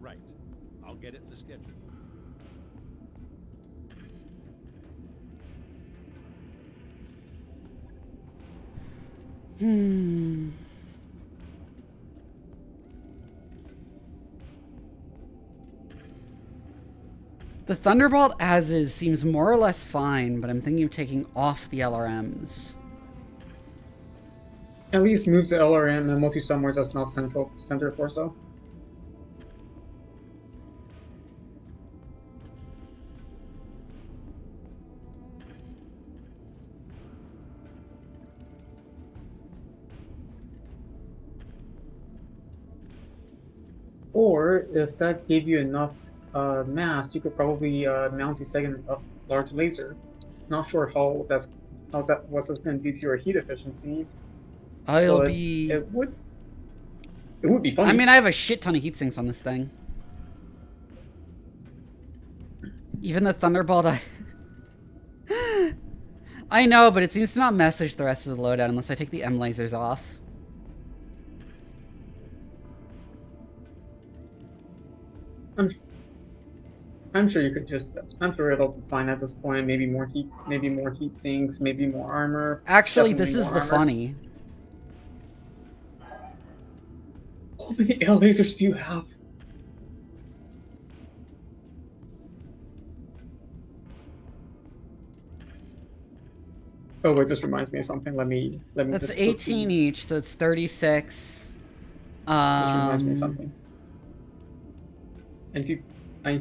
H: Right. I'll get it in the schedule.
A: The Thunderbolt as is seems more or less fine, but I'm thinking of taking off the LRMs.
C: At least moves the LRM and multi somewhere that's not center torso. Or if that gave you enough mass, you could probably mount a second large laser. Not sure what's going to do to your heat efficiency.
A: It'll
C: but
A: be.
C: It would be funny.
A: I mean, I have a shit ton of heat sinks on this thing. Even the Thunderbolt, I know, but it seems to not message the rest of the loadout unless I take the M lasers off.
C: I'm sure you could just. I'm sure it'll be fine at this point. Maybe more heat sinks, maybe more armor.
A: Actually,
C: Definitely
A: this is
C: more
A: the
C: armor.
A: funny.
C: How many L lasers do you have? Oh wait, this reminds me of something. Let me.
A: That's
C: just
A: 18 each, so it's 36.
C: This reminds me of something. And if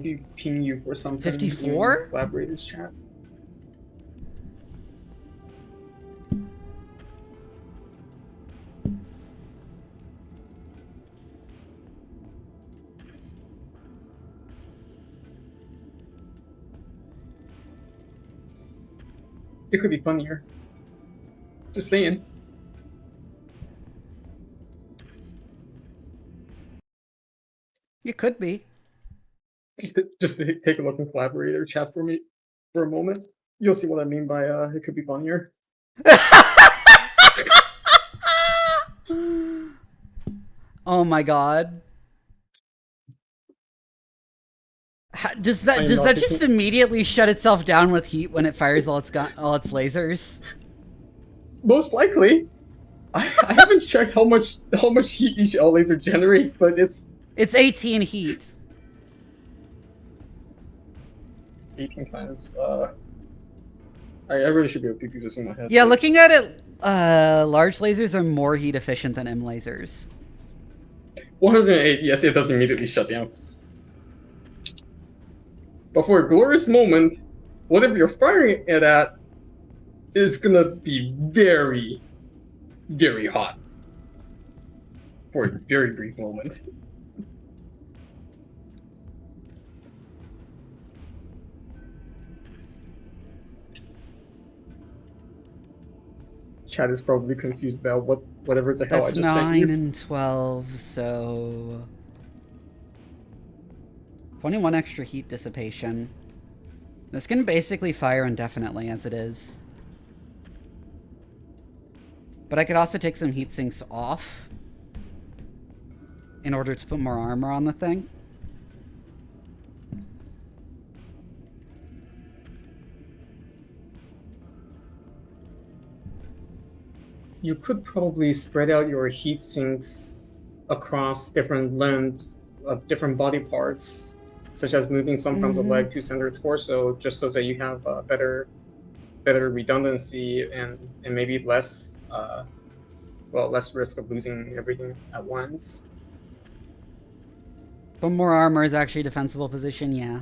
C: you ping you for something.
A: 54?
C: in Collaborators chat. It could be funnier. Just saying.
A: It could be.
C: Just to take a look in collaborator chat for me for a moment. You'll see what I mean by it could be funnier.
A: Oh my god. Does that just immediately shut itself down with heat when it fires all its lasers?
C: Most likely. I haven't checked how much heat each L laser generates, but it's
A: 18 heat.
C: 18 times. I really should be able to do this in my head.
A: Yeah, looking at it, large lasers are more heat efficient than M lasers.
C: 108. Yes, it does immediately shut down. But for a glorious moment, whatever you're firing it at is gonna be very, very hot for a very brief moment. Chat is probably confused about whatever the hell I
A: That's
C: just sent
A: 9
C: you.
A: and 12, so 21 extra heat dissipation. This can basically fire indefinitely as it is. But I could also take some heat sinks off in order to put more armor on the thing.
C: You could probably spread out your heat sinks across different lengths of different body parts, such as moving some from the leg to center torso, just so that you have better redundancy and maybe less less risk of losing everything at once.
A: But more armor is actually a defensible position, yeah.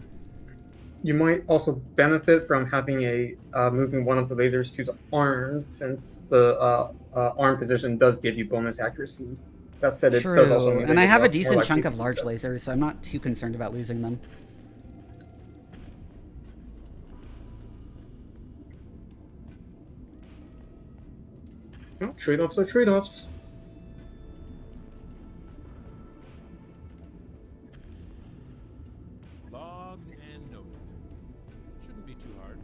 C: You might also benefit from having moving one of the lasers to the arms, since the arm position does give you bonus accuracy. That said, it does also mean
A: and I
C: that
A: have a
C: you're more
A: decent
C: likely
A: chunk
C: to
A: of
C: lose
A: large
C: it.
A: lasers, so I'm not too concerned about losing them.
C: Well, trade-offs are trade-offs.
H: Logged and noted. Shouldn't be too hard.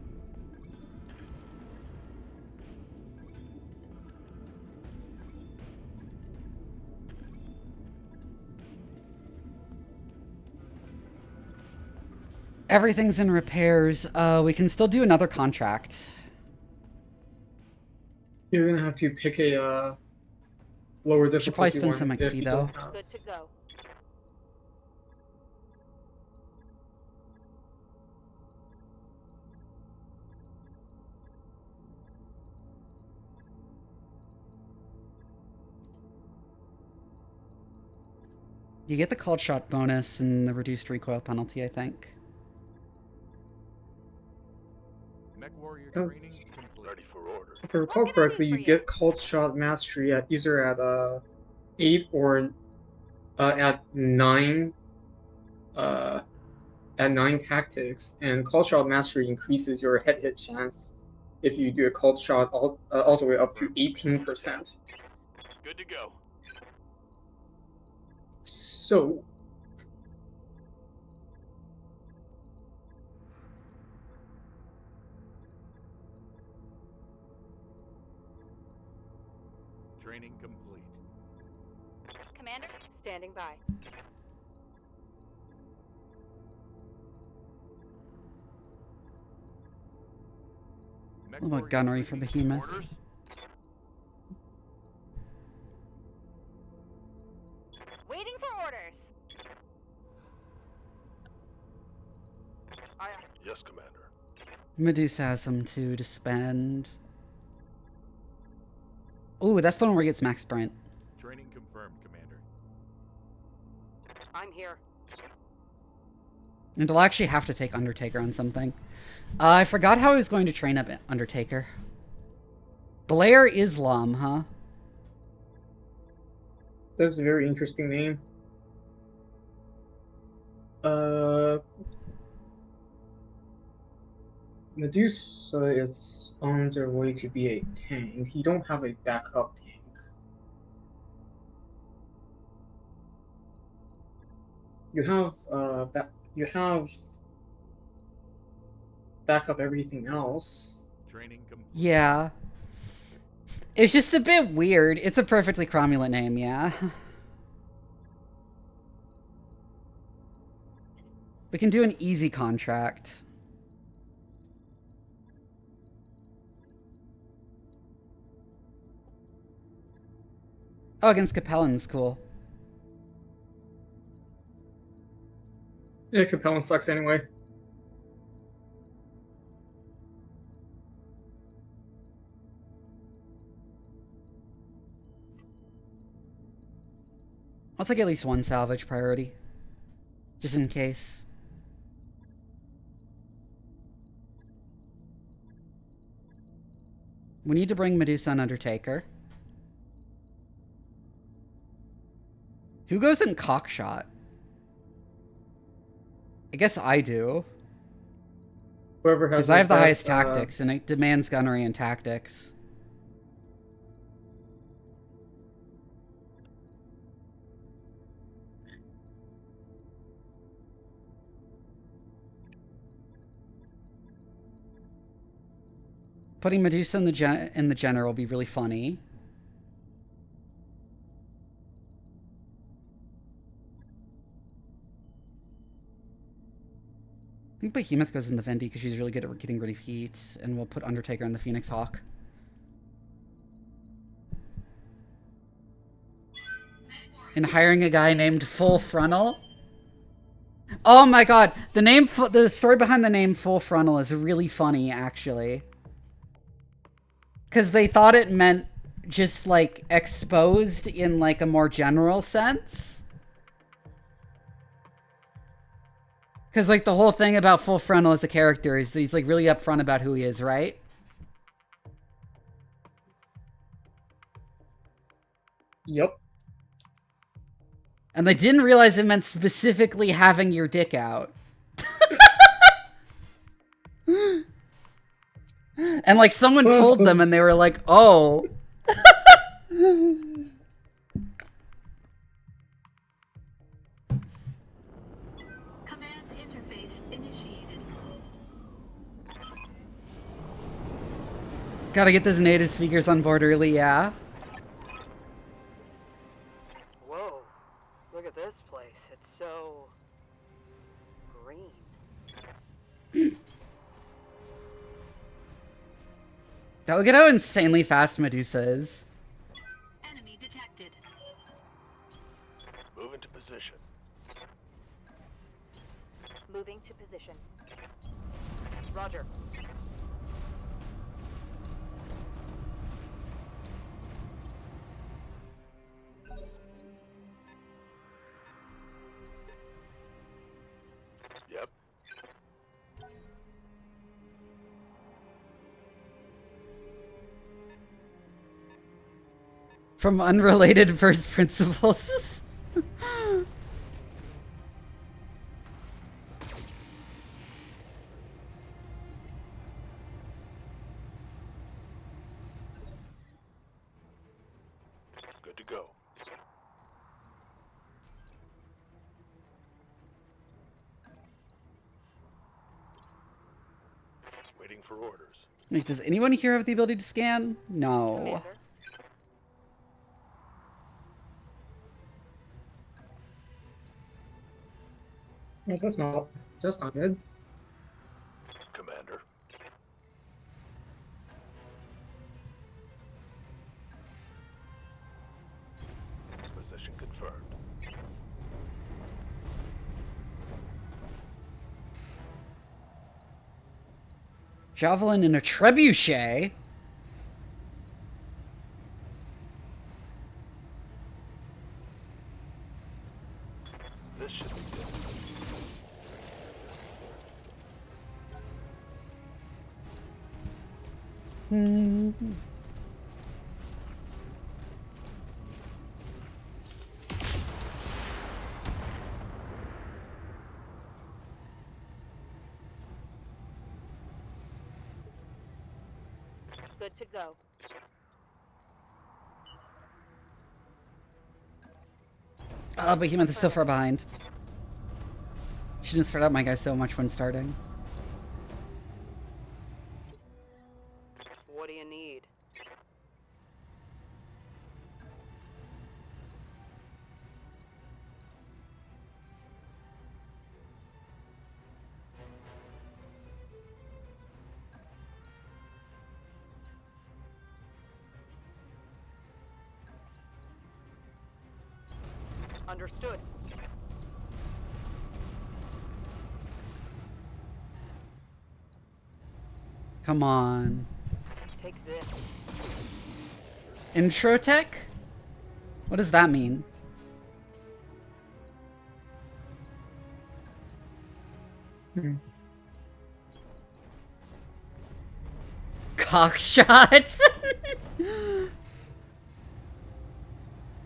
A: Everything's in repairs. We can still do another contract.
C: You're gonna have to pick a lower difficulty
A: Should probably spend
C: one
A: some
C: if
A: XP
C: you
A: though.
C: don't have-
F: Good to go.
A: You get the called shot bonus and the reduced recoil penalty, I think.
H: Mech warrior
C: Oh.
H: training complete.
G: Ready for orders.
C: If I recall
F: What can I do
C: correctly,
F: for
C: you
F: you?
C: get called shot mastery at either at 8 or at 9 tactics, and call shot mastery increases your head hit chance if you do a called shot all the way up to 18%.
G: Good to go.
C: So
H: Training complete.
F: Commander, standing by.
H: Mech
A: A little
H: warrior
A: gunnery for
H: training
A: Behemoth.
G: Orders?
F: Waiting for orders.
G: Yes, Commander.
A: Medusa has some too to spend. Ooh, that's the one where he gets max sprint.
H: Training confirmed, Commander.
F: I'm here.
A: And I'll actually have to take Undertaker on something. I forgot how I was going to train up Undertaker. Blair Islam, huh?
C: that's a very interesting name. Medusa is on their way to be a tank. You don't have a backup tank. You have you have backup everything else.
H: Training complete.
A: Yeah. It's just a bit weird. It's a perfectly cromulent name, yeah. We can do an easy contract. Oh, against Capellan's cool.
C: Yeah, Capellan sucks anyway.
A: I'll take at least one salvage priority. Just in case. We need to bring Medusa and Undertaker. Who goes in cockshot? I guess I do.
C: Whoever has
A: Because I have the highest
C: best,
A: tactics, and it demands gunnery and tactics. Putting Medusa in the general will be really funny. I think Behemoth goes in the Vendi because she's really good at getting rid of heat, and we'll put Undertaker in the Phoenix Hawk. And hiring a guy named Full Frontal. Oh my god, the story behind the name Full Frontal is really funny, actually. Because they thought it meant just, like, exposed in, like, a more general sense. Because, like, the whole thing about Full Frontal as a character is that he's, like, really upfront about who he is, right?
C: Yep.
A: And they didn't realize it meant specifically having your dick out. And, like, someone told them and they were like, oh.
B: Command interface initiated.
A: Gotta get those native speakers on board early, yeah.
I: Whoa, look at this place. It's so green.
A: God, look at how insanely fast Medusa is.
B: Enemy detected.
G: Move into position.
F: Moving to position. Roger.
G: Yep.
A: From unrelated first principles.
G: Good to go. Waiting for orders.
A: Like, does anyone here have the ability to scan? No.
F: Commander.
C: Yeah, that's not good.
G: Commander. Position confirmed.
A: Javelin and a trebuchet?
G: This should be good.
F: Good to go.
A: Oh, Behemoth is so far behind. Shouldn't spread out my guy so much when starting.
I: What do you need? Understood.
A: Come on.
I: Take this.
A: Intro tech? What does that mean? Cock shots.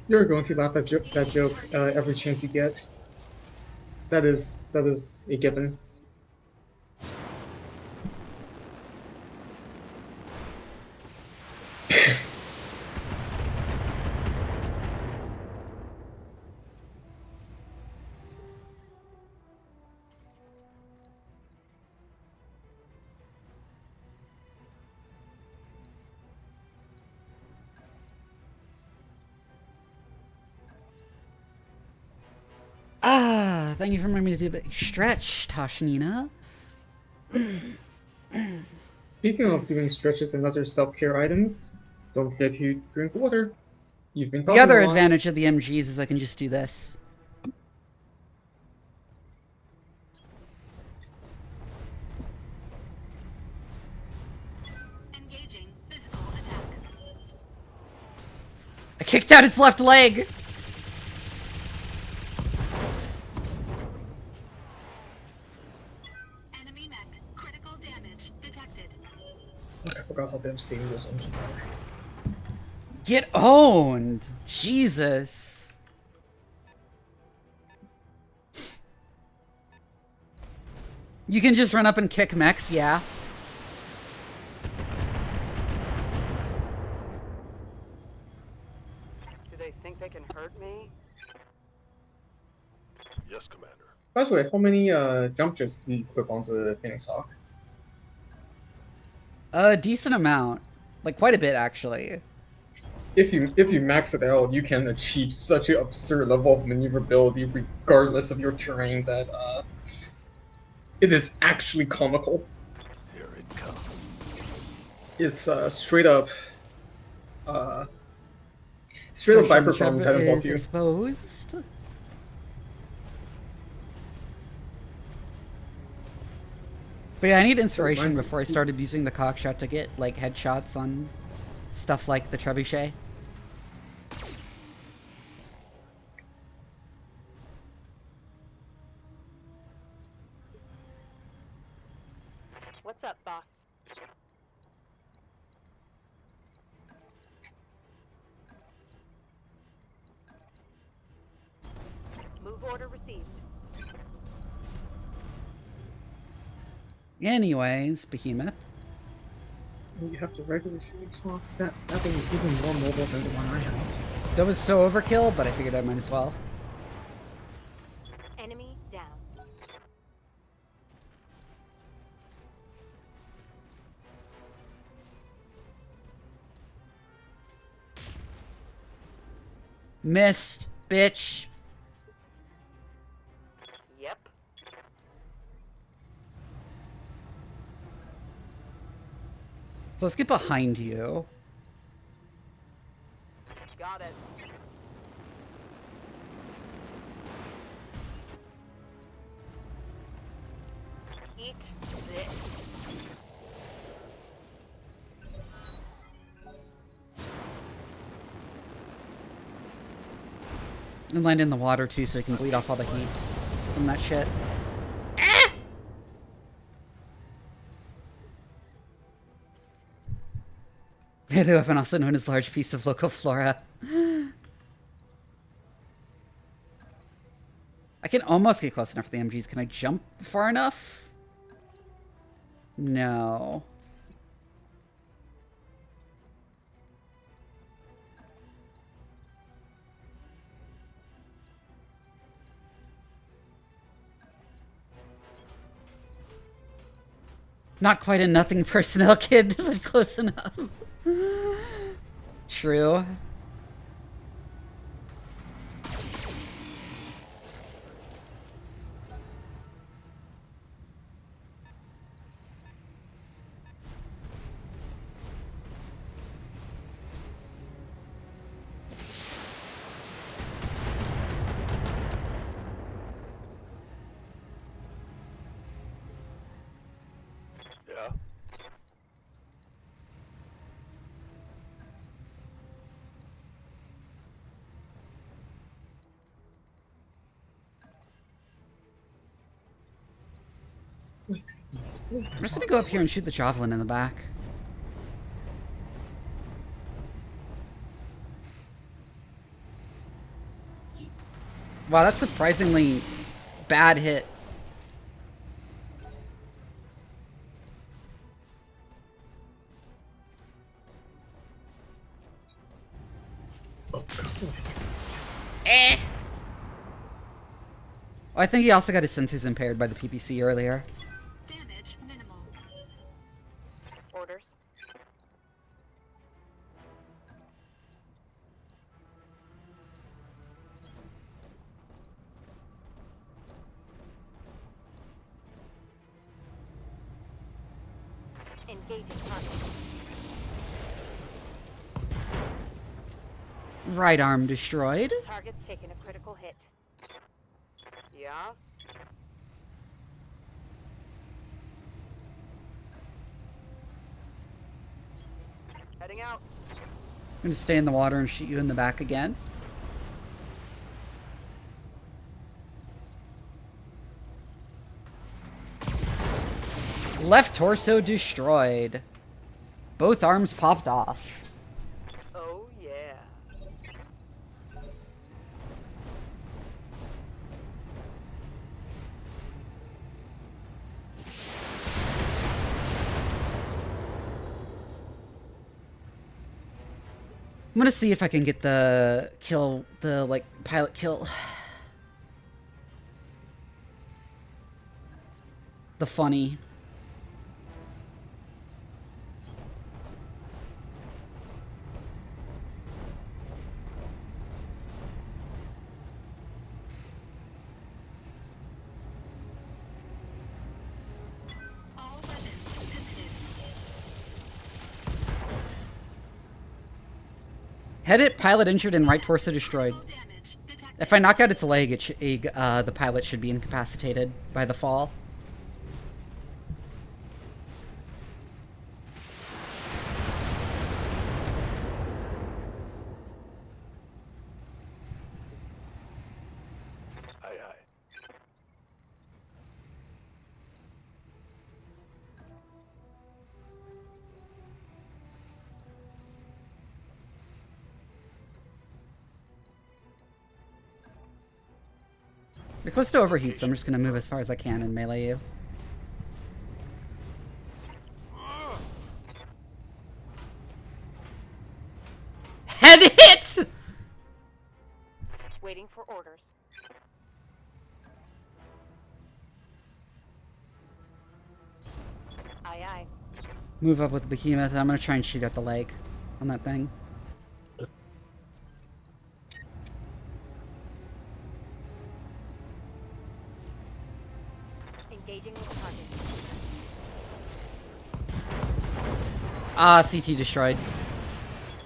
C: You're going to laugh at that joke every chance you get. That is a given.
A: Ah, thank you for reminding me to do a big stretch, Tashnina.
C: Speaking of doing stretches and other self-care items, don't forget to drink water. You've been
A: The
C: talking
A: other
C: a lot.
A: advantage of the MGs is I can just do this.
B: Engaging physical attack.
A: I kicked out its left leg.
B: Enemy mech. Critical damage detected.
C: Look, I forgot how devastating those engines are.
A: Get owned. Jesus. You can just run up and kick mechs, yeah.
I: Do they think they can hurt me?
G: Yes, Commander.
C: By the way, how many jump jets do you equip onto the Phoenix Hawk?
A: A decent amount. Like, quite a bit, actually.
C: If you max it out, you can achieve such an absurd level of maneuverability regardless of your terrain that it is actually comical.
G: Here it comes.
C: It's straight up Viper from
A: Trevor
C: Titanfall
A: is
C: 2.
A: exposed. But yeah, I need inspiration
C: Reminds me-
A: before I started using the cockshot to get, like, headshots on stuff like the trebuchet.
F: What's up, boss? Move order received.
A: Anyways, Behemoth.
C: You have the regular Phoenix Hawk. That thing is even more mobile than the one I have.
A: That was so overkill, but I figured I might as well.
F: Enemy down.
A: Missed, bitch.
I: Yep.
A: So let's get behind you.
I: Got it. Eat this.
A: And land in the water too so we can bleed off all the heat from that shit. Ah! The weapon also known as large piece of local flora. I can almost get close enough for the MGs. Can I jump far enough? No. Not quite a nothing personnel kid, but close enough. True.
G: Yeah.
A: I'm just gonna go up here and shoot the javelin in the back. Wow, that's surprisingly bad hit.
C: Oh, God.
A: Eh. Oh, I think he also got his sensors impaired by the PPC earlier.
B: Damage minimal.
F: Orders. Engaging target.
A: Right arm destroyed.
F: Target's taking a critical hit. Yeah? Heading out.
A: I'm gonna stay in the water and shoot you in the back again. Left torso destroyed. Both arms popped off.
F: Oh, yeah.
A: I'm gonna see if I can get the kill, the, like, pilot kill. The funny.
B: All weapons committed.
A: Head hit, pilot injured, and right torso destroyed.
B: Critical damage detected.
A: If I knock out its leg, the pilot should be incapacitated by the fall.
G: Aye, aye.
A: You're close to overheat, so I'm just gonna move as far as I can and melee you. Head hit!
F: Waiting for orders. Aye, aye.
A: Move up with Behemoth, and I'm gonna try and shoot at the leg on that thing.
F: Engaging with target.
A: Ah, CT destroyed.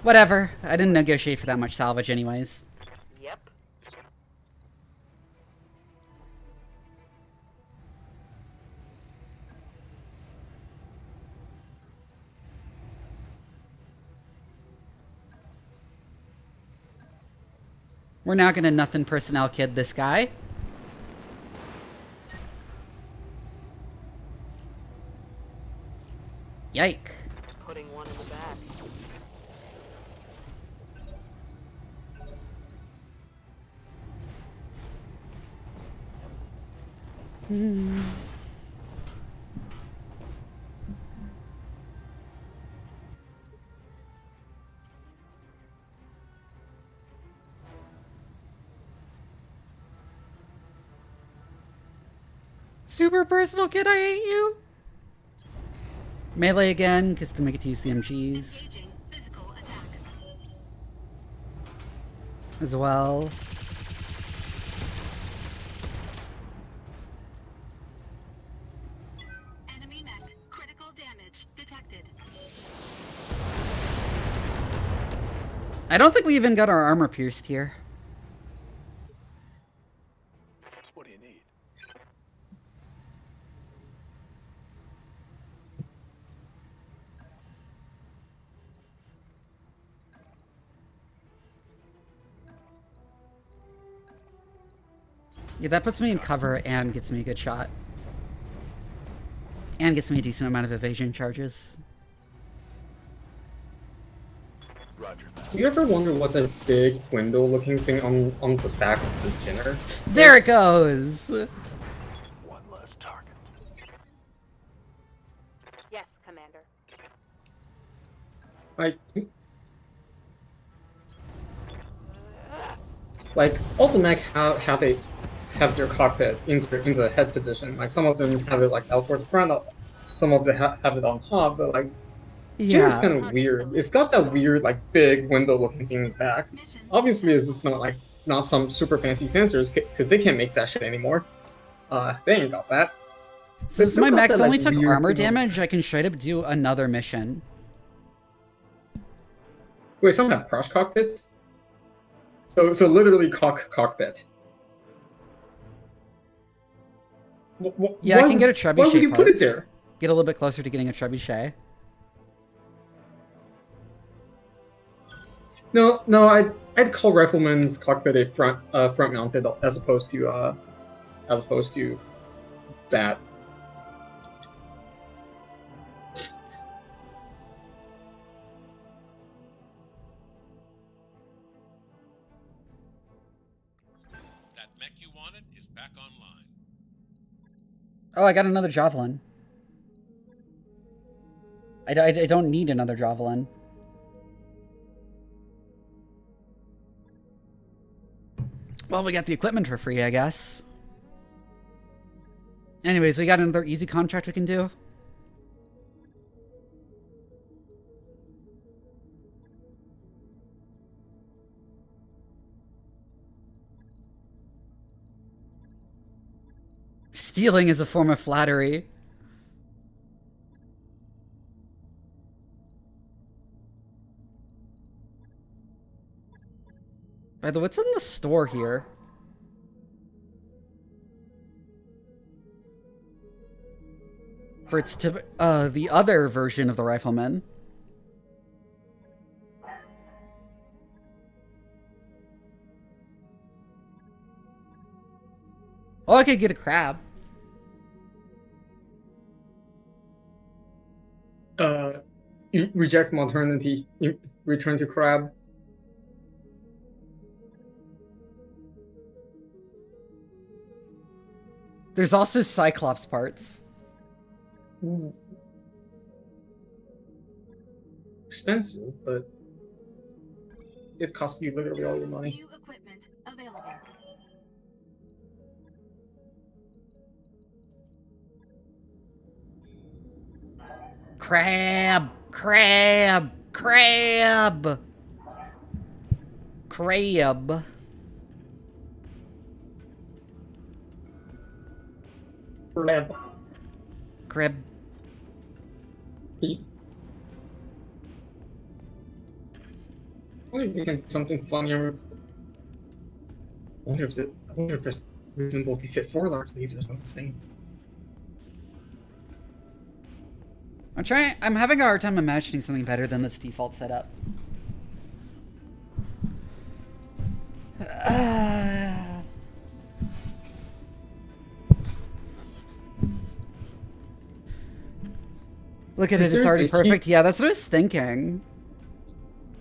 A: Whatever. I didn't negotiate for that much salvage anyways.
F: Yep.
A: We're now gonna nothing personnel kid this guy. Yike.
F: Putting one in the back.
A: Super personal kid, I hate you. Melee again, because to make it to use the MGs
B: Engaging physical attack.
A: as well.
B: Enemy mech. Critical damage detected.
A: I don't think we even got our armor pierced here.
G: What do you need?
A: Yeah, that puts me in cover and gets me a good shot. And gets me a decent amount of evasion charges.
G: Roger that.
C: Do you ever wonder what's a big window-looking thing on the back of the Jenner?
A: There it goes!
G: One less target.
F: Yes, Commander.
C: Like all the mech have their cockpit into head position. Like some of them have it like out towards the front, some of them have it on top. But like Jenner's
A: Yeah.
C: kind of weird. It's got that weird like big window-looking thing in its back.
B: Mission
C: Obviously, it's just not some super fancy sensors because they can't make that shit anymore. They ain't got that.
A: Since
C: still
A: my
C: got
A: mechs
C: that, like,
A: only took
C: weird
A: armor
C: thing on-
A: damage, I can straight up do another mission.
C: Wait, some have crush cockpits. So literally cockpit.
A: Yeah, I can get a trebuchet
C: Why would you put
A: part.
C: it there?
A: Get a little bit closer to getting a trebuchet.
C: No, I'd call rifleman's cockpit a front mounted as opposed to that.
D: That mech you wanted is back online.
A: Oh, I got another javelin. I don't need another javelin. Well, we got the equipment for free, I guess. Anyways, we got another easy contract we can do. Stealing is a form of flattery. By the way, what's in the store here? For its the other version of the Rifleman. Oh, I could get a crab.
C: You reject modernity. You return to crab.
A: There's also Cyclops parts.
C: Ooh. Expensive, but it costs you literally all your money.
B: New equipment available.
A: Crab! Crab! Crab! Crab.
C: Crab.
A: Crab.
C: I wonder if we can do something funnier. I wonder if it's reasonable to fit 4 large lasers on this thing.
A: I'm having a hard time imagining something better than this default setup. Look at it, it's already perfect. Yeah, that's what I was thinking.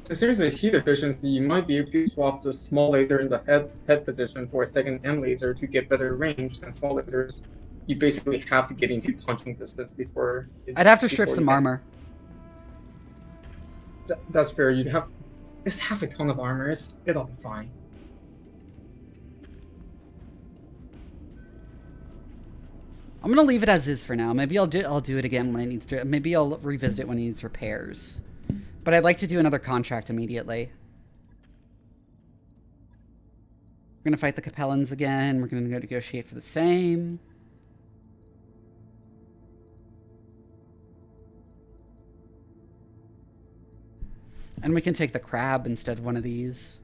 C: If there's a heat efficiency, you might be able to swap the small laser in the head position for a second M laser to get better range, since small lasers, you basically have to get into punching distance before...
A: I'd have to strip some armor.
C: That's fair, you'd have... Just have a ton of armor, it'll be fine.
A: I'm gonna leave it as is for now. Maybe I'll do it again when it needs to. Maybe I'll revisit it when it needs repairs. But I'd like to do another contract immediately. We're gonna fight the Capellans again. We're gonna go negotiate for the same. And we can take the crab instead of one of these.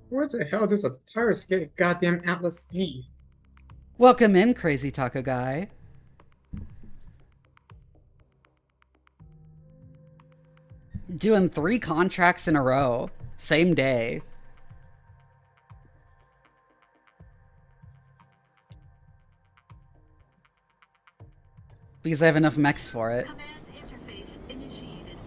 C: Where the hell does a pirate get a goddamn Atlas V?
A: Welcome in, crazy taco guy. Doing 3 contracts in a row. Same day. Because I have enough mechs for it.
B: Command interface initiated.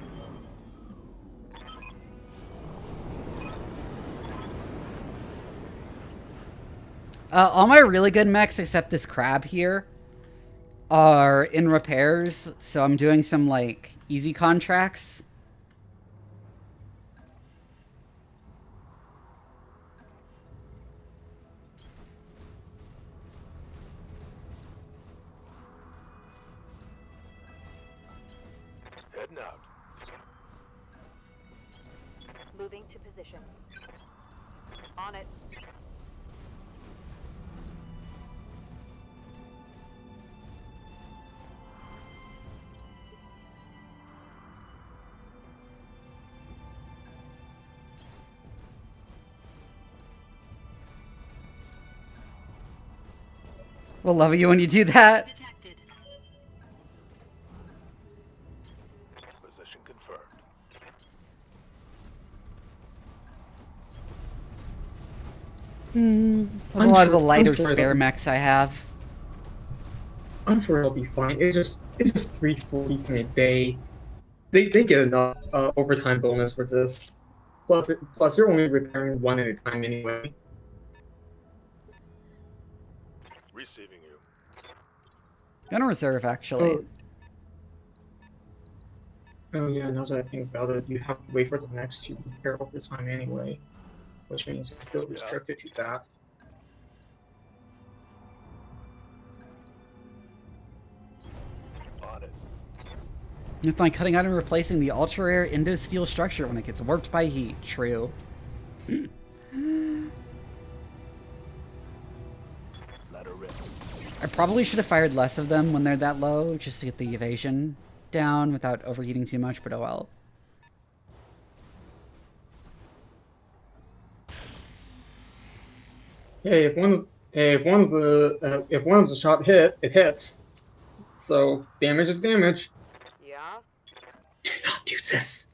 A: All my really good mechs, except this crab here, are in repairs. So I'm doing some, like, easy contracts.
G: Heading out.
F: Moving to position. On it.
A: We'll love you when you do that.
B: Detected.
G: Position confirmed.
A: A lot of the lighter spare mechs I have.
C: I'm sure it'll be fine. It's just 3 sleeps in a day. They get enough overtime bonus for this. Plus you're only repairing 1 at a time anyway.
G: Receiving you.
A: Gonna reserve, actually.
C: Oh yeah, now that I think about it, you have to wait for the next to repair overtime anyway. Which means you're still restricted to that.
G: On it.
A: It's like cutting out and replacing the ultra-rare Indo-steel structure when it gets warped by heat. True.
G: Let her rip.
A: I probably should have fired less of them when they're that low, just to get the evasion down without overheating too much, but oh well.
C: Hey, if one of the shot hit, it hits. So damage is damage.
F: Yeah?
C: Do not do this.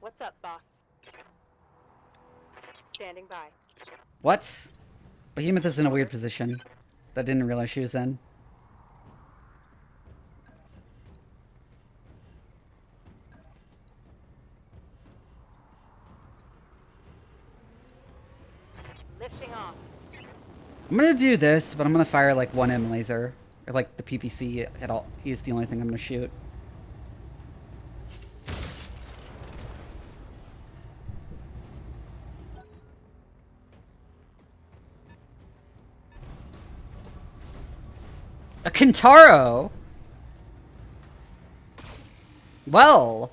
F: What's up, boss? Standing by.
A: What? Behemoth is in a weird position. I didn't realize she was in.
F: Lifting off.
A: I'm gonna do this, but I'm gonna fire like 1 M laser. Or like the PPC at all is the only thing I'm gonna shoot. A Kintaro! Well.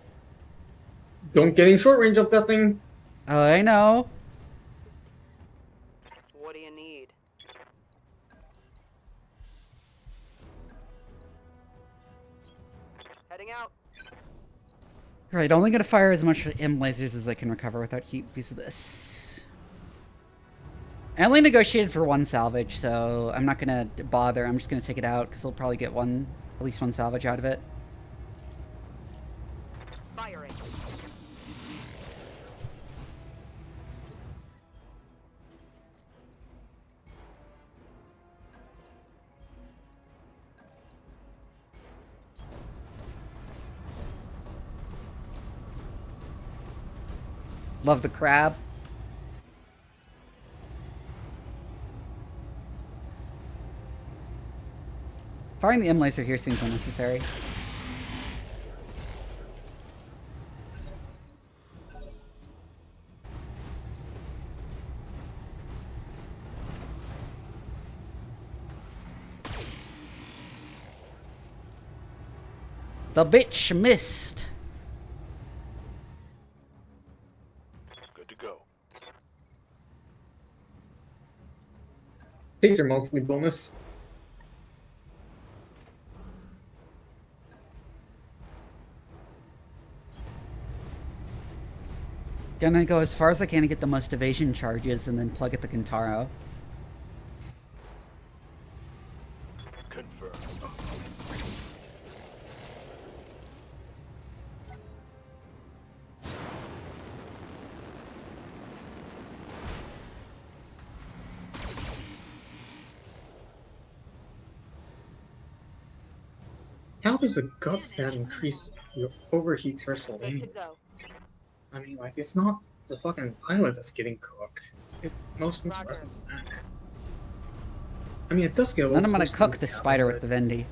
C: Don't get in short range of that thing.
A: Oh, I know.
F: What do you need? Heading out.
A: Right, only gonna fire as much M lasers as I can recover without heat because of this. I only negotiated for 1 salvage, so I'm not gonna bother. I'm just gonna take it out because I'll probably get at least one salvage out of it.
F: Firing.
A: Love the crab. Firing the M laser here seems unnecessary. The bitch missed.
G: Good to go.
C: Take your monthly bonus.
A: Gonna go as far as I can to get the most evasion charges and then plug at the Kintaro.
G: Confirm.
C: How does a gut stat increase your overheat threshold
F: Good to
C: anyway?
F: go.
C: I mean, like, it's not the fucking pilot that's getting cooked. It's mostly the
F: Roger.
C: rest of the mech. I mean, it does get a little
A: Then I'm gonna
C: toasty in
A: cook the
C: cabin,
A: spider
C: but
A: with the Vendy.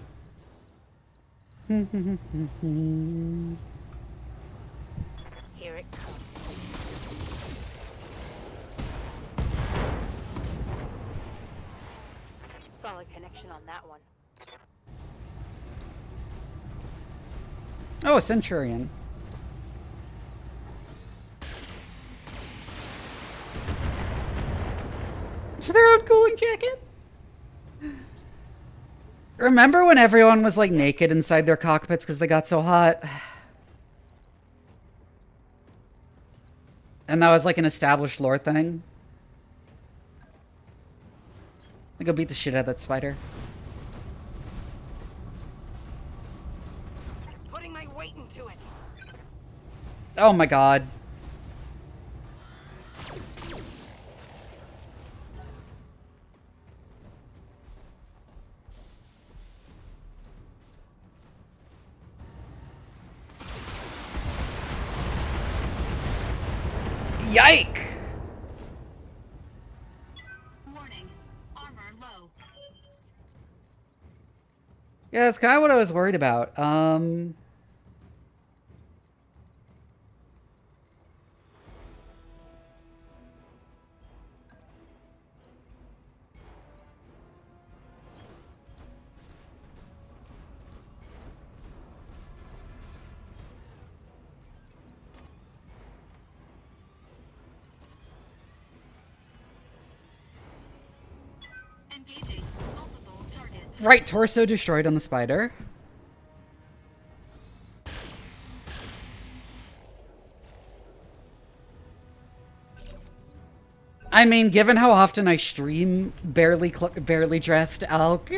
F: Here it comes. Solid connection on that one.
A: Oh, a Centurion. To their own cooling jacket? Remember when everyone was like naked inside their cockpits because they got so hot? And that was like an established lore thing? I go beat the shit out of that spider.
F: Putting my weight into it.
A: Oh my god. Yike!
B: Warning. Armor low.
A: Yeah, that's kind of what I was worried about.
B: Engaging multiple targets.
A: Right torso destroyed on the spider. I mean, given how often I stream barely dressed elk.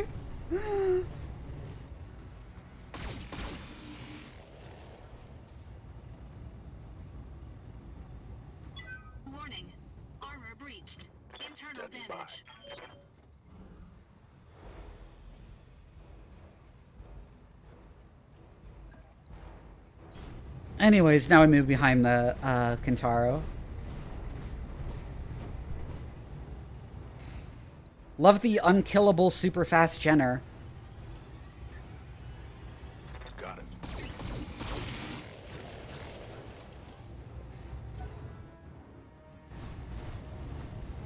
B: Warning. Armor breached. Internal
G: Standing by.
B: damage.
A: Anyways, now I move behind the Kintaro. Love the unkillable super fast Jenner.
G: Got it.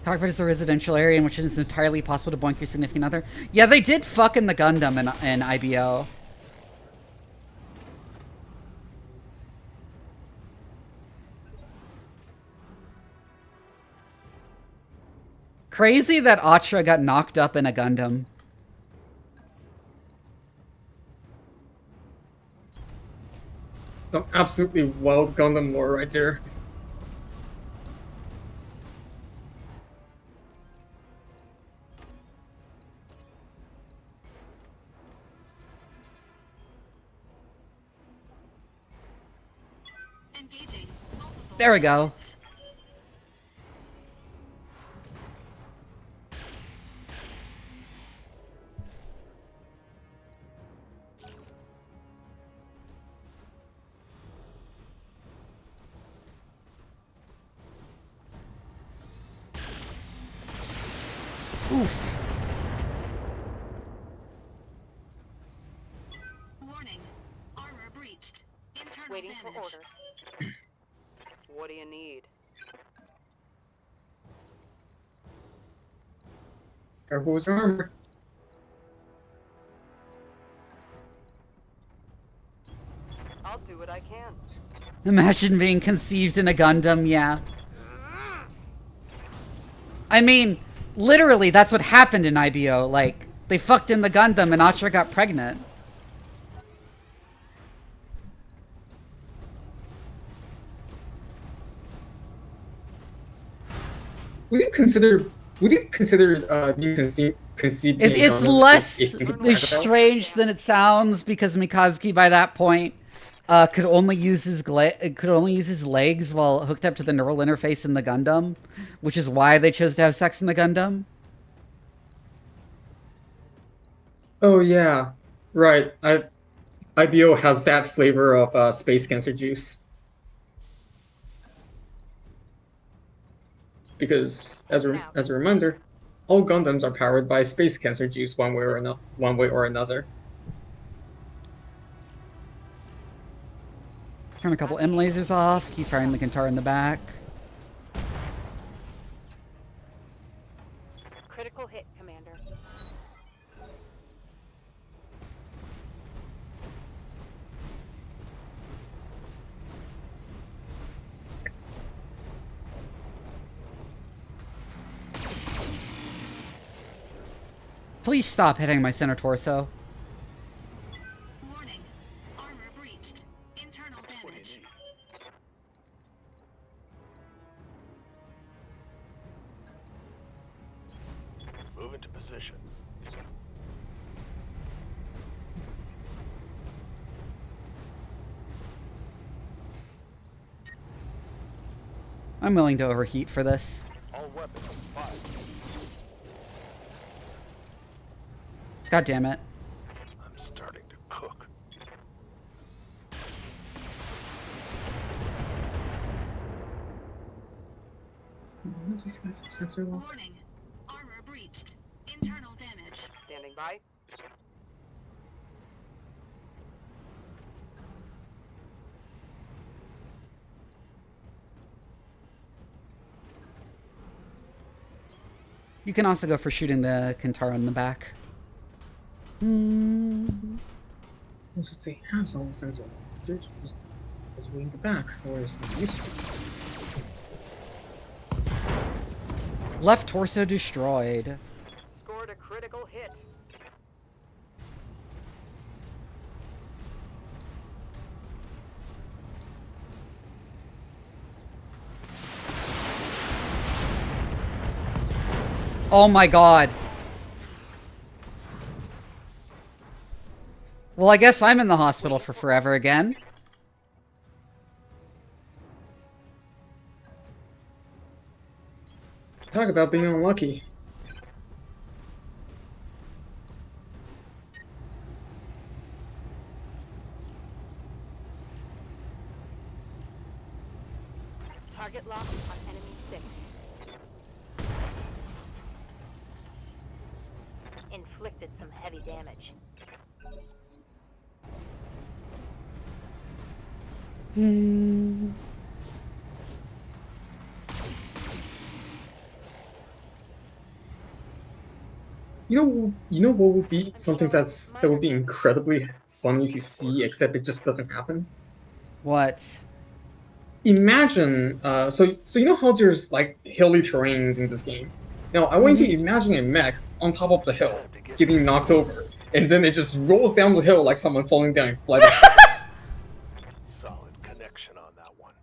A: Cockpit is a residential area in which it is entirely possible to boink your significant other. Yeah, they did fuck in the Gundam in IBO. Crazy that Atra got knocked up in a Gundam.
C: some absolutely wild Gundam lore right here.
B: Engaging multiple
A: There we go. Oof.
B: Warning. Armor breached. Internal
F: Waiting
B: damage.
F: for order. What do you need?
C: Careful with your armor.
I: I'll do what I can.
A: Imagine being conceived in a Gundam, yeah. I mean, literally, that's what happened in IBO. Like, they fucked in the Gundam and Atra got pregnant.
C: Would you consider being conceived being
A: It's
C: done
A: less
C: if you could
A: strange than it sounds because Mikazuki by that point could only use his legs while hooked up to the neural interface in the Gundam, which is why they chose to have sex in the Gundam.
C: Oh yeah, right. IBO has that flavor of space cancer juice. Because as a reminder, all Gundams are powered by space cancer juice one way or another.
A: Turn a couple M lasers off. Keep firing the Kintara in the back.
F: Critical hit, Commander.
A: Please stop hitting my center torso.
B: Warning. Armor breached. Internal damage.
G: Move into position.
A: I'm willing to overheat for this.
G: All weapons fired.
A: God damn it.
G: I'm starting to cook.
C: None of these guys have sensor lock.
B: Warning. Armor breached. Internal damage.
I: Standing by.
A: You can also go for shooting the Kintara in the back.
C: Let's see. Have some sensor lock. Just wings it back, or is it useful?
A: Left torso destroyed.
I: Scored a critical hit.
A: Oh my god. Well, I guess I'm in the hospital for forever again.
C: Talk about being unlucky.
F: Target lock on enemy 6. Inflicted some heavy damage.
C: You know what would be something that would be incredibly funny to see, except it just doesn't happen.
A: What?
C: Imagine, so you know how there's like hilly terrains in this game. Now I want you to imagine a mech on top of the hill, getting knocked over, and then it just rolls down the hill like someone falling down a flight of steps.
G: Solid connection on that one.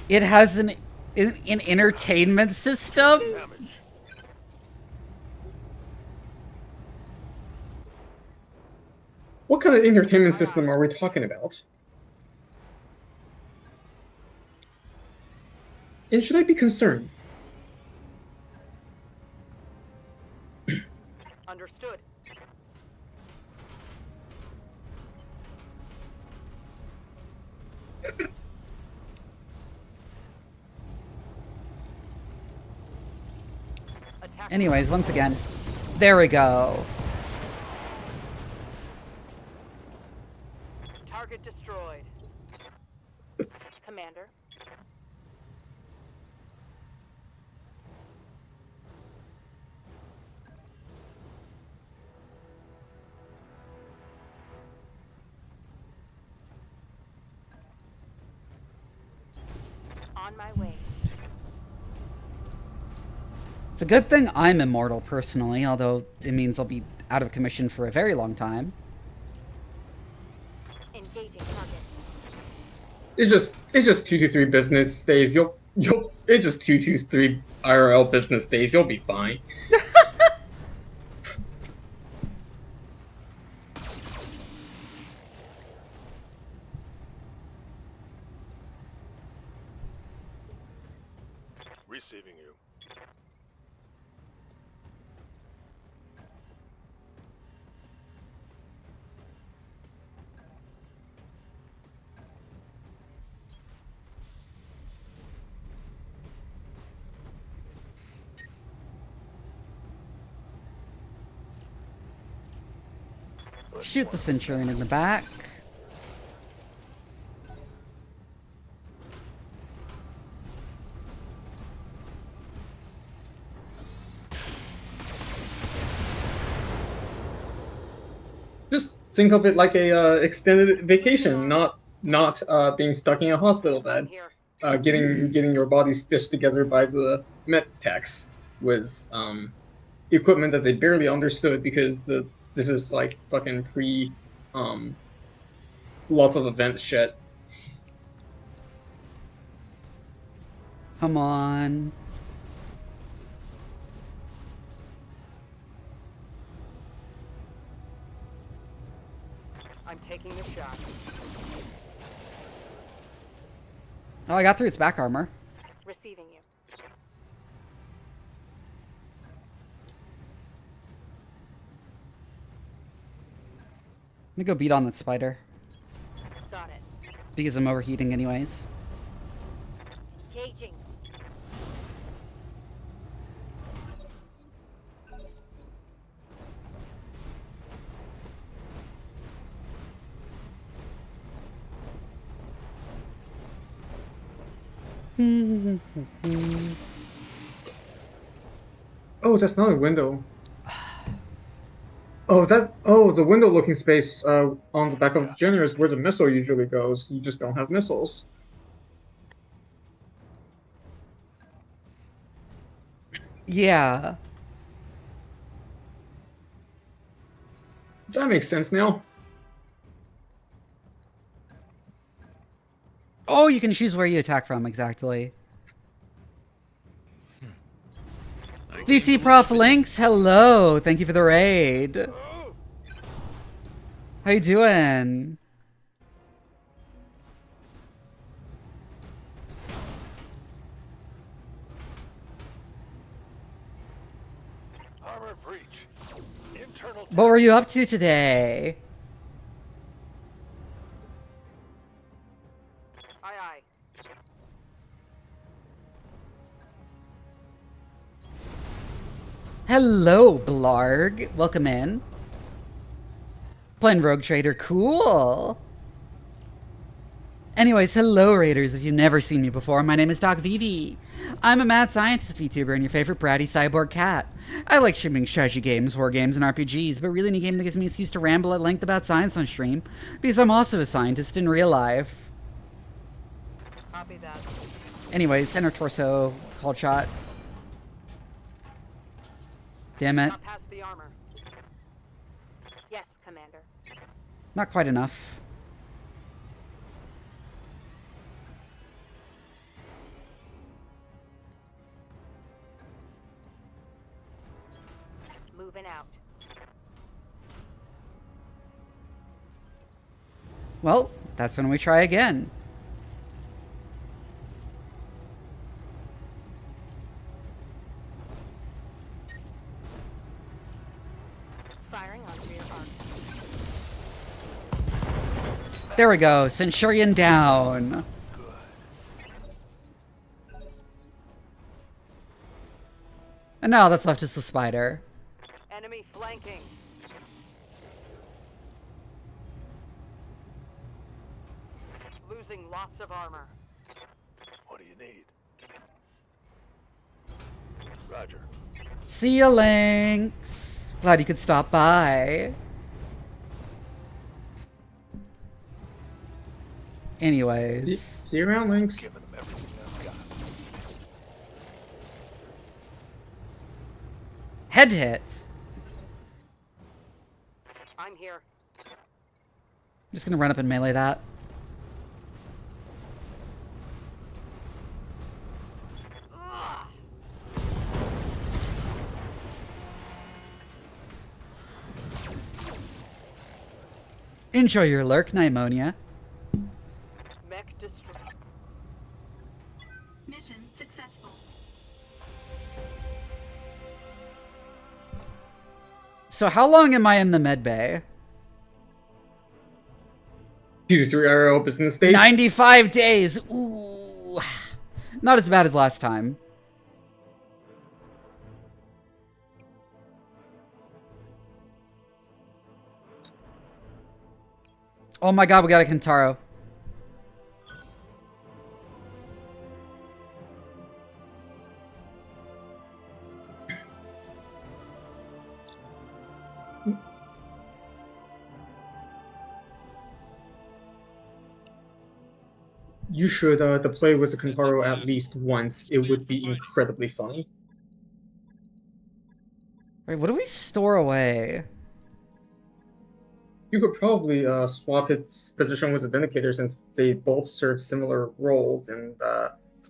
A: It has an entertainment system?
G: Damage.
C: What kind of entertainment system are we talking about? And should I be concerned?
I: Understood.
A: Anyways, once again, there we go.
I: Target destroyed.
F: Commander. On my way.
A: It's a good thing I'm immortal, personally, although it means I'll be out of commission for a very long time.
F: Engaging target.
C: It's just 2 to 3 business days. It's just 2 to 3 IRL business days. You'll be fine.
G: Receiving you.
A: Shoot the Centurion in the back.
C: Just think of it like a extended vacation, not being stuck in a hospital bed. Getting your body stitched together by the med techs with equipment that they barely understood because this is like fucking pre lots of event shit.
A: Come on.
I: I'm taking the shot.
A: Oh, I got through its back armor.
F: Receiving you.
A: Let me go beat on that spider.
F: Got it.
A: Because I'm overheating anyways.
F: Engaging.
C: Oh, that's not a window. Oh, the window-looking space on the back of the generator is where the missile usually goes. You just don't have missiles.
A: Yeah.
C: That makes sense now.
A: Oh, you can choose where you attack from, exactly. VT Prof Links, hello! Thank you for the raid. How you doing?
G: Armor breach. Internal.
A: What were you up to today?
I: Aye, aye.
A: Hello, Blarg. Welcome in. Playing Rogue Trader, cool. Anyways, hello Raiders, if you've never seen me before, my name is Doc Vivi. I'm a mad scientist VTuber and your favorite bratty cyborg cat. I like streaming strategy games, war games, and RPGs, but really any game that gives me an excuse to ramble at length about science on stream, because I'm also a scientist in real life.
I: Copy that.
A: Anyways, center torso, cold shot. Damn it.
I: Not past the armor.
F: Yes, Commander.
A: Not quite enough.
F: Moving out.
A: Well, that's when we try again.
F: Firing on rear arc.
A: There we go, Centurion down. And now that's left is the spider.
I: Enemy flanking. Losing lots of armor.
G: What do you need? Roger.
A: See ya, Lynx. Glad you could stop by. Anyways.
C: See you around, Lynx.
G: Giving them everything I've got.
A: Head hit.
I: I'm here.
A: I'm just gonna run up and melee that. Enjoy your lurk, pneumonia.
I: Mech destroyed.
B: Mission successful.
A: So how long am I in the med bay?
C: 2 to 3 hour business days.
A: 95 days. Ooh. Not as bad as last time. Oh my god, we got a Kentaro.
C: You should deploy with a Kentaro at least once. It would be incredibly funny.
A: Wait, what do we store away?
C: You could probably swap its position with a Vindicator since they both serve similar roles, and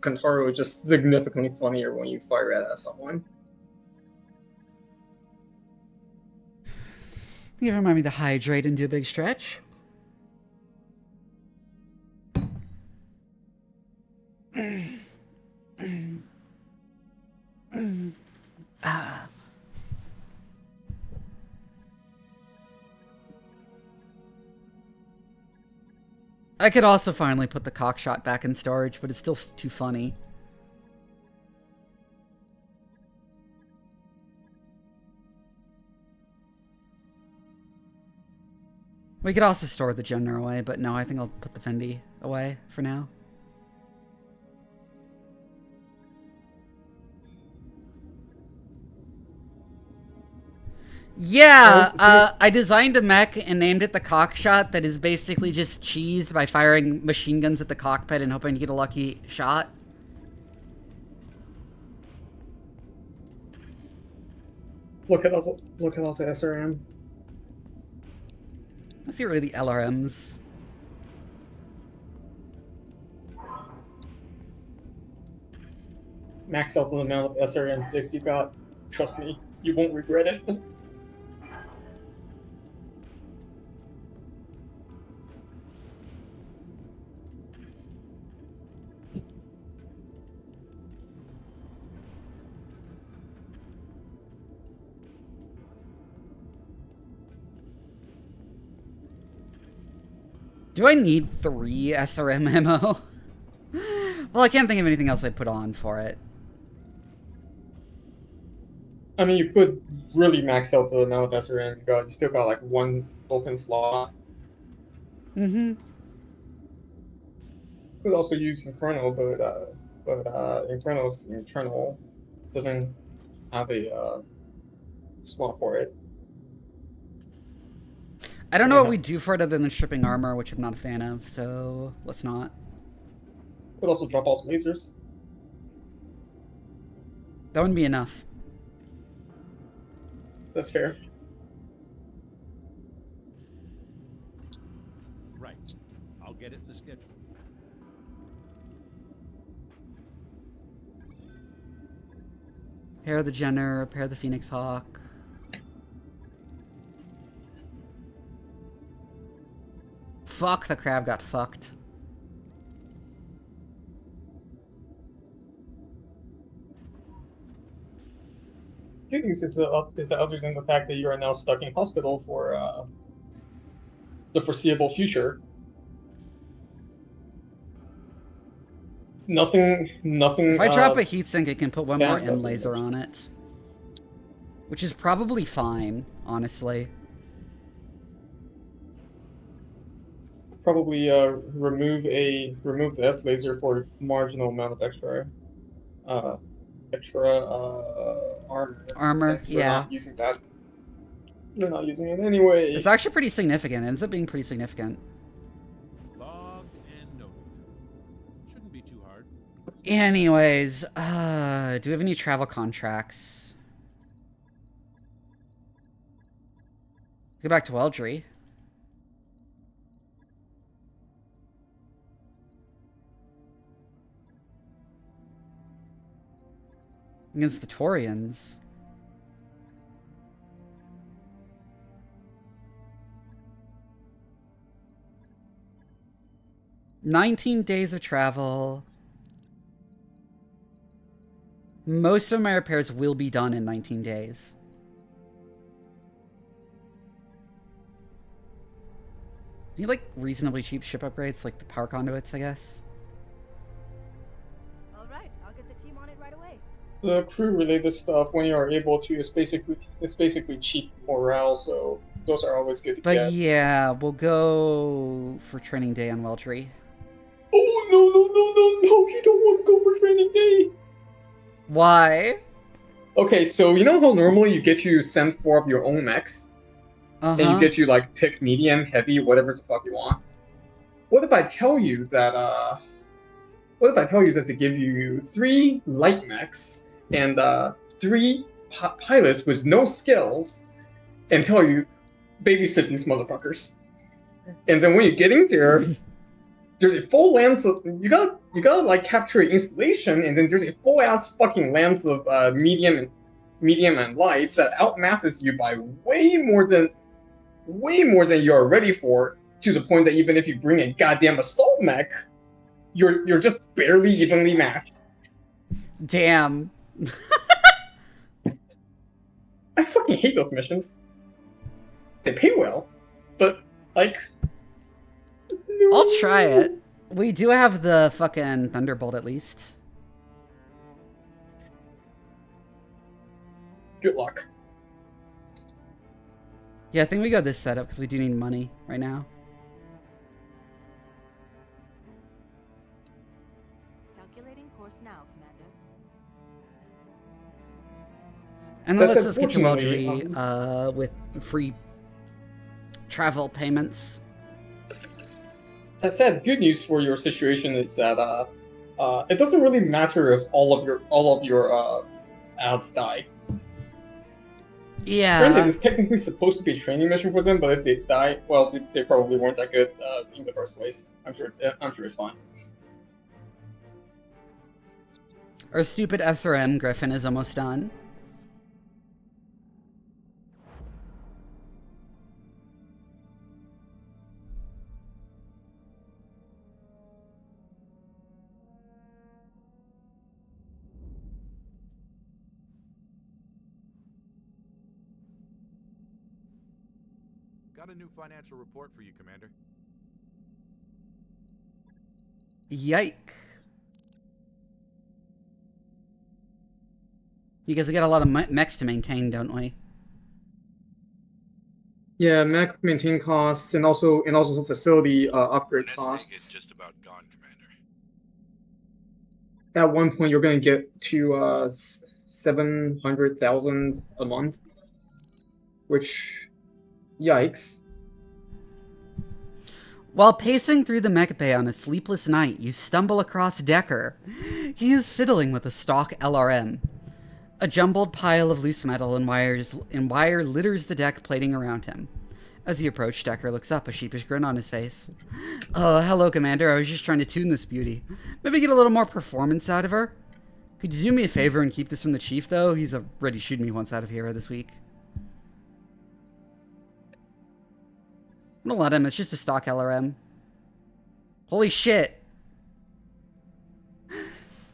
C: Kentaro is just significantly funnier when you fire it at someone.
A: You remind me to hydrate and do a big stretch. Ah. I could also finally put the cockshot back in storage, but it's still too funny. We could also store the Jenner away, but no, I think I'll put the Fendi away for now. Yeah, I designed a mech and named it the Cockshot that is basically just cheesed by firing machine guns at the cockpit and hoping to get a lucky shot.
C: Look at also SRM.
A: Let's get rid of the LRMs.
C: Max out the amount of SRM6 you got. Trust me, you won't regret it.
A: Do I need 3 SRM ammo? Well, I can't think of anything else I'd put on for it.
C: I mean, you could really max out the amount of SRM you got. You still got like 1 open slot.
A: Mm-hmm.
C: Could also use Inferno, but Inferno's internal doesn't have a slot for it.
A: I don't know what we do for it other than stripping armor, which I'm not a fan of, so let's not.
C: Could also drop all some lasers.
A: That wouldn't be enough.
C: That's fair.
H: Right. I'll get it in the schedule.
A: Repair the Jenner, repair the Phoenix Hawk. Fuck, the crab got fucked.
C: Good news is other than the fact that you are now stuck in hospital for the foreseeable future. Nothing.
A: If I drop a heatsink, it can put one more M laser on it. Which is probably fine, honestly.
C: Probably remove the F laser for marginal amount of extra armor. Since
A: yeah.
C: Not using that. They're not using it anyway.
A: It's actually pretty significant. It ends up being pretty significant.
H: Logged and noted. Shouldn't be too hard.
A: Anyways, do we have any travel contracts? Go back to Weldry. Against the Torians. "19 days of travel. Most of my repairs will be done in 19 days. Need like reasonably cheap ship upgrades, like the power conduits, I guess.
E: All right, I'll get the team on it right away.
C: The crew-related stuff, when you are able to, is basically cheap morale, so those are always good to
A: But
C: get.
A: yeah, we'll go for training day on Weldry.
C: Oh, no, you don't want to go for training day!
A: Why?
C: Okay, so you know how normally you get to send 4 of your own mechs? And you get to, like, pick medium, heavy, whatever the fuck you want? What if I tell you that, to give you 3 light mechs and 3 pilots with no skills, and tell you, babysit these motherfuckers. And then when you get in there, there's a full lens of you gotta like capture an installation, and then there's a full ass fucking lens of medium and lights that outmasses you by way more than you're ready for, to the point that even if you bring a goddamn assault mech, you're just barely evenly matched.
A: Damn.
C: I fucking hate those missions. They pay well, but like, no.
A: I'll try it. We do have the fucking Thunderbolt at least.
C: Good luck.
A: Yeah, I think we got this set up because we do need money right now.
E: Calculating course now, Commander.
A: And then
C: That's
A: let's get to
C: unfortunately,
A: Weldry with free travel payments.
C: That said, good news for your situation is that it doesn't really matter if all of your ads die.
A: Yeah.
C: Granted, it's technically supposed to be a training mission for them, but if they die, well, they probably weren't that good in the first place. I'm sure it's fine.
A: Our stupid SRM Griffin is almost done.
H: Got a new financial report for you, Commander.
A: Yike. You guys got a lot of mechs to maintain, don't we?
C: Yeah, mech maintain costs and also facility upgrade costs.
D: Just about gone, Commander.
C: At one point, you're going to get to 700,000 a month, which, yikes.
A: While pacing through the mech bay on a sleepless night, you stumble across Decker. He is fiddling with a stock LRM. A jumbled pile of loose metal and wire litters the deck plating around him. As you approach, Decker looks up, a sheepish grin on his face. "Oh, hello, Commander. I was just trying to tune this beauty. Maybe get a little more performance out of her? Could you do me a favor and keep this from the Chief, though? He's already shooting me once out of here this week." I'm gonna let him. It's just a stock LRM. Holy shit.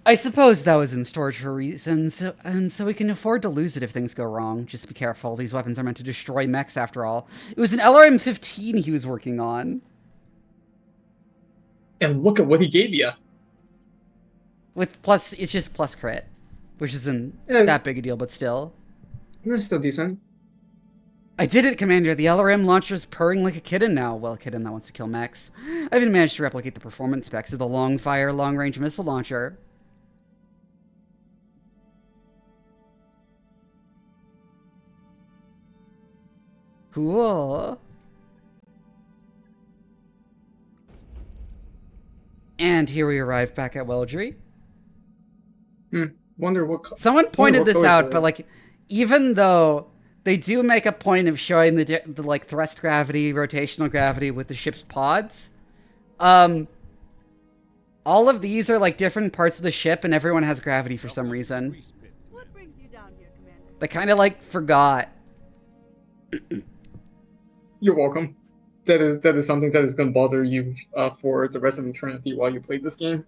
A: I suppose that was in storage for reasons, and so we can afford to lose it if things go wrong. Just be careful. These weapons are meant to destroy mechs after all. It was an LRM-15 he was working on.
C: And look at what he gave you.
A: With plus, it's just plus crit, which isn't that big a deal, but still.
C: That's still decent.
A: I did it, Commander. The LRM launcher's purring like a kitten now. Well, a kitten that wants to kill mechs. I even managed to replicate the performance specs of the long-fire, long-range missile launcher. Cool. And here we arrive back at Weldry.
C: Wonder what...
A: Someone pointed this out, but like, even though They do make a point of showing the like thrust gravity, rotational gravity with the ship's pods. All of these are like different parts of the ship, and everyone has gravity for some reason.
E: What brings you down here, Commander?
A: They kind of like forgot.
C: You're welcome. That is something that is going to bother you for the rest of eternity while you play this game.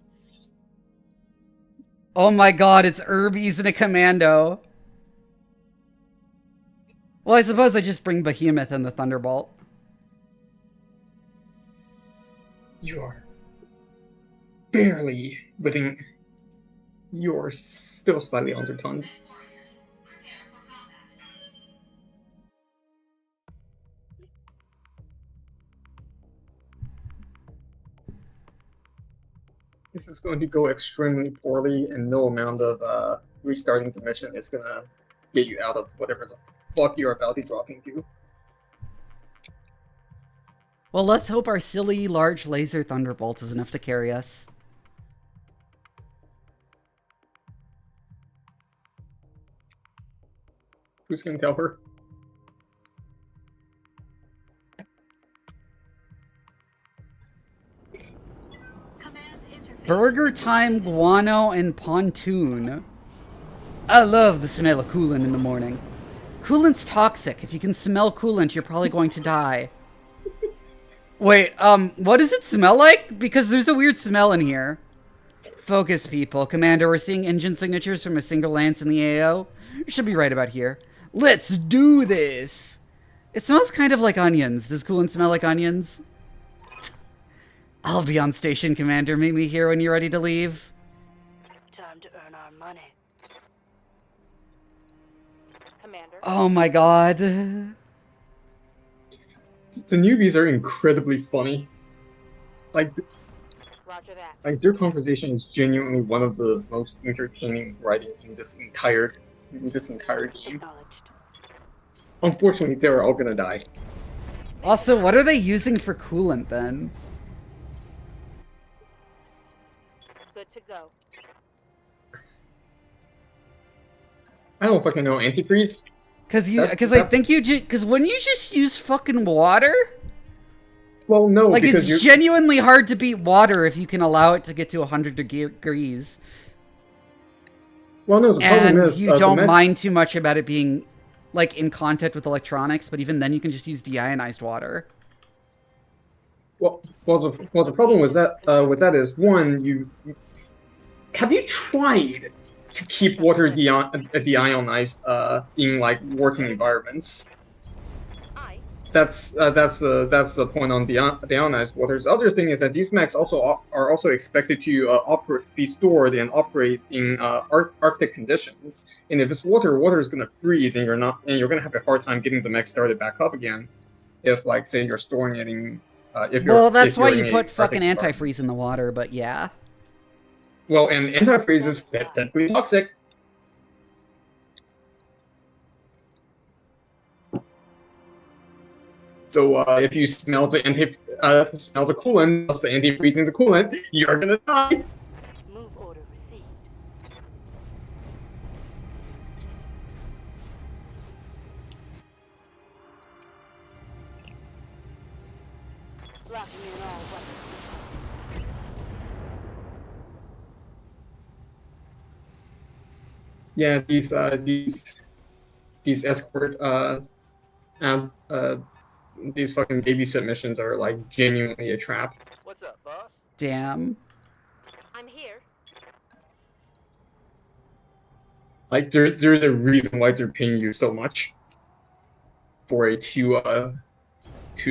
A: Oh my god, it's Irby's and a commando. Well, I suppose I just bring Behemoth and the Thunderbolt.
C: You are barely within. You're still slightly undertoned. This is going to go extremely poorly, and no amount of restarting the mission is going to get you out of whatever the fuck you're about to drop into.
A: Well, let's hope our silly large laser Thunderbolt is enough to carry us.
C: Who's going to tell her?
A: Burger Time, Guano, and Pontoon. I love the smell of coolant in the morning. Coolant's toxic. If you can smell coolant, you're probably going to die. Wait, what does it smell like? Because there's a weird smell in here. Focus, people. Commander, we're seeing engine signatures from a single lance in the AO. Should be right about here. Let's do this! It smells kind of like onions. Does coolant smell like onions? I'll be on station, Commander. Meet me here when you're ready to leave.
F: Time to earn our money. Commander.
A: Oh my god.
C: The newbies are incredibly funny. Like,
F: Roger that.
C: like their conversation is genuinely one of the most entertaining writing in this entire game. Unfortunately, they're all gonna die.
A: Also, what are they using for coolant then?
F: Good to go.
C: I don't fucking know. Antifreeze?
A: Because I think because wouldn't you just use fucking water?
C: Well, no,
A: like
C: because
A: it's genuinely hard to beat water if you can allow it to get to 100 degrees.
C: Well, no, the problem
A: and
C: is
A: you don't
C: the
A: mind too much about it being like in contact with electronics, but even then you can just use deionized water.
C: Well, the problem with that is one, have you tried to keep water deionized in like working environments? That's the point on deionized water. The other thing is that these mechs are also expected to be stored and operate in Arctic conditions. And if it's water is gonna freeze, and you're gonna have a hard time getting the mech started back up again. If, like, say you're storing it in
A: well, that's why you put fucking antifreeze in the water, but yeah.
C: Well, and antifreeze is technically toxic. So if you smell the coolant plus the antifreeze in the coolant, you're gonna die.
F: Move order received. Locking in all weapons.
C: Yeah, these escort these fucking babysit missions are like genuinely a trap.
G: What's up, boss?
A: Damn.
F: I'm here.
C: Like there's a reason why they're paying you so much for a two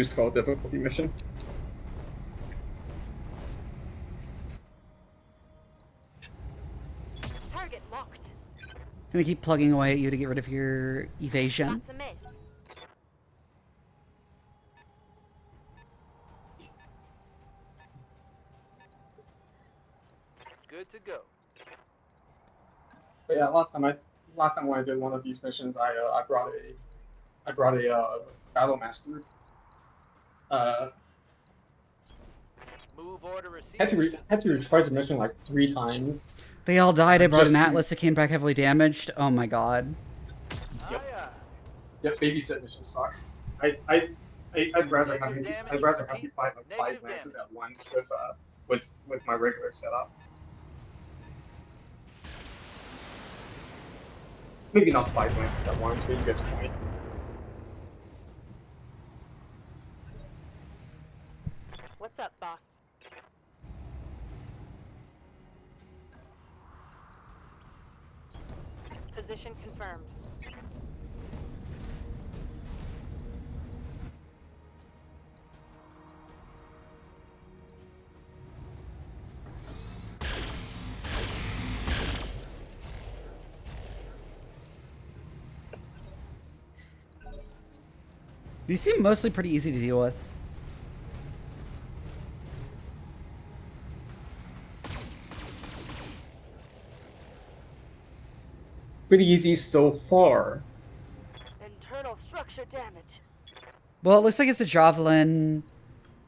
C: skull difficulty mission.
F: Target locked.
A: I'm gonna keep plugging away at you to get rid of your evasion.
F: Not to miss.
G: Good to go.
C: But yeah, last time when I did one of these missions, I brought a battle master.
G: Move order received.
C: Had to retry the mission like 3 times.
A: They all died. I brought
C: Just-
A: an Atlas that came back heavily damaged. Oh my god.
G: Aye, aye.
C: Yeah, babysit mission sucks. I'd rather have you fight like 5 lances at once with my regular setup. Maybe not 5 lances at once, but you get the point.
F: What's up, boss? Position confirmed.
A: These seem mostly pretty easy to deal with.
C: Pretty easy so far.
F: Internal structure damage.
A: Well, it looks like it's a Javelin,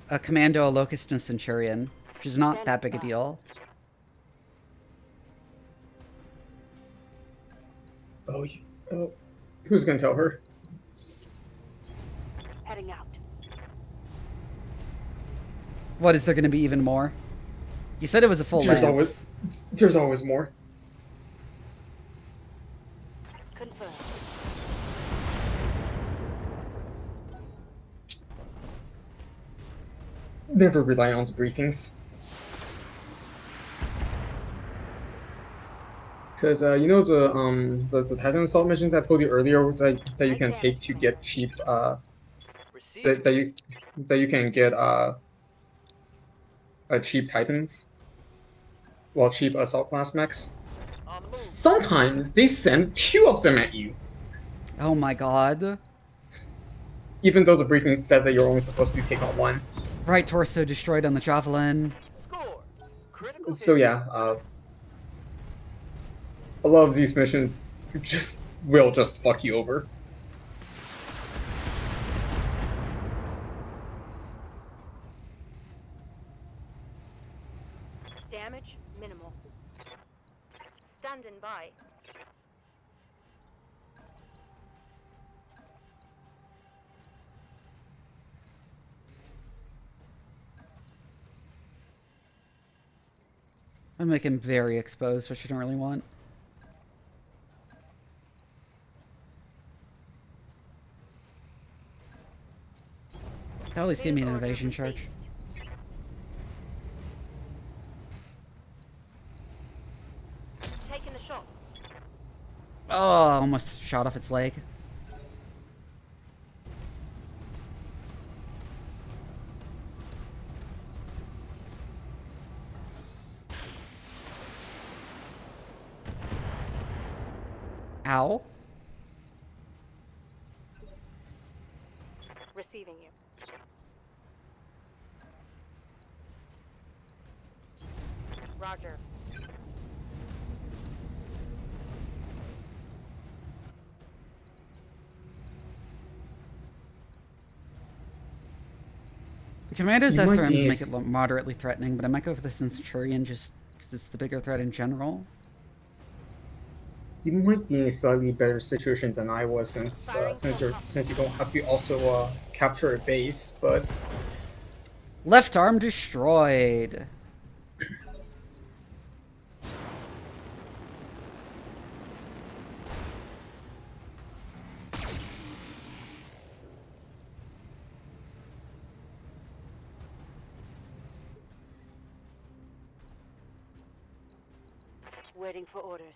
A: a Commando, a Locust, and a Centurion, which is not that big a deal.
C: Oh, who's gonna tell her?
F: Heading out.
A: What, is there going to be even more? You said it was a full lance.
C: There's always more.
F: Confirmed.
C: Never rely on the briefings. Because you know the Titan assault mission that I told you earlier that you can take to get cheap that you can get cheap Titans, well, cheap assault class mechs. Sometimes they send 2 of them at you.
A: Oh my god.
C: Even though the briefing says that you're only supposed to take on 1.
A: Right torso destroyed on the Javelin.
C: So yeah, a lot of these missions will just fuck you over.
F: Damage minimal. Standing by.
A: I'm make him very exposed, which I don't really want. At least give me an invasion charge.
F: Taking the shot.
A: Oh, almost shot off its leg. Ow.
F: Receiving you. Roger.
A: The Commando's
C: You might
A: SRMs
C: be
A: make it look moderately threatening, but I might go for the Centurion just because it's the bigger threat in general.
C: You might be in a slightly better situation than I was since you don't have to also capture a base, but
A: Left arm destroyed.
F: Waiting for orders.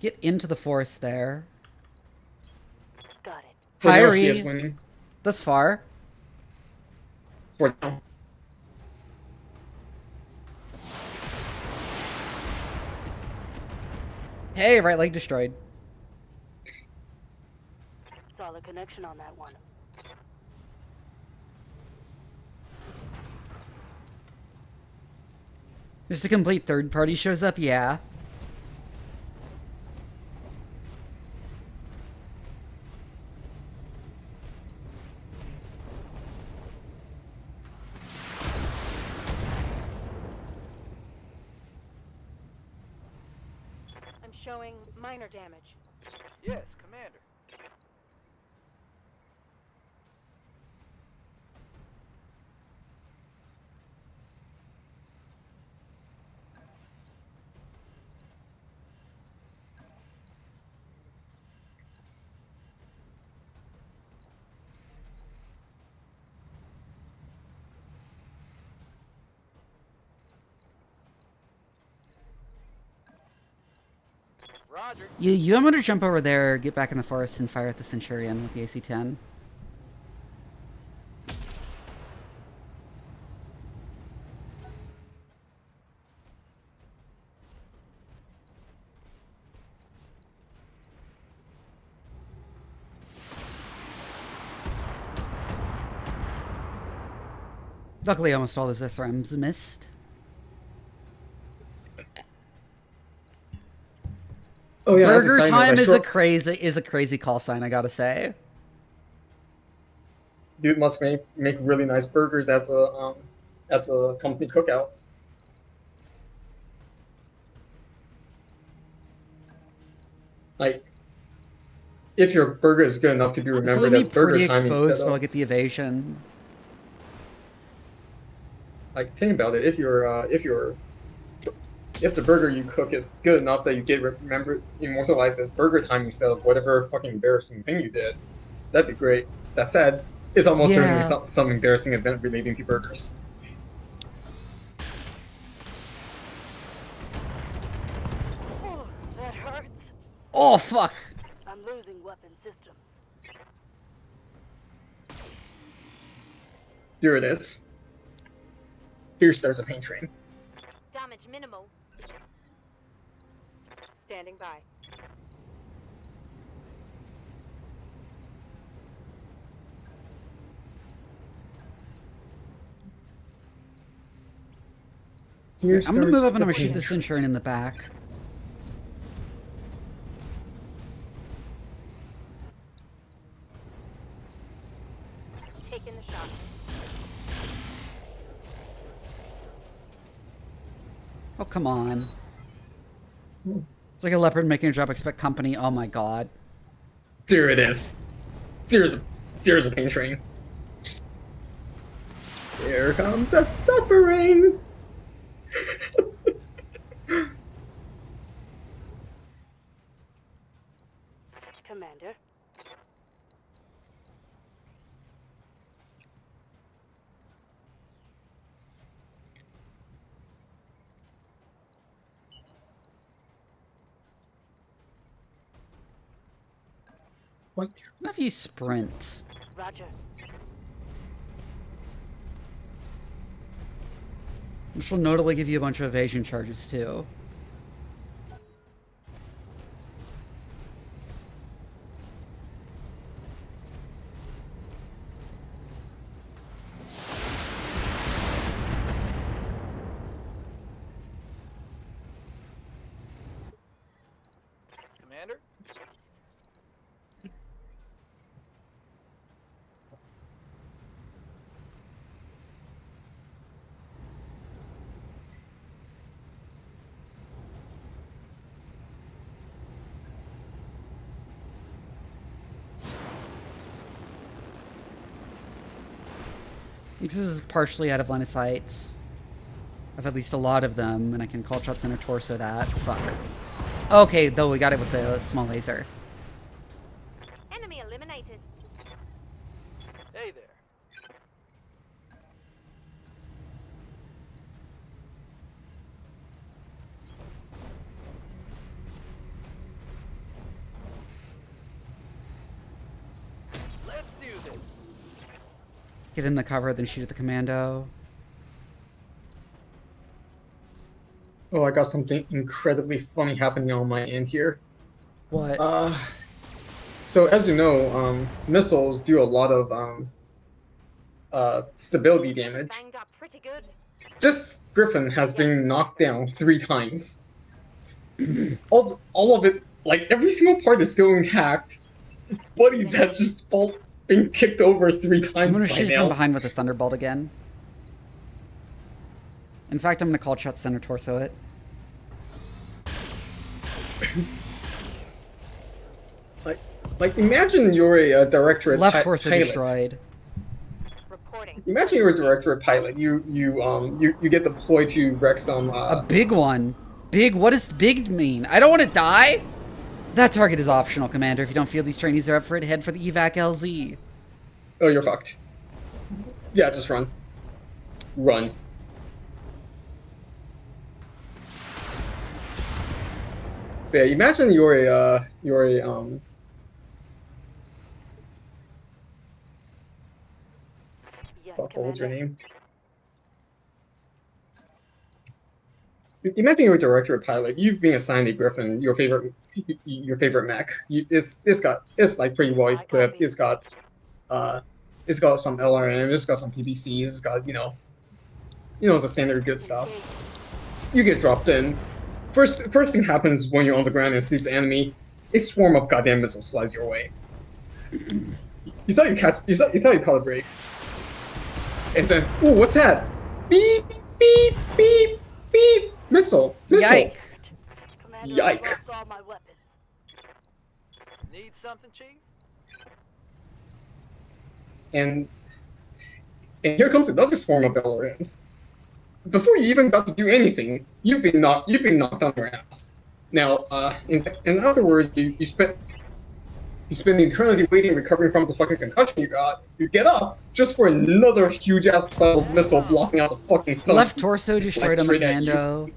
A: Get into the forest there.
F: Got it.
C: for now she
A: Hyrie,
C: is winning.
A: thus far.
C: For now.
A: Hey, right leg destroyed.
F: Solid connection on that one.
A: Just a complete third party shows up, yeah.
F: showing minor damage.
G: Yes, Commander. Roger.
A: I'm gonna jump over there, get back in the forest, and fire at the Centurion with the AC-10. Luckily, almost all those SRMs missed.
C: Oh yeah,
A: Burger
C: that's a side note,
A: time
C: I
A: is a crazy call sign, I gotta say.
C: Dude must make really nice burgers at the company cookout. Like, if your burger is good enough to be remembered as burger time
A: exposed,
C: instead
A: but I'll
C: of,
A: get the evasion.
C: like, think about it. If the burger you cook is good enough that you get immortalized as burger time instead of whatever fucking embarrassing thing you did, that'd be great. That said, it's almost certainly some embarrassing event relating to burgers.
F: Oh, that hurts.
A: Oh, fuck!
F: I'm losing weapon systems.
C: Here it is. Here starts a pain train.
F: Damage minimal. Standing by.
C: Here
A: I'm gonna move up and
C: starts
A: I'm gonna
C: the
A: shoot
C: pain
A: the
C: train.
A: Centurion in the back.
F: Taking the shot.
A: Oh, come on. It's like a leopard making a drop, expect company. Oh my god.
C: There it is. There's a pain train. Here comes the suffering.
F: Commander.
C: What?
A: What if you sprint?
F: Roger.
A: Which will notably give you a bunch of evasion charges too.
G: Commander?
A: This is partially out of line of sight. I have at least a lot of them, and I can call shot center torso that. Fuck. Okay, though we got it with the small laser.
F: Enemy eliminated.
G: Hey there. Let's do this.
A: Get in the cover, then shoot at the commando.
C: Oh, I got something incredibly funny happening on my end here.
A: What?
C: So as you know, missiles do a lot of stability damage.
F: Banged up pretty good.
C: This Griffin has been knocked down 3 times. all of it, like every single part is still intact. Buddies have just been kicked over 3
A: I'm
C: times
A: gonna
C: by
A: shoot
C: now.
A: from behind with a thunderbolt again. In fact, I'm gonna call shot center torso it.
C: Like imagine you're a directorate
A: Left torso
C: pilot.
A: destroyed.
F: Reporting.
C: Imagine you're a directorate pilot. You get deployed to wreck some.
A: A big one. Big. What does big mean? I don't want to die. That target is optional, Commander. If you don't feel these trainees are up for it, head for the evac LZ.
C: Oh, you're fucked. Yeah, just run. Run. But yeah, imagine you're a
F: Yes,
C: fuck, what was your
F: Commander.
C: name? Imagine you're a directorate pilot. You've been assigned a Griffin, your favorite mech. It's like pretty well equipped. It's got some LRM. It's got some PPCs. It's got the standard good stuff. You get dropped in. First thing happens when you're on the ground and sees the enemy. A swarm of goddamn missiles flies your way. You thought you caught a break, and then ooh, what's that? Beep beep beep beep. Missile.
A: Yike.
F: Commander,
C: Yike.
F: I lost all my weapons.
G: Need something, Chief?
C: And here comes another swarm of LRMs. Before you even got to do anything, you've been knocked on your ass. Now, in other words, you spend eternity waiting, recovering from the fucking concussion you got. You get up just for another huge ass cloud of missile blocking out the fucking sun.
A: Left torso destroyed on
C: straight at
A: Commando.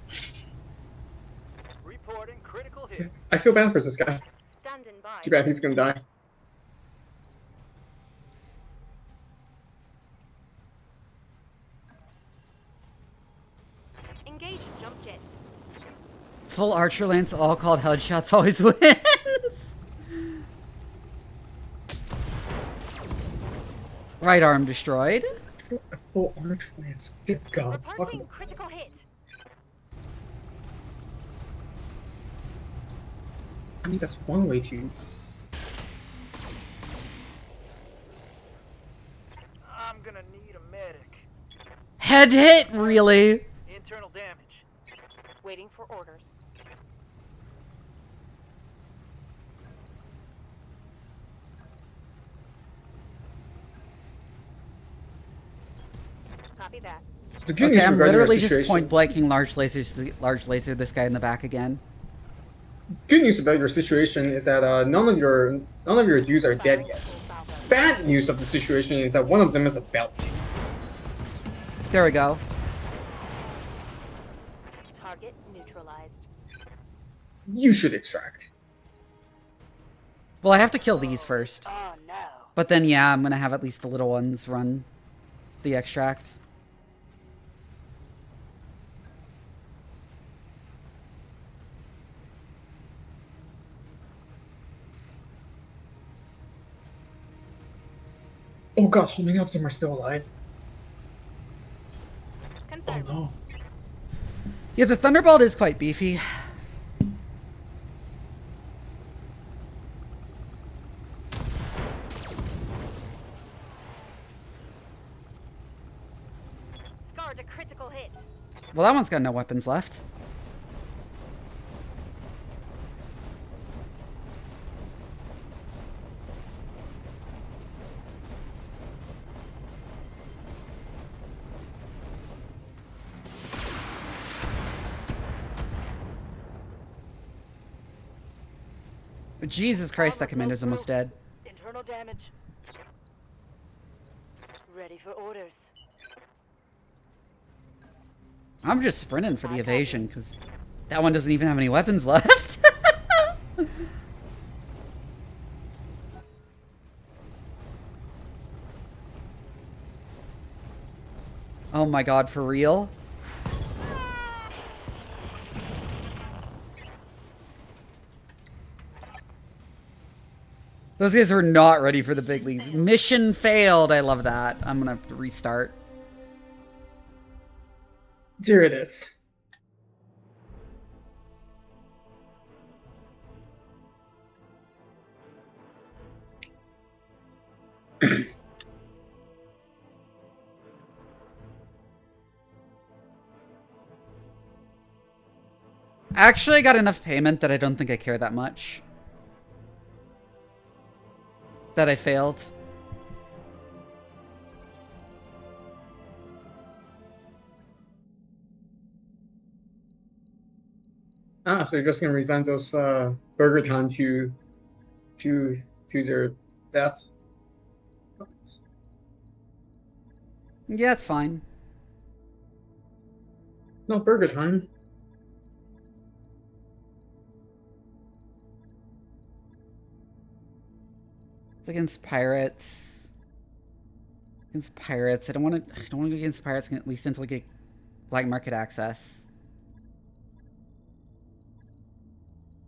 G: Reporting critical hit.
C: I feel bad for this guy.
F: Standing by.
C: Too bad he's gonna die.
F: Engage jump jet.
A: Full Archer Lance, all called headshots, always wins. Right arm destroyed.
C: Oh, Archer Lance. Good God.
F: Reporting critical hit.
C: I mean, that's one way to.
G: I'm gonna need a medic.
A: Head hit, really?
G: Internal damage.
F: Waiting for orders. Copy that.
C: The good
A: Okay,
C: news
A: I'm
C: regarding your
A: literally just
C: situation.
A: point blanking large laser this guy in the back again.
C: Good news about your situation is that none of your dudes are dead yet. Bad news of the situation is that one of them is about to.
A: There we go.
F: Target neutralized.
C: You should extract.
A: Well, I have to kill these first.
F: Oh no.
A: But then, yeah, I'm gonna have at least the little ones run the extract.
C: Oh gosh, how many of them are still alive? Oh
F: Confirmed.
C: no.
A: Yeah, the Thunderbolt is quite beefy.
F: Scarred a critical hit.
A: Well, that one's got no weapons left. But Jesus Christ, that commander's almost dead.
F: Internal damage. Ready for orders.
A: I'm just sprinting for the evasion, because that one doesn't even have any weapons left. Oh my god, for real? Those guys were not ready for the big leagues. Mission failed. I love that. I'm gonna have to restart.
C: Here it is.
A: Actually, I got enough payment that I don't think I care that much. that I failed.
C: Ah, so you're just gonna resign those burger time to their death.
A: Yeah, it's fine.
C: No burger time.
A: It's against pirates. Against pirates. I don't want to go against pirates at least until I get black market access.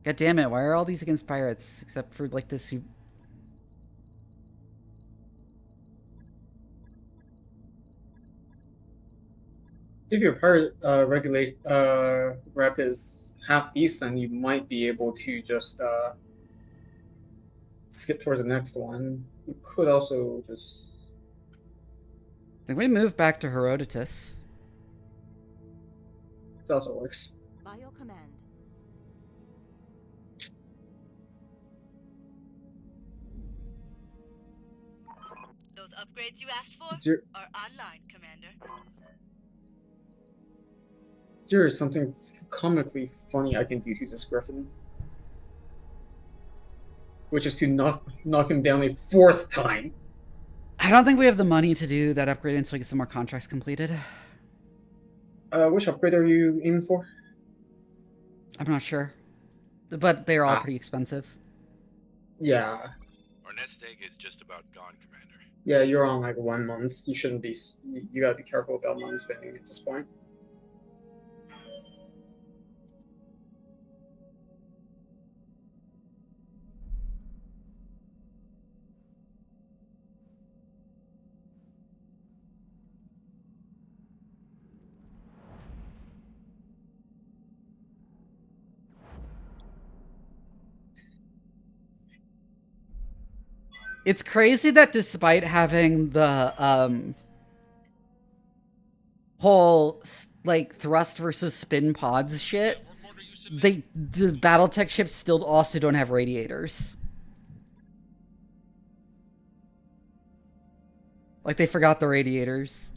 A: God damn it, why are all these against pirates? Except for like this.
C: If your pirate rep is half decent, you might be able to just skip towards the next one. You could also just.
A: Then we move back to Herodotus.
C: That also works.
E: By your command.
J: Those upgrades you asked for are online, Commander.
C: There is something comically funny I can do to this Griffin. Which is to knock him down a 4th time.
A: I don't think we have the money to do that upgrade until we get some more contracts completed.
C: Which upgrade are you aiming for?
A: I'm not sure. But they're all pretty expensive.
C: Yeah.
D: Our nest egg is just about gone, Commander.
C: Yeah, you're on like 1 month. You shouldn't be. You gotta be careful about money spending at this point.
A: It's crazy that despite having the whole like thrust versus spin pods shit, the BattleTech ships still also don't have radiators. Like they forgot the radiators.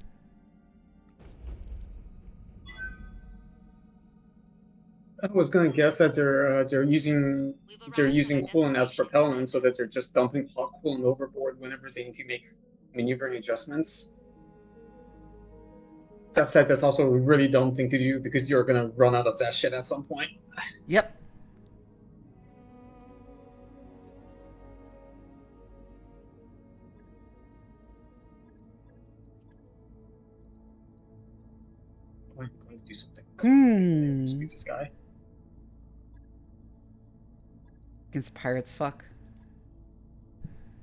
C: I was gonna guess that they're using coolant as propellant, so that they're just dumping hot coolant overboard whenever they need to make maneuvering adjustments. That said, that's also a really dumb thing to do because you're gonna run out of that shit at some point.
A: Yep.
C: I'm going to do something.
A: Hmm.
C: This guy.
A: Against pirates, fuck.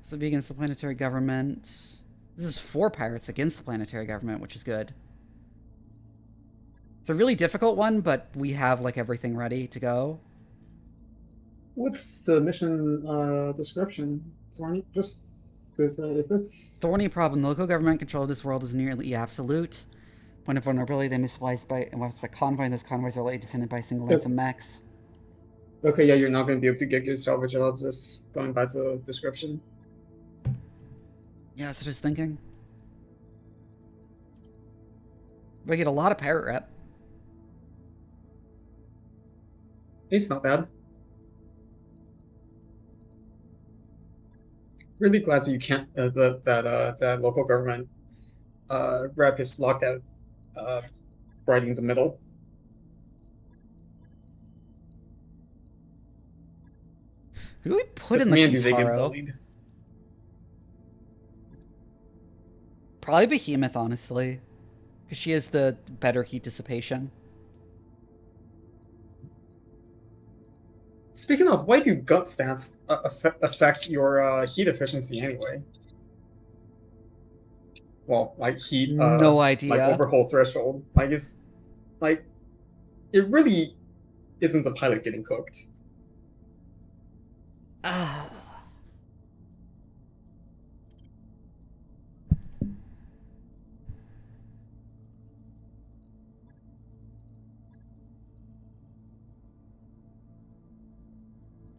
A: This will be against the planetary government. This is 4 pirates against the planetary government, which is good. It's a really difficult one, but we have like everything ready to go.
C: What's the mission description? Thorny? Just because if it's
A: thorny problem, the local government control of this world is nearly absolute. Point of vulnerability, they misplaced by convoy, and those convoys are likely defended by single lines of mechs.
C: Okay, yeah, you're not going to be able to get good salvage out of this, going by the description.
A: Yeah, that's what I was thinking. We get a lot of pirate rep.
C: It's not bad. Really glad that you can't that local government rep is locked out right in the middle.
A: Who do we put in the Kintaro? Probably Behemoth, honestly. Because she has the better heat dissipation.
C: Speaking of, why do gut stats affect your heat efficiency anyway? Well, like heat,
A: no idea.
C: like overhaul threshold. Like it's like it really isn't the pilot getting cooked.
A: Ah.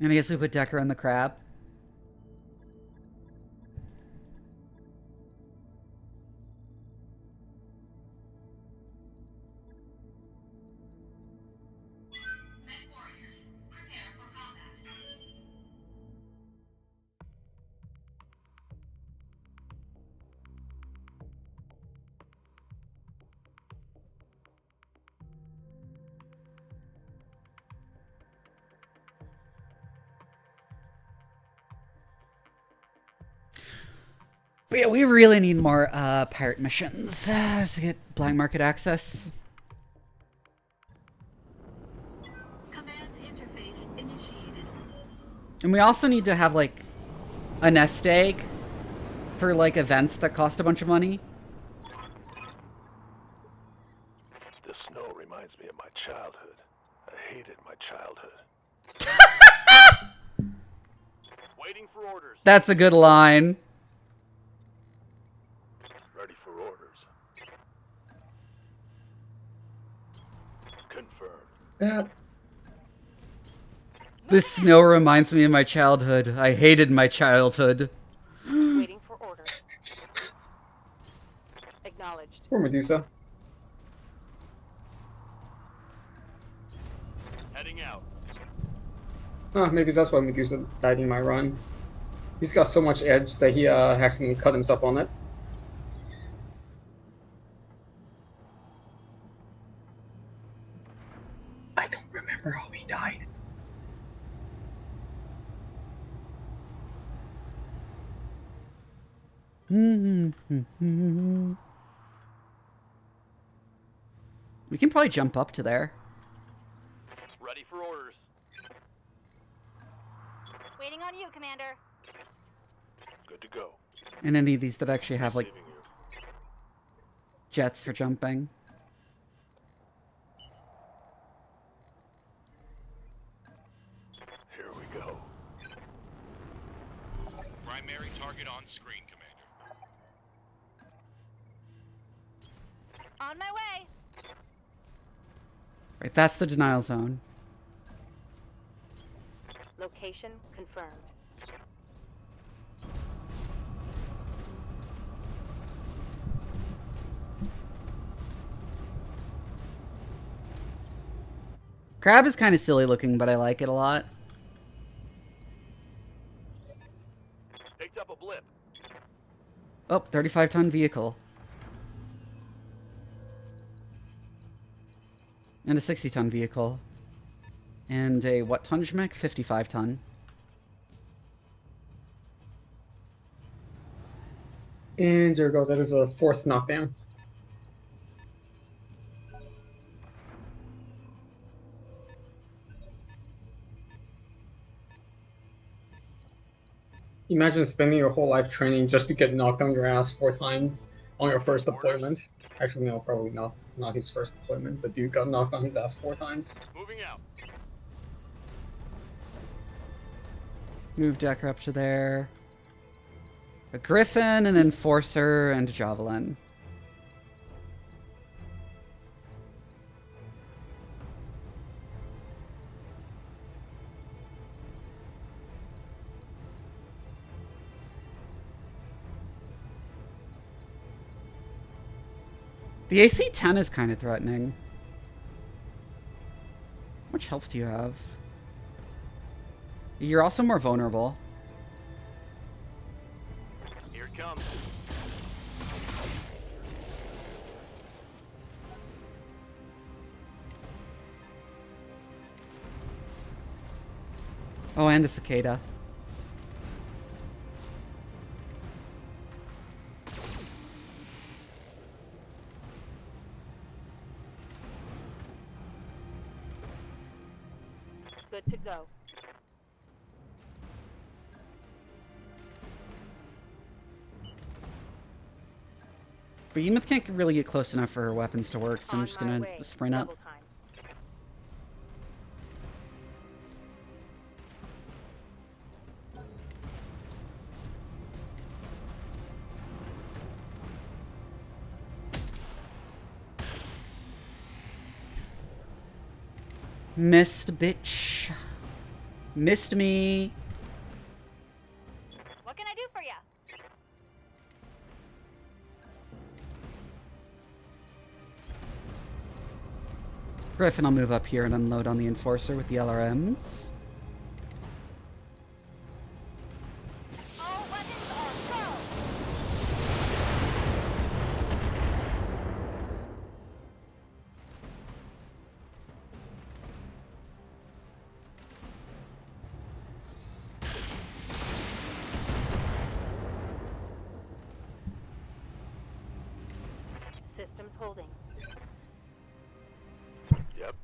A: And I guess we put Decker on the crab. But yeah, we really need more pirate missions to get black market access.
B: Command interface initiated.
A: And we also need to have, like, a nest egg for, like, events that cost a bunch of money.
K: The snow reminds me of my childhood. I hated my childhood.
G: Waiting for orders.
A: That's a good line.
K: Ready for orders. Confirmed.
C: That.
A: This snow reminds me of my childhood. I hated my childhood.
F: Waiting for orders. Acknowledged.
C: Poor Medusa.
G: Heading out.
C: Maybe that's why Medusa died in my run. He's got so much edge that he accidentally cut himself on it. I don't remember how he died.
A: We can probably jump up to there.
G: Ready for orders.
F: Waiting on you, Commander.
K: Good to go.
A: And any of these that actually have, like,
K: Saving you.
A: jets for jumping.
K: Here we go.
D: Primary target on screen, Commander.
F: On my way.
A: Right, that's the denial zone.
F: Location confirmed.
A: Crab is kind of silly looking, but I like it a lot.
G: Picked up a blip.
A: Oh, 35-ton vehicle. And a 60-ton vehicle. And a what tonnage mech? 55-ton.
C: And there it goes. That is a 4th knockdown. Imagine spending your whole life training just to get knocked on your ass 4 times on your first deployment. Actually, no, probably not his first deployment, but dude got knocked on his ass 4 times.
G: Moving out.
A: Move Decker up to there. A Griffin, an Enforcer, and a Javelin. The AC-10 is kind of threatening. How much health do you have? You're also more vulnerable.
G: Here it comes.
A: Oh, and a cicada.
F: Good to go.
A: Behemoth can't really get close enough for her weapons to work, so I'm just gonna sprint up.
F: Double time.
A: Missed, bitch. Missed me.
F: What can I do for ya?
A: Griffin, I'll move up here and unload on the Enforcer with the LRMs.
F: All weapons are go! holding.
G: Yep.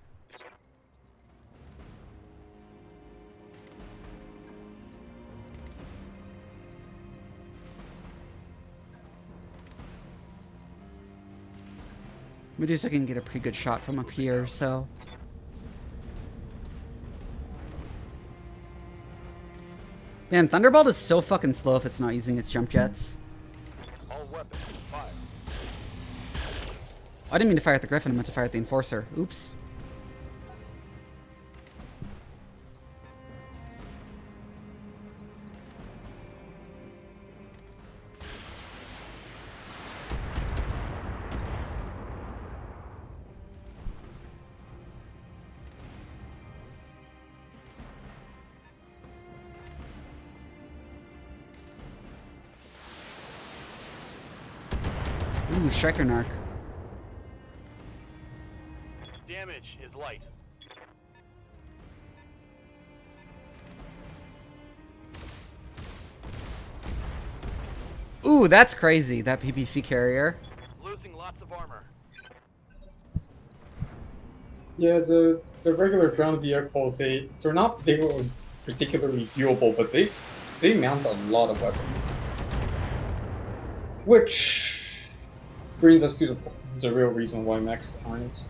A: Medusa can get a pretty good shot from up here, so... Man, Thunderbolt is so fucking slow if it's not using its jump jets.
G: All weapons, fire.
A: I didn't mean to fire at the Griffin, I meant to fire at the Enforcer. Oops. Ooh, Striker Narc.
G: Damage is light.
A: Ooh, that's crazy, that PPC carrier.
G: Losing lots of armor.
C: Yeah, the regular ground vehicles, they're not particularly viewable, but they mount a lot of weapons. Which brings us to the real reason why mechs aren't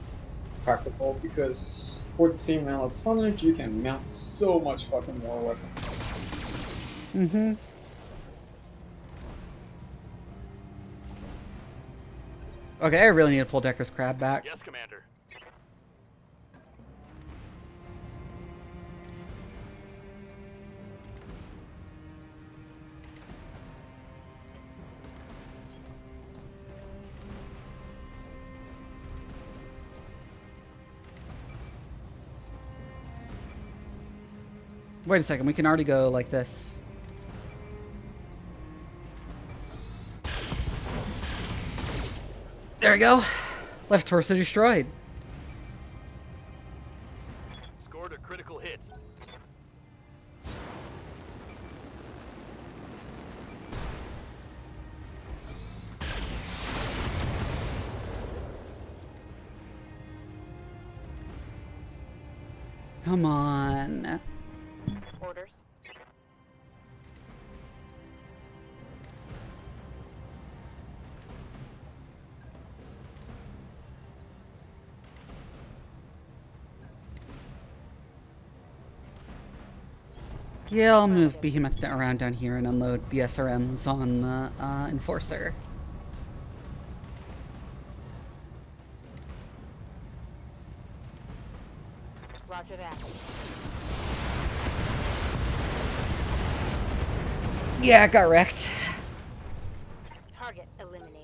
C: practical, because for the same amount of tonnage, you can mount so much fucking more weapons.
A: Mm-hmm. Okay, I really need to pull Decker's Crab back.
G: Yes, Commander.
A: Wait a second, we can already go like this. There we go. Left torso destroyed.
G: Scored a critical hit.
A: Come on.
F: Orders.
A: Yeah, I'll move Behemoth around down here and unload the SRMs on the Enforcer.
F: Roger that.
A: Yeah, got wrecked.
F: Target eliminated.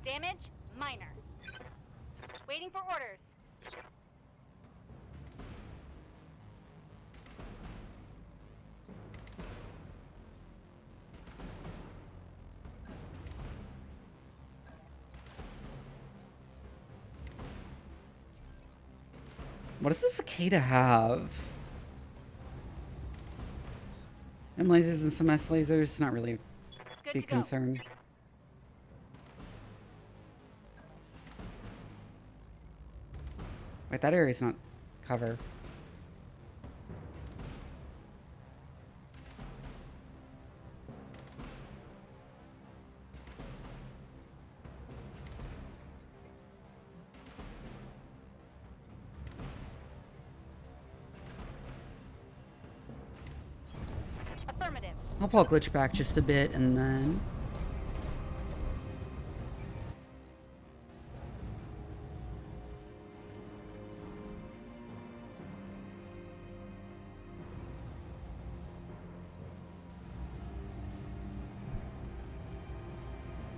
F: Damage minor. Waiting for orders.
A: What does the Cicada have? M lasers and some S lasers? Not really a big concern. Wait, that area's not cover.
F: Affirmative.
A: I'll pull glitch back just a bit and then...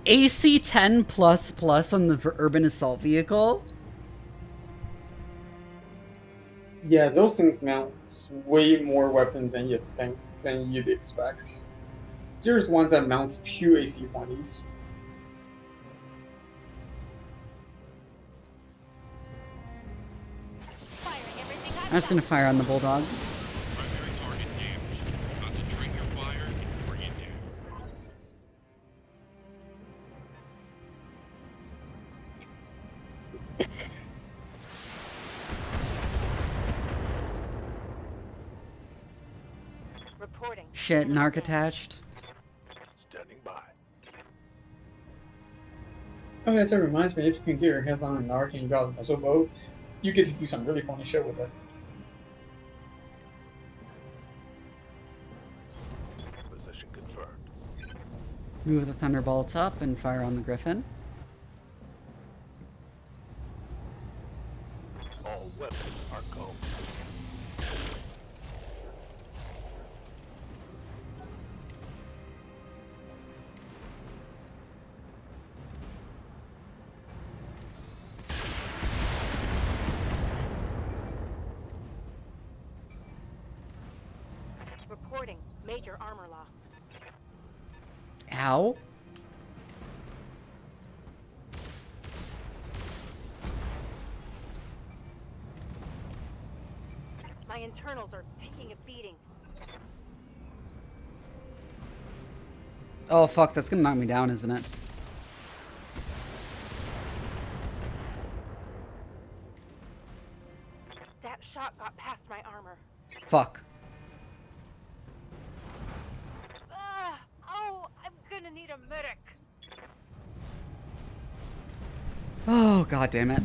A: AC 10++ on the urban assault vehicle?
C: Yeah, those things mount way more weapons than you'd expect. There's ones that mounts 2 AC-20s.
A: I'm just gonna fire on the bulldog.
D: Primary target damaged. Concentrate your fire and bring it down.
F: Reporting.
A: Shit, narc attached.
K: Standing by.
C: Oh, that reminds me, if you can get your hands on a narc and you got a missile boat, you get to do some really funny shit with it.
K: Position confirmed.
A: Move the thunderbolts up and fire on the griffin.
K: All weapons are go.
F: Reporting. Major armor loss.
A: Ow.
F: My internals are taking a beating.
A: Oh fuck, that's gonna knock me down, isn't it?
F: That shot got past my armor.
A: Fuck.
F: Oh, I'm gonna need a medic.
A: Oh god damn it.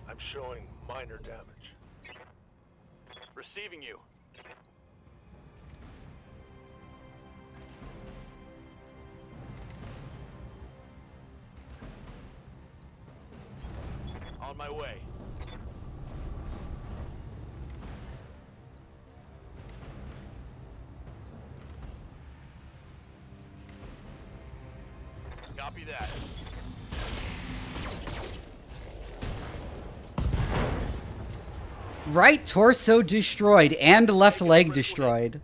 K: I'm showing minor damage.
G: Receiving you. On my way. Copy that.
A: Right torso destroyed and left leg destroyed.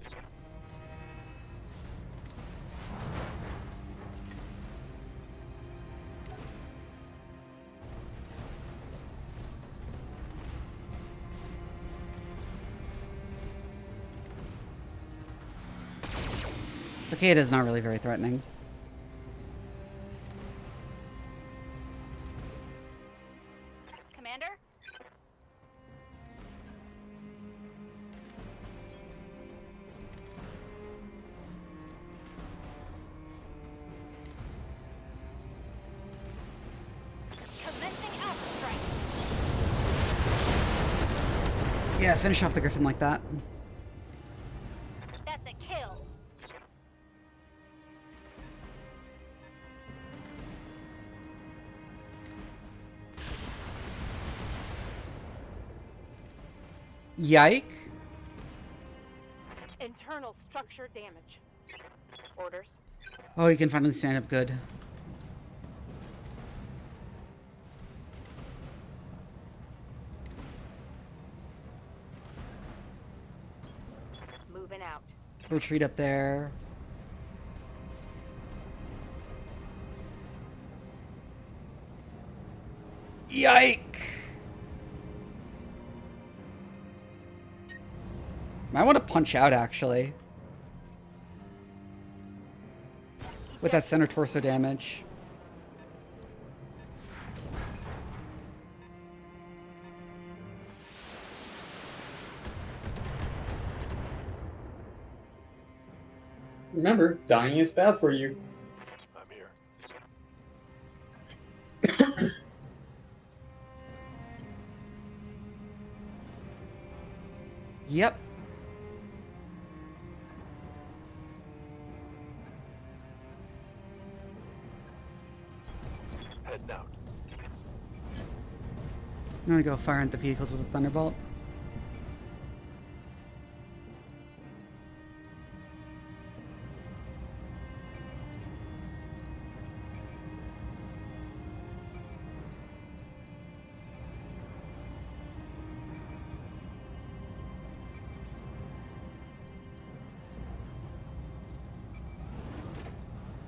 A: Cicada's not really very threatening.
F: Commander? Commencing alpha strike.
A: Yeah, finish off the griffin like that.
F: That's a kill.
A: Yike.
F: Internal structure damage. Orders.
A: Oh, you can finally stand up good.
F: Moving out.
A: Retreat up there. Yike! I want to punch out, actually. With that center torso damage.
C: Remember, dying is bad for you.
K: I'm here.
A: Yep.
K: Heading out.
A: I'm gonna go fire at the vehicles with a thunderbolt.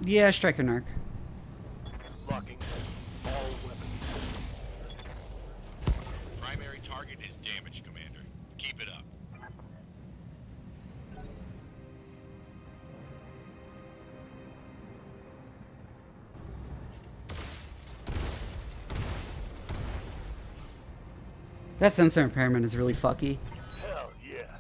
A: Yeah, striker narc.
K: Locking all weapons.
D: Primary target is damaged, Commander. Keep it up.
A: That sensor impairment is really fucky.
K: Hell yeah.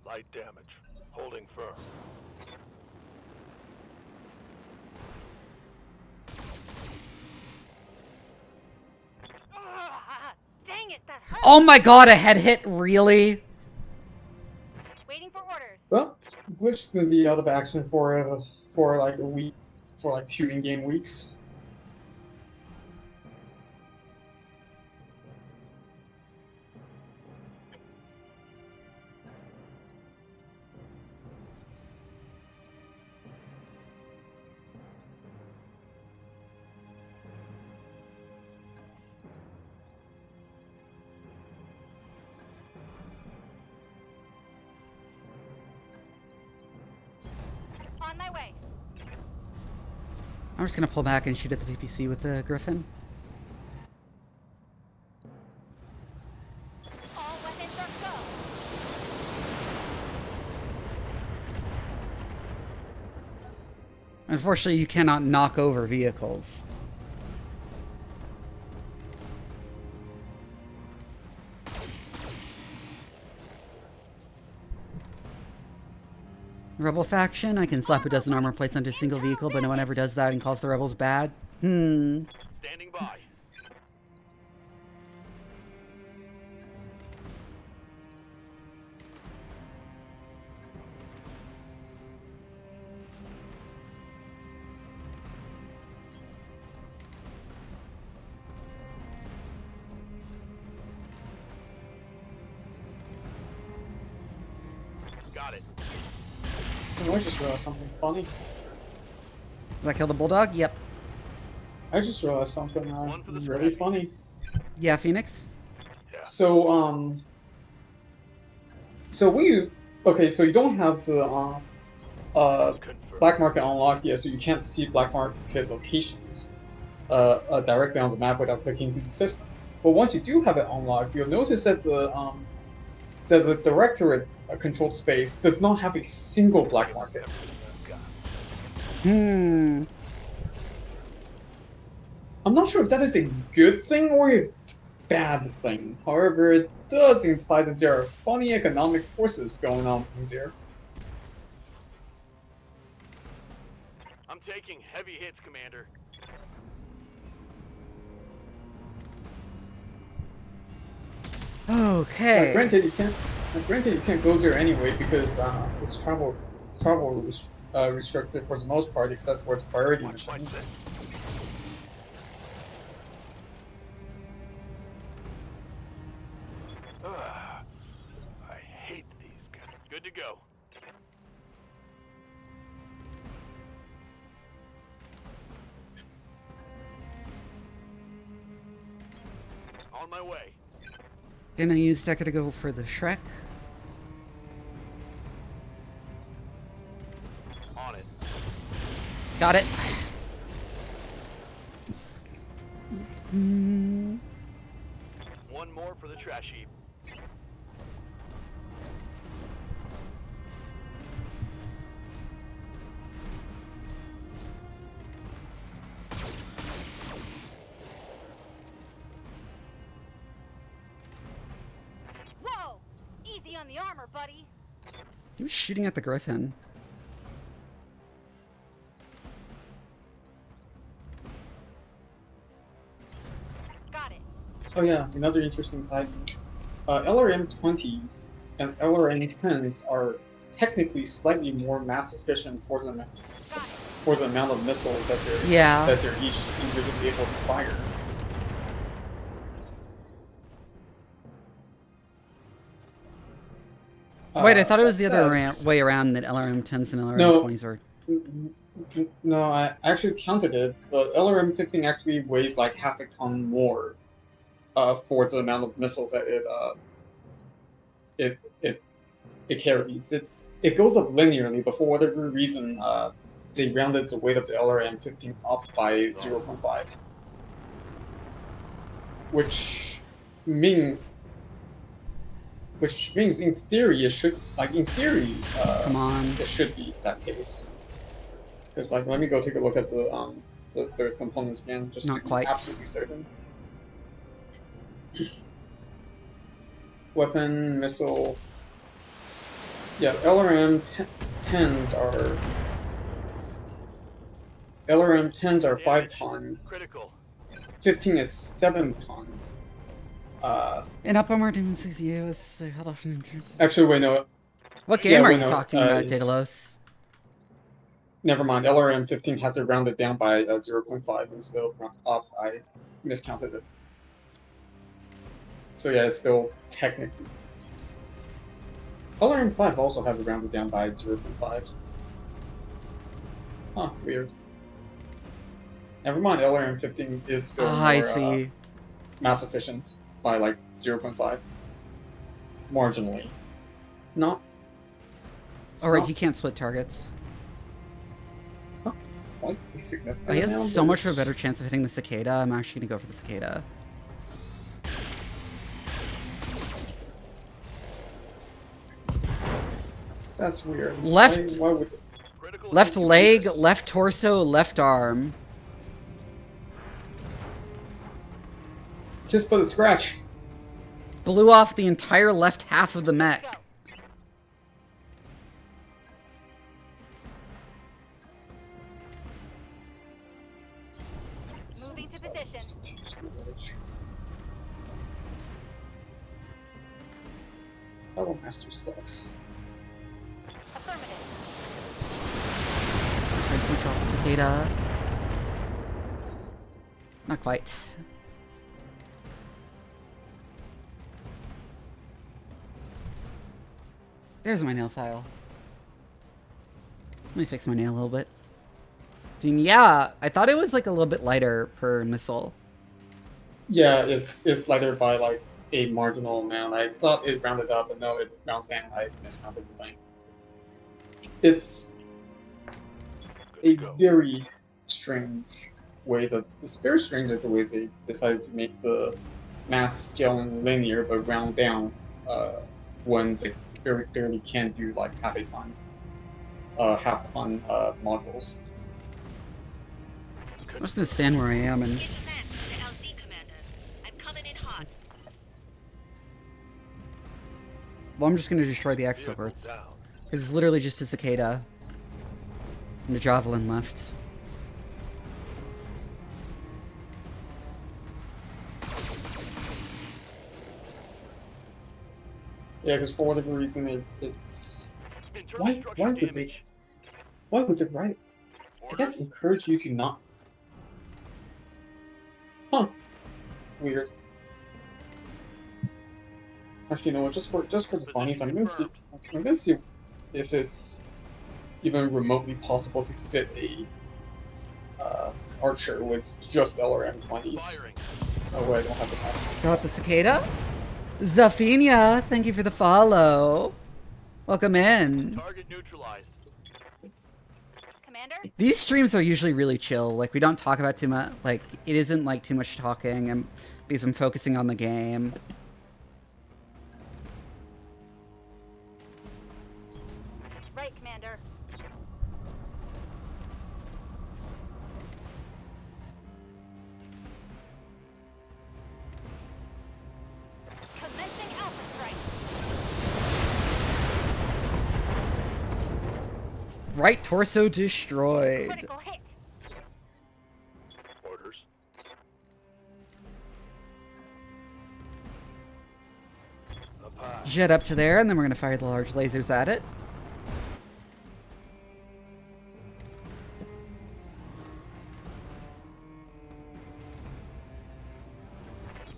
K: Light damage. Holding firm.
F: Dang it, that hurt.
A: Oh my god, a head hit, really?
F: Waiting for orders.
C: Well, Glitch is gonna be out of action for like a week, for like 2 in-game weeks.
F: On my way.
A: I'm just gonna pull back and shoot at the PPC with the Griffin.
F: All weapons are go.
A: Unfortunately, you cannot knock over vehicles. Rebel faction, I can slap a dozen armor plates onto a single vehicle, but no one ever does that and calls the rebels bad.
K: Standing by. Got it.
C: Oh, I just realized something funny.
A: Did I kill the bulldog? Yep.
C: I just realized something really funny.
A: Yeah, Phoenix?
C: So, so you don't have the, black market unlocked yet, so you can't see black market locations, directly on the map without clicking into the system. But once you do have it unlocked, you'll notice that the directorate controlled space does not have a single black market. I'm not sure if that is a good thing or a bad thing. However, it does imply that there are funny economic forces going on here.
K: I'm taking heavy hits, Commander.
A: Okay.
C: Granted, you can't go there anyway because it's travel restricted for the most part, except for its priority missions.
K: I hate these guys. Good to go. On my way.
A: Gonna use Deca to go for the Shrek.
K: On it.
A: Got it.
K: One more for the trash heap.
F: Whoa! Easy on the armor, buddy.
A: He was shooting at the Griffin.
F: Got it.
C: Oh yeah, another interesting side note. LRM-20s and LRM-10s are technically slightly more mass efficient for the amount of missiles that they're each individually able to fire.
A: Wait, I thought it was the other way around, that LRM-10s and LRM-20s are...
C: No, I actually counted it. The LRM-15 actually weighs like half a ton more for the amount of missiles that it carries. It goes up linearly, but for whatever reason, they rounded the weight of the LRM-15 up by 0.5, which means in theory it should
A: Come on.
C: it should be that case. Because like, let me go take a look at the components again, just
A: Not
C: to be
A: quite.
C: absolutely certain. Weapon, missile. Yeah, LRM-10s are 5 ton.
G: Critical.
C: 15 is 7 ton.
A: And up on our Demon 60 was held off in
C: Actually, wait, no.
A: What game are you talking about, Daedalus?
C: Never mind. LRM-15 has it rounded down by 0.5 instead of up. I miscounted it. So yeah, it's still technically. LRM-5 also have it rounded down by 0.5. Huh, weird. Never mind, LRM-15 is still
A: I
C: more
A: see.
C: mass efficient by like 0.5. Marginally. Not.
A: Alright, he can't split targets.
C: It's not quite a significant.
A: Oh, he has
C: amount,
A: so
C: but
A: much of a
C: it's-
A: better chance of hitting the cicada. I'm actually gonna go for the cicada.
C: That's weird.
A: Left-
C: Why would it?
A: Left leg, left torso, left arm.
C: Just put a scratch.
A: Blew off the entire left half of the mech.
F: Moving to position.
C: Battle Master sucks.
F: Affirmative.
A: Trying to control the cicada. Not quite. There's my nail file. Let me fix my nail a little bit. Dude, yeah, I thought it was like a little bit lighter per missile.
C: Yeah, it's lighter by like a marginal amount. I thought it rounded up, but no, it rounds down. I miscounted the thing. It's a very strange way that it's very strange that the way they decided to make the mass scaling linear but round down when they very clearly can do like half ton modules.
A: I'm just gonna stand where I am and
J: Get command from the LZ commander. I'm coming in hot.
A: well, I'm just gonna destroy the extroverts. Because it's literally just a cicada. And the javelin left.
C: Yeah, because for whatever reason it's why would they write it? I guess encourage you to not. Huh. Weird. Actually, you know what? Just for the funnies, I'm gonna see if it's even remotely possible to fit a archer with just LRM-20s. Oh wait, I don't have the map.
A: Got the cicada? Zafinia, thank you for the follow. Welcome in.
G: Target neutralized.
F: Commander?
A: These streams are usually really chill. Like, we don't talk about too much. Like, it isn't like too much talking because I'm focusing on the game.
F: Right, Commander. Commencing Alpha Strike.
A: Right torso destroyed.
F: Critical hit.
K: Orders. Up high.
A: Jet up to there, and then we're gonna fire the large lasers at it.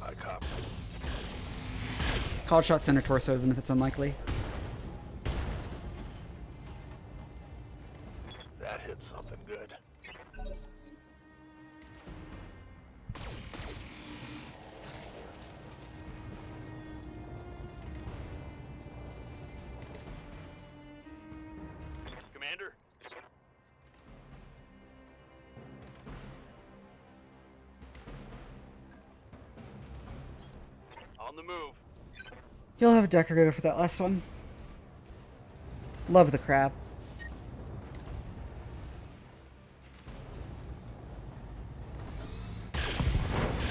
K: I copy.
A: Call shot center torso, even if it's unlikely.
K: That hit something good.
G: the move.
A: You'll have Decker go for that last one. Love the crab.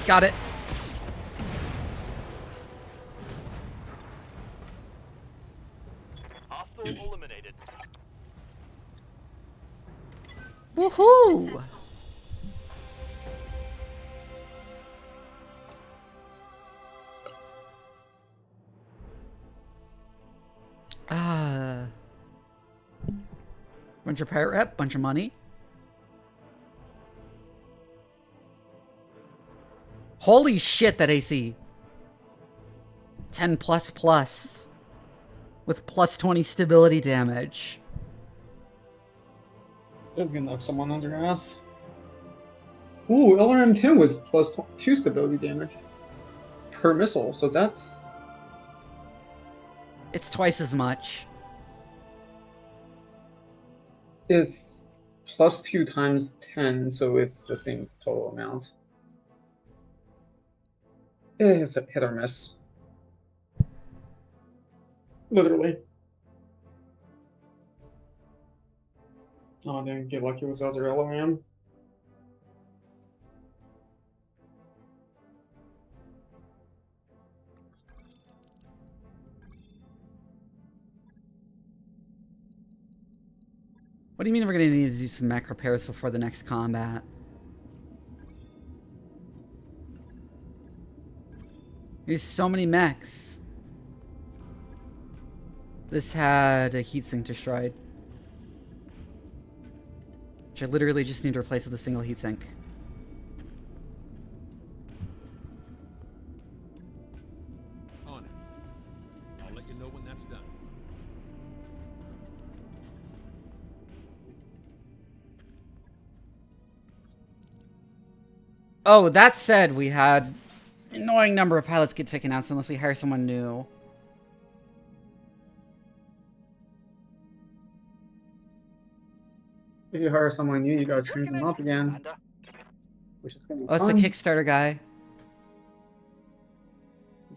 A: Got it.
G: Hostile eliminated.
A: Woohoo! Bunch of pirate rep, bunch of money. Holy shit, that AC. 10 plus plus. With plus 20 stability damage.
C: That's gonna knock someone under your ass. Ooh, LRM-10 was plus 2 stability damage per missile, so that's...
A: It's twice as much.
C: It's plus 2 times 10, so it's the same total amount. It's a hit or miss. Literally. Oh, I didn't get lucky with the other LRM.
A: What do you mean we're gonna need to do some mech repairs before the next combat? There's so many mechs. This had a heatsink destroyed. Which I literally just need to replace with a single heatsink.
H: On it. I'll let you know when that's done.
A: Oh, that said, we had an annoying number of pilots get taken out unless we hire someone new.
C: If you hire someone new, you gotta train them up again. Which is gonna be
A: Oh, that's the
C: fun.
A: Kickstarter guy.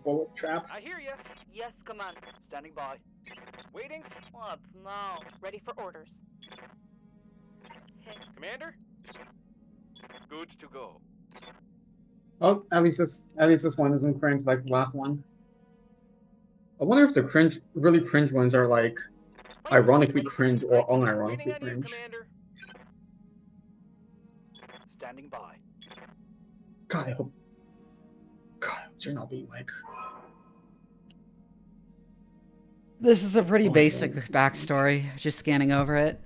C: Bullet trap.
I: I hear you. Yes, command. Standing by. Waiting. What now?
F: Ready for orders.
G: Commander? Good to go.
C: Oh, at least this one isn't cringe like the last one. I wonder if the really cringe ones are like ironically cringe or unironically cringe.
G: Commander. Standing by.
C: God, I hope you're not being like.
A: This is a pretty
C: Oh,
A: basic
C: God.
A: backstory. Just scanning over it.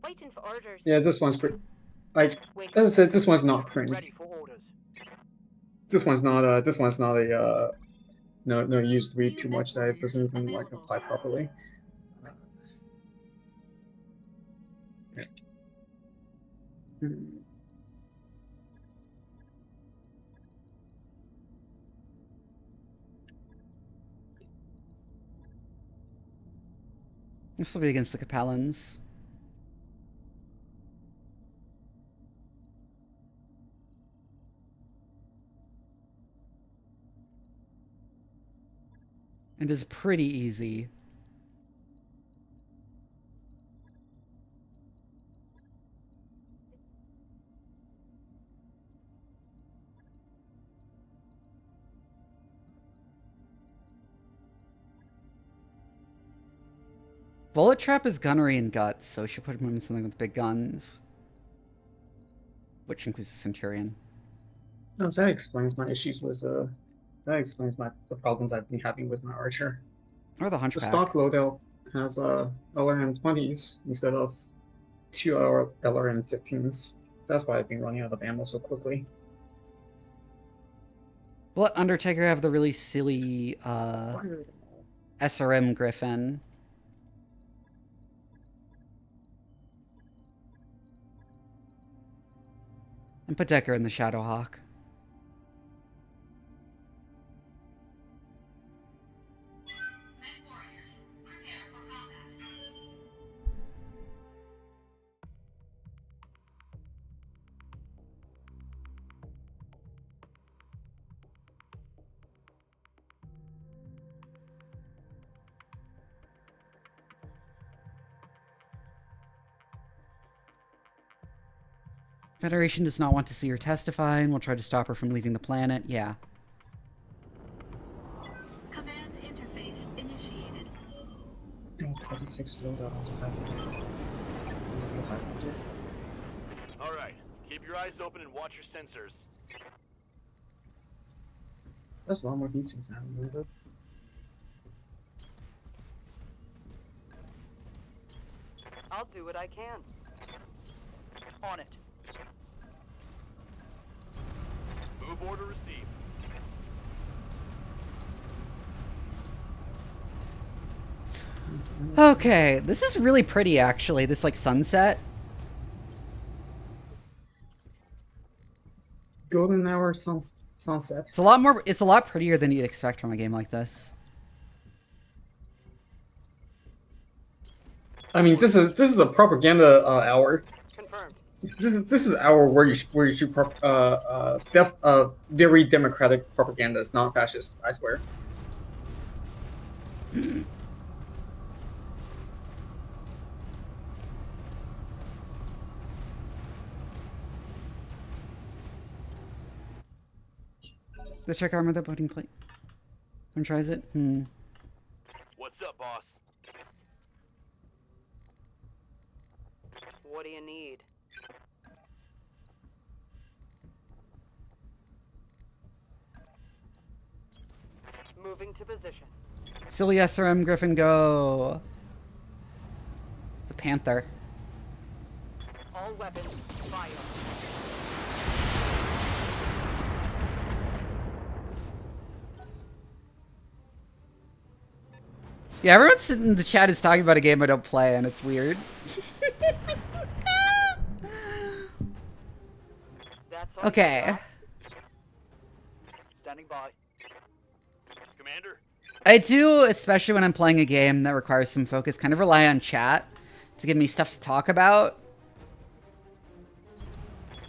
F: Waiting for orders.
C: Yeah, this one's pretty. Like, as I said, this one's not cringe.
G: Ready for orders.
C: This one's not a. No used to read too much that it doesn't even like apply properly. Yeah.
A: This will be against the Capellans. It is pretty easy. Bullet Trap is gunnery and guts, so we should put him in something with big guns. Which includes the Centurion.
C: No, that explains my issues with that explains the problems I've been having with my archer.
A: Or the
C: The
A: Hunchback.
C: stock loadout has LRM-20s instead of 2 LRM-15s. That's why I've been running out of ammo so quickly.
A: We'll let Undertaker have the really silly SRM Griffin. And put Decker in the Shadowhawk.
B: Mech warriors, prepare for combat.
A: Federation does not want to see her testify and will try to stop her from leaving the planet. Yeah.
B: Command interface initiated.
C: How do you fix loadout onto Highlander?
G: Alright, keep your eyes open and watch your sensors.
C: That's one more heatsinks I remember.
I: I'll do what I can. On it.
G: Move order received.
A: Okay, this is really pretty actually, this like sunset.
C: Golden hour sunset.
A: It's a lot prettier than you'd expect from a game like this.
C: I mean, this is a propaganda hour.
I: Confirmed.
C: This is hour where you shoot very democratic propaganda. It's not fascist, I swear.
A: Let's check armor the boating plate. One tries it.
G: What's up, boss?
I: What do you need? Moving to position.
A: Silly SRM Griffin, go. It's a panther.
I: All weapons, fire.
A: Yeah, everyone sitting in the chat is talking about a game I don't play, and it's weird. Okay.
I: Standing by.
G: Commander?
A: I do, especially when I'm playing a game that requires some focus, kind of rely on chat to give me stuff to talk about.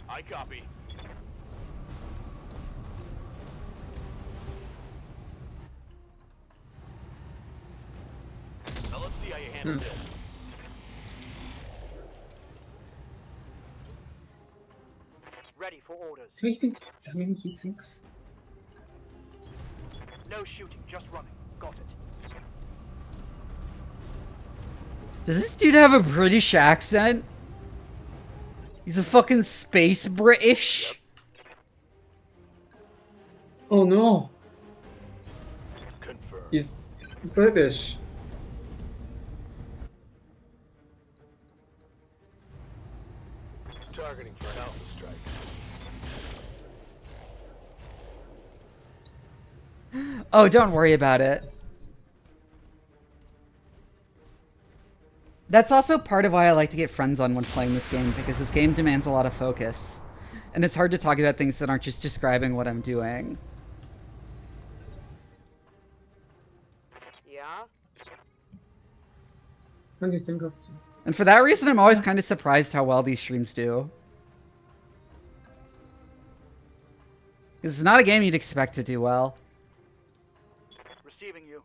G: I copy. Now let's see how you handle this.
I: Ready for orders.
C: Do you think that many heatsinks?
I: No shooting, just running. Got it.
A: Does this dude have a British accent? He's a fucking space British.
C: Oh no.
G: Confirmed.
C: He's British.
K: Targeting for an alpha strike.
A: Oh, don't worry about it. That's also part of why I like to get friends on when playing this game, because this game demands a lot of focus. And it's hard to talk about things that aren't just describing what I'm doing.
I: Yeah?
C: What do you think of it?
A: And for that reason, I'm always kind of surprised how well these streams do. Because it's not a game you'd expect to do well.
I: Receiving you.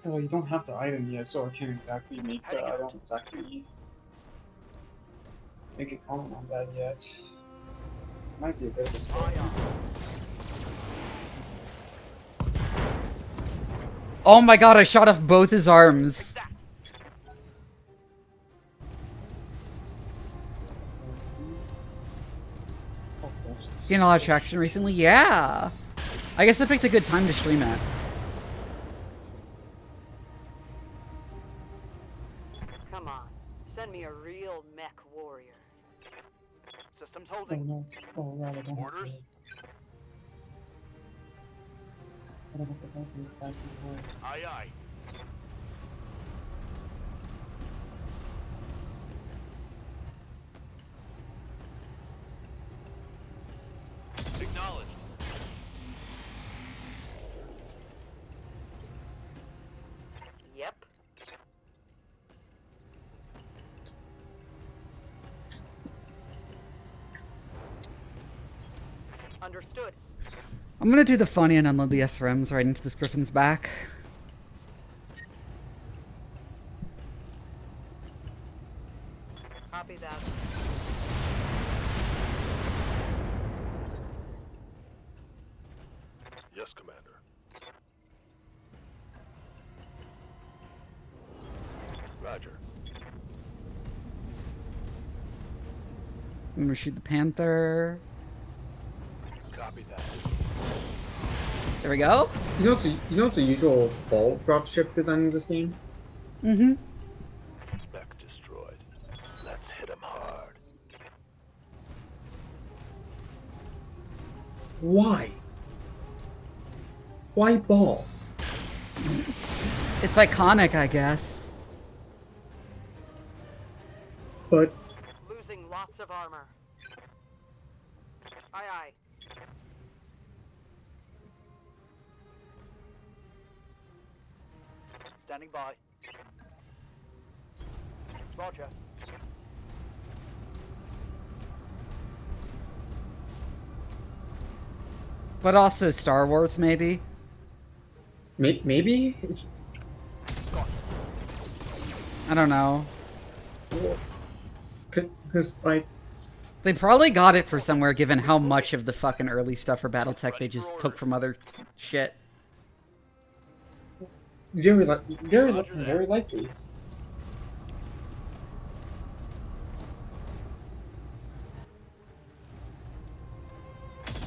C: Well, you don't have the item yet, so I can't exactly make. I don't exactly make a comment on that yet. Might be a bit of a spoiler.
A: Oh my god, I shot off both his arms. Seen a lot of traction recently? Yeah. I guess I picked a good time to stream it.
I: Come on. Send me a real mech warrior. Systems holding.
C: Oh no. Oh yeah, I don't
G: Orders?
C: have to. I don't have to help you guys before.
G: Aye, aye. Acknowledged.
I: Yep. Understood.
A: I'm gonna do the funny and unload the SRMs right into this Griffin's back.
I: Copy that.
K: Yes, Commander. Roger.
A: I'm gonna shoot the Panther.
K: Copy that.
A: There we go.
C: You know it's a usual ball dropship design in this game?
A: Mm-hmm.
K: Mech destroyed. Let's hit him hard.
C: Why? Why ball?
A: It's iconic, I guess.
C: But
I: Losing lots of armor. Aye, aye.
G: Standing by. Roger.
A: But also Star Wars, maybe?
C: maybe?
A: I don't know.
C: Because, like...
A: They probably got it for somewhere, given how much of the fucking early stuff for BattleTech they just took from other shit.
C: Very likely.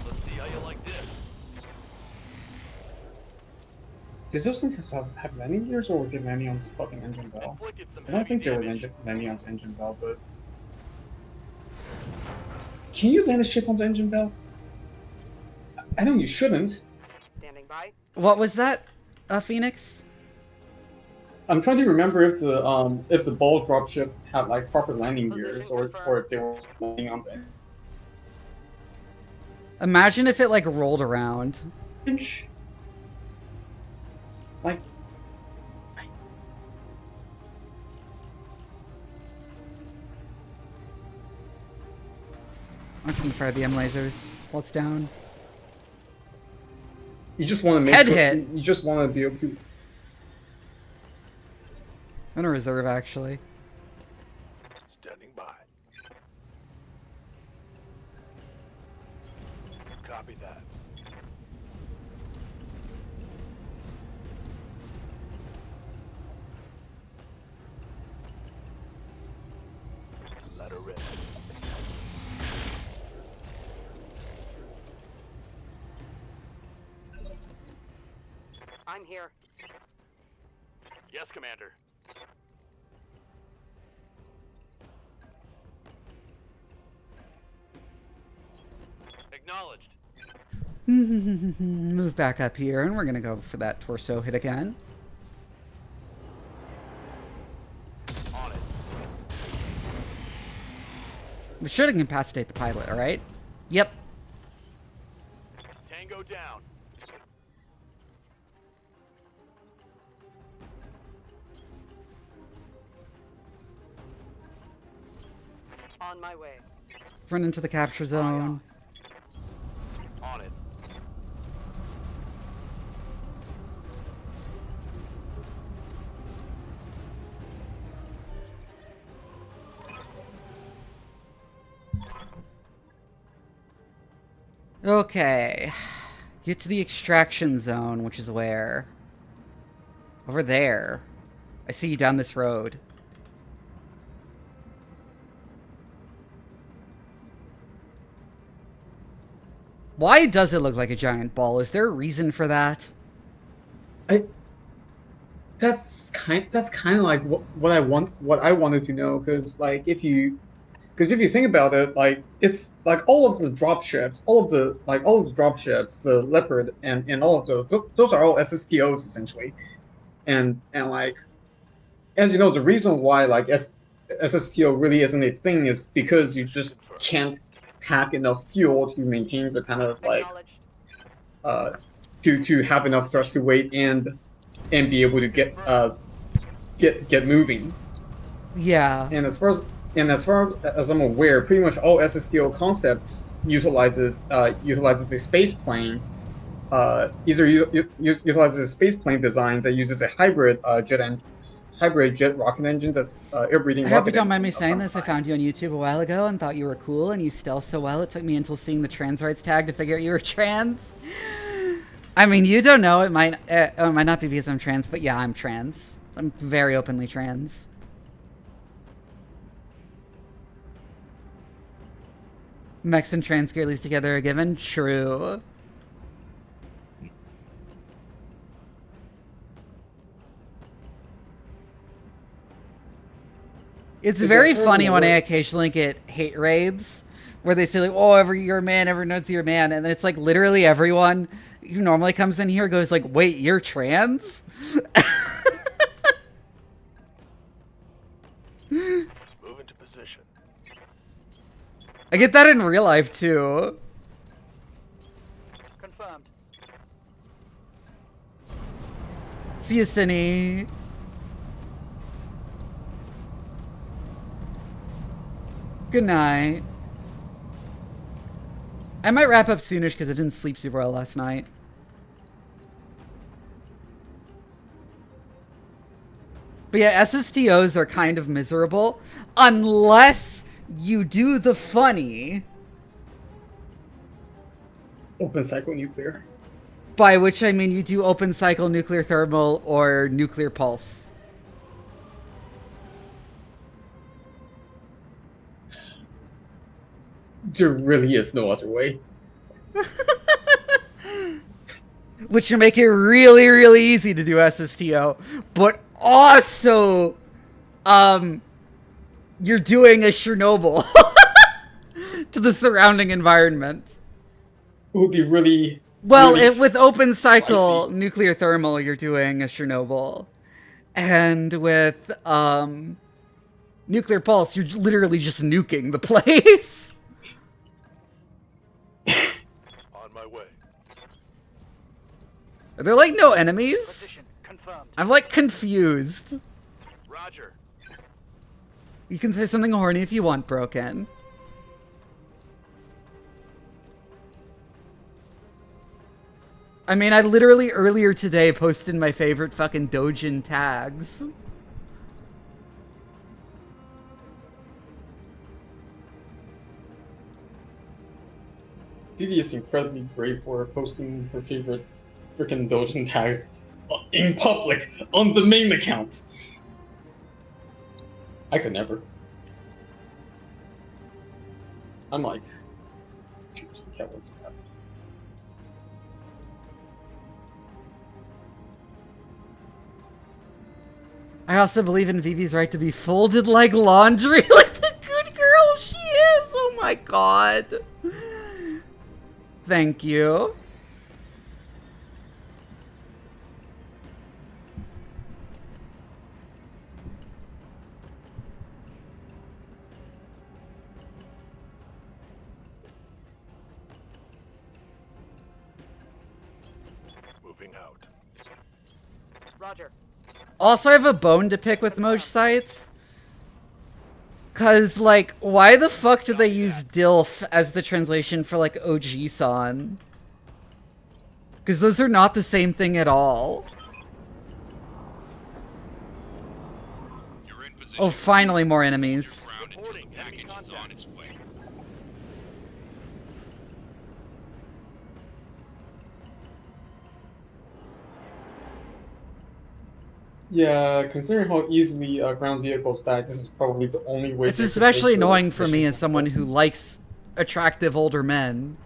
G: Let's see how you like this.
C: Does those things have landing gears, or was it landing on the fucking engine bell? I don't think they were landing on the engine bell, but... Can you land a ship on the engine bell? I know you shouldn't.
I: Standing by.
A: What was that, Phoenix?
C: I'm trying to remember if the ball dropship had like proper landing gears, or if they were landing on the engine.
A: Imagine if it like rolled around.
C: Like,
A: I'm just gonna fire the M lasers while it's down.
C: you just want to make
A: Head
C: sure,
A: hit.
C: You just want to be able to.
A: I'm gonna reserve, actually.
K: Standing by. Copy that. Let her rip.
I: I'm here.
G: Yes, Commander. Acknowledged.
A: Move back up here, and we're gonna go for that torso hit again.
G: On it.
A: We should incapacitate the pilot, alright? Yep.
G: Tango down.
I: On my way.
A: Run into the capture zone.
G: On it.
A: Okay. Get to the extraction zone, which is where? Over there. I see you down this road. Why does it look like a giant ball? Is there a reason for that?
C: That's kind of like what I wanted to know, because if you think about it, like it's like all of the dropships, the Leopard and all of those are all SSTOs essentially, and like, as you know, the reason why like SSTO really isn't a thing is because you just can't pack enough fuel to maintain the kind of like to have enough thrust to weight and be able to get moving.
A: Yeah.
C: And as far as I'm aware, pretty much all SSTO concepts utilizes a space plane either utilizes space plane designs that uses a hybrid jet rocket engine that's air-breathing
A: I
C: rocket
A: hope you don't mind me
C: engine of
A: saying
C: some
A: this. I
C: kind.
A: found you on YouTube a while ago and thought you were cool, and you stealth so well it took me until seeing the trans rights tag to figure out you were trans. I mean, you don't know. It might not be because I'm trans, but yeah, I'm trans. I'm very openly trans. Mechs and trans girlies together are given? True. It's very funny when I occasionally get hate raids where they say like, "Oh, you're a man, everyone knows you're a man," and then it's like literally everyone who normally comes in here goes like, "Wait, you're trans?"
K: Move into position.
A: I get that in real life too.
I: Confirmed.
A: See you, Cinny. Good night. I might wrap up soonish because I didn't sleep super well last night. But yeah, SSTOs are kind of miserable unless you do the funny.
C: Open cycle nuclear.
A: By which I mean you do open cycle nuclear thermal or nuclear pulse.
C: There really is no other way.
A: Which will make it really, really easy to do SSTO. But also, you're doing a Chernobyl to the surrounding environment.
C: It would be really...
A: Well,
C: really
A: with open cycle
C: spicy.
A: nuclear thermal, you're doing a Chernobyl. And with, nuclear pulse, you're literally just nuking the place.
K: On my way.
A: Are there, like, no enemies?
I: Position confirmed.
A: I'm, like, confused.
G: Roger.
A: You can say something horny if you want, Broken. I mean, I literally earlier today posted my favorite fucking Dojin tags.
C: Vivi is incredibly brave for posting her favorite freaking Dojin tags in public on the main account. I could never. I'm like, can't wait for that.
A: I also believe in Vivi's right to be folded like laundry, like the good girl she is. Oh my god. Thank you.
K: Moving out.
I: Roger.
A: Also, I have a bone to pick with Moj sites. Cause, like, why the fuck do they use DILF as the translation for, like, OG-san? Cause those are not the same thing at all. Oh, finally more enemies.
G: Reporting. Enemy contact.
C: Yeah, considering how easily ground vehicles die, this is probably the only way.
A: It's especially annoying for me as someone who likes attractive older men.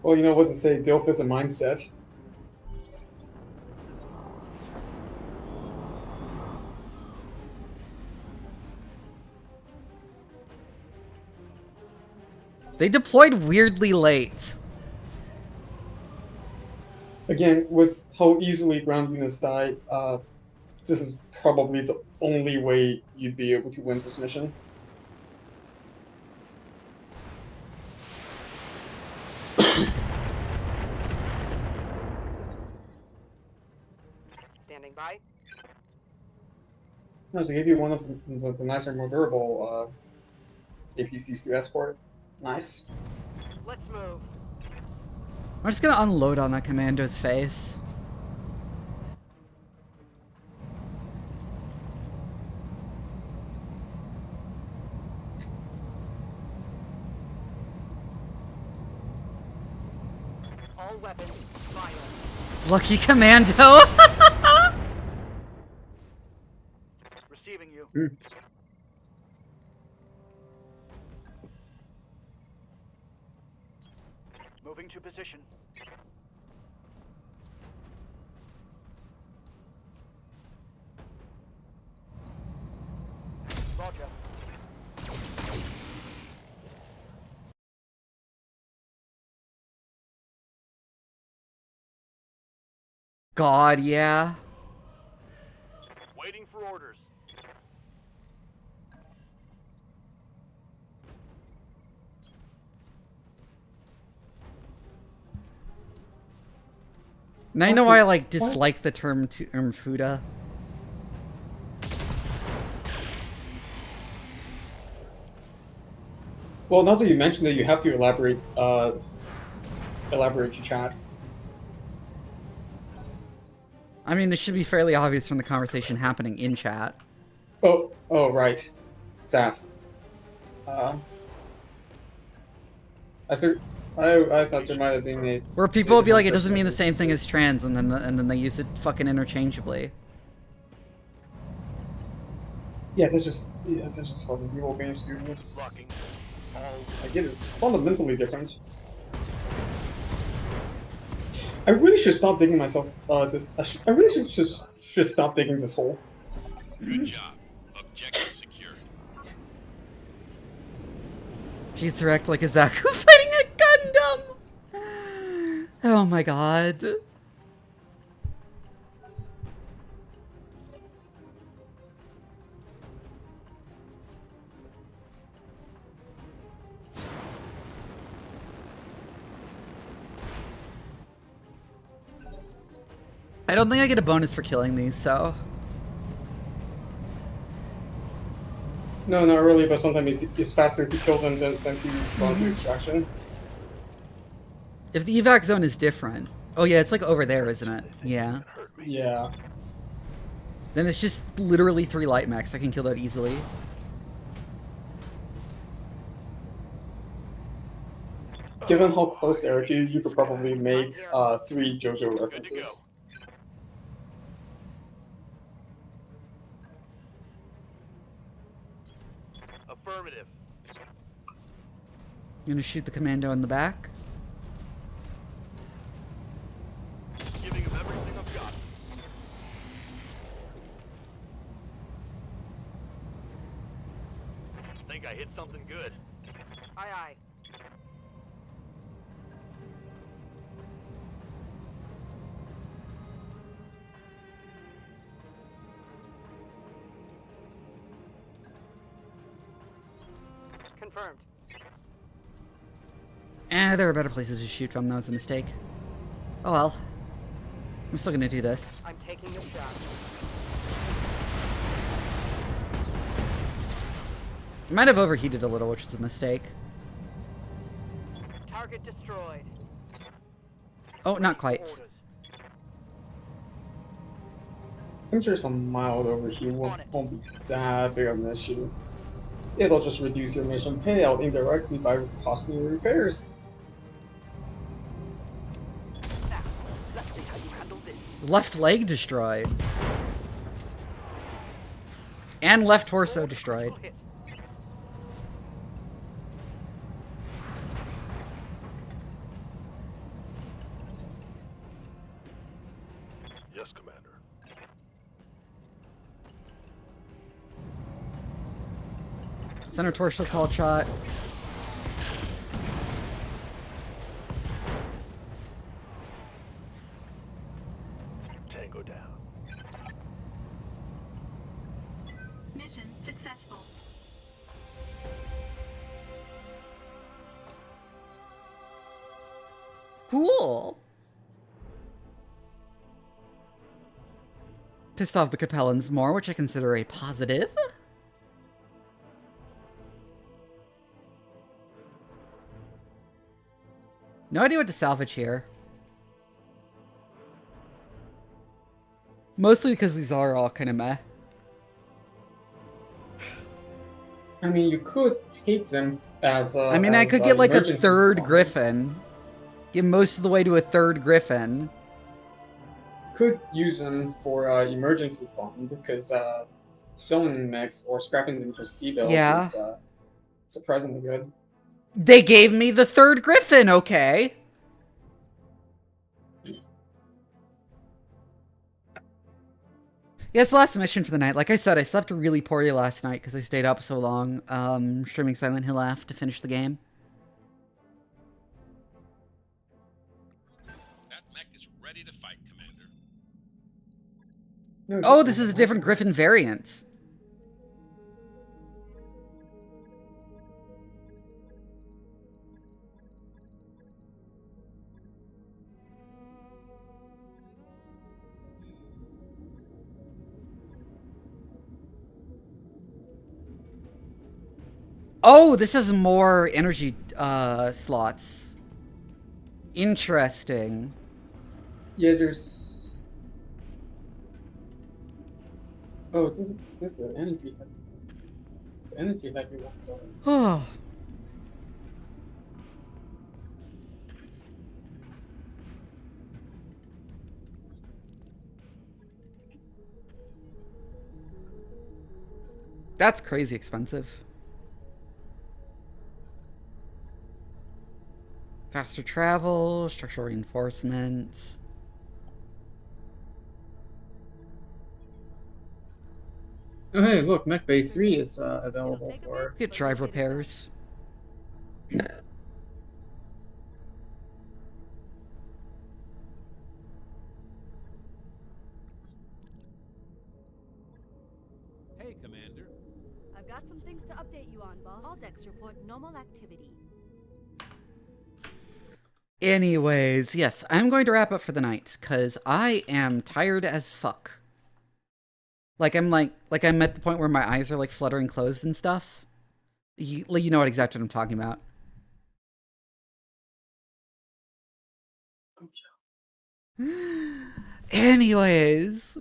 C: Well, you know what to say, DILF is a mindset.
A: They deployed weirdly late.
C: Again, with how easily ground units die, this is probably the only way you'd be able to win this mission.
I: Standing by.
C: No, so I gave you one of the nicer, more durable
L: APCs to escort. Nice.
I: Let's move.
A: I'm just gonna unload on that commando's face.
I: All weapons, fire.
A: Lucky commando!
G: Receiving you. Moving to position. Roger.
A: God, yeah.
G: Waiting for orders.
A: Now you know why I like dislike the term Fuda.
L: Well, now that you mentioned it, you have to elaborate to chat.
A: I mean, this should be fairly obvious from the conversation happening in chat.
L: Oh, right. That. I thought there might have been a...
A: Where people will be like, it doesn't mean the same thing as trans, and then they use it fucking interchangeably.
L: Yeah, that's just fucking people being stupid. I get it's fundamentally different. I really should stop digging myself. I really should stop digging this hole.
D: Good job. Objective secured.
A: She's direct like a Zaku fighting a Gundam! Oh my god. I don't think I get a bonus for killing these, so...
L: No, not really, but sometimes it's faster to kill them than to go into extraction.
A: If the evac zone is different... Oh yeah, it's like over there, isn't it? Yeah.
L: Yeah.
A: Then it's just literally 3 light mechs. I can kill that easily.
L: Given how close they are to you, you could probably make 3 JoJo references.
G: Affirmative.
A: You gonna shoot the commando in the back?
G: Giving him everything I've got. Think I hit something good.
I: Aye, aye. Confirmed.
A: There are better places to shoot from. That was a mistake. Oh well. I'm still gonna do this.
I: I'm taking a shot.
A: I might have overheated a little, which is a mistake.
I: Target destroyed.
A: Oh, not quite.
L: I'm sure some mild overheat won't be that big of an issue. It'll just reduce your mission payout indirectly by costing you repairs.
I: Now, let's see how you handle this.
A: Left leg destroyed. And left torso destroyed.
K: Yes, Commander.
A: Center torso call shot.
K: Tango down.
B: Mission successful.
A: Cool. Pissed off the Capellans more, which I consider a positive. No idea what to salvage here. Mostly because these are all kind of meh.
L: I mean, you could take them as
A: I mean, I could get like a third
L: fund.
A: griffin. Get most of the way to a third griffin.
L: Could use them for emergency fund, because selling mechs or scrapping them for C-bills is surprisingly good.
A: They gave me the third griffin, okay. Yeah, it's the last mission for the night. Like I said, I slept really poorly last night because I stayed up so long, streaming Silent Hill F to finish the game.
D: That mech is ready to fight, Commander.
L: No,
A: Oh, this is a different griffin variant. Oh, this has more energy slots. Interesting.
L: Yeah, there's... Oh, this is an energy heavy. The energy heavy ones are...
A: Oh. That's crazy expensive. Faster travel, structural reinforcement.
L: Oh hey, look, Mech Bay 3 is available for...
A: Get drive repairs.
H: Hey, Commander.
E: I've got some things to update you on, boss. All decks report normal activity.
A: Anyways, yes, I'm going to wrap up for the night, because I am tired as fuck. I'm at the point where my eyes are like fluttering closed and stuff. You know what exactly what I'm talking about. Anyways.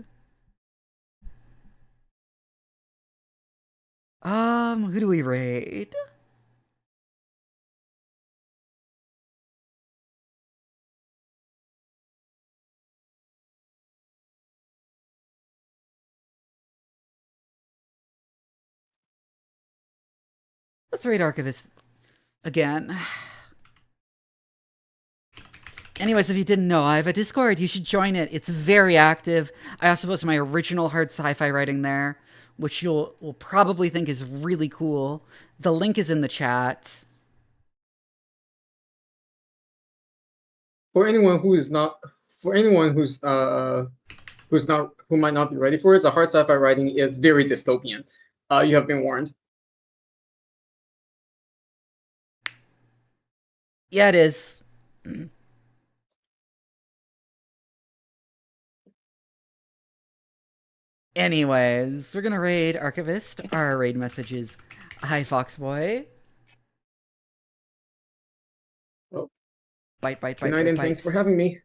A: Who do we raid? Let's raid Archivist again. Anyways, if you didn't know, I have a Discord. You should join it. It's very active. I also post my original hard sci-fi writing there, which will probably think is really cool. The link is in the chat.
L: For anyone who might not be ready for it, the hard sci-fi writing is very dystopian. You have been warned.
A: Yeah, it is. Anyways, we're gonna raid Archivist. Our raid messages. Hi, Foxboy.
L: Oh.
A: Bite.
L: Good night, and thanks for having me.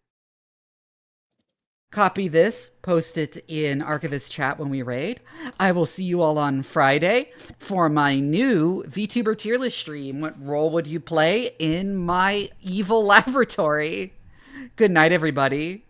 A: Copy this, post it in Archivist chat when we raid. I will see you all on Friday for my new VTuber tier list stream. What role would you play in my evil laboratory? Good night, everybody.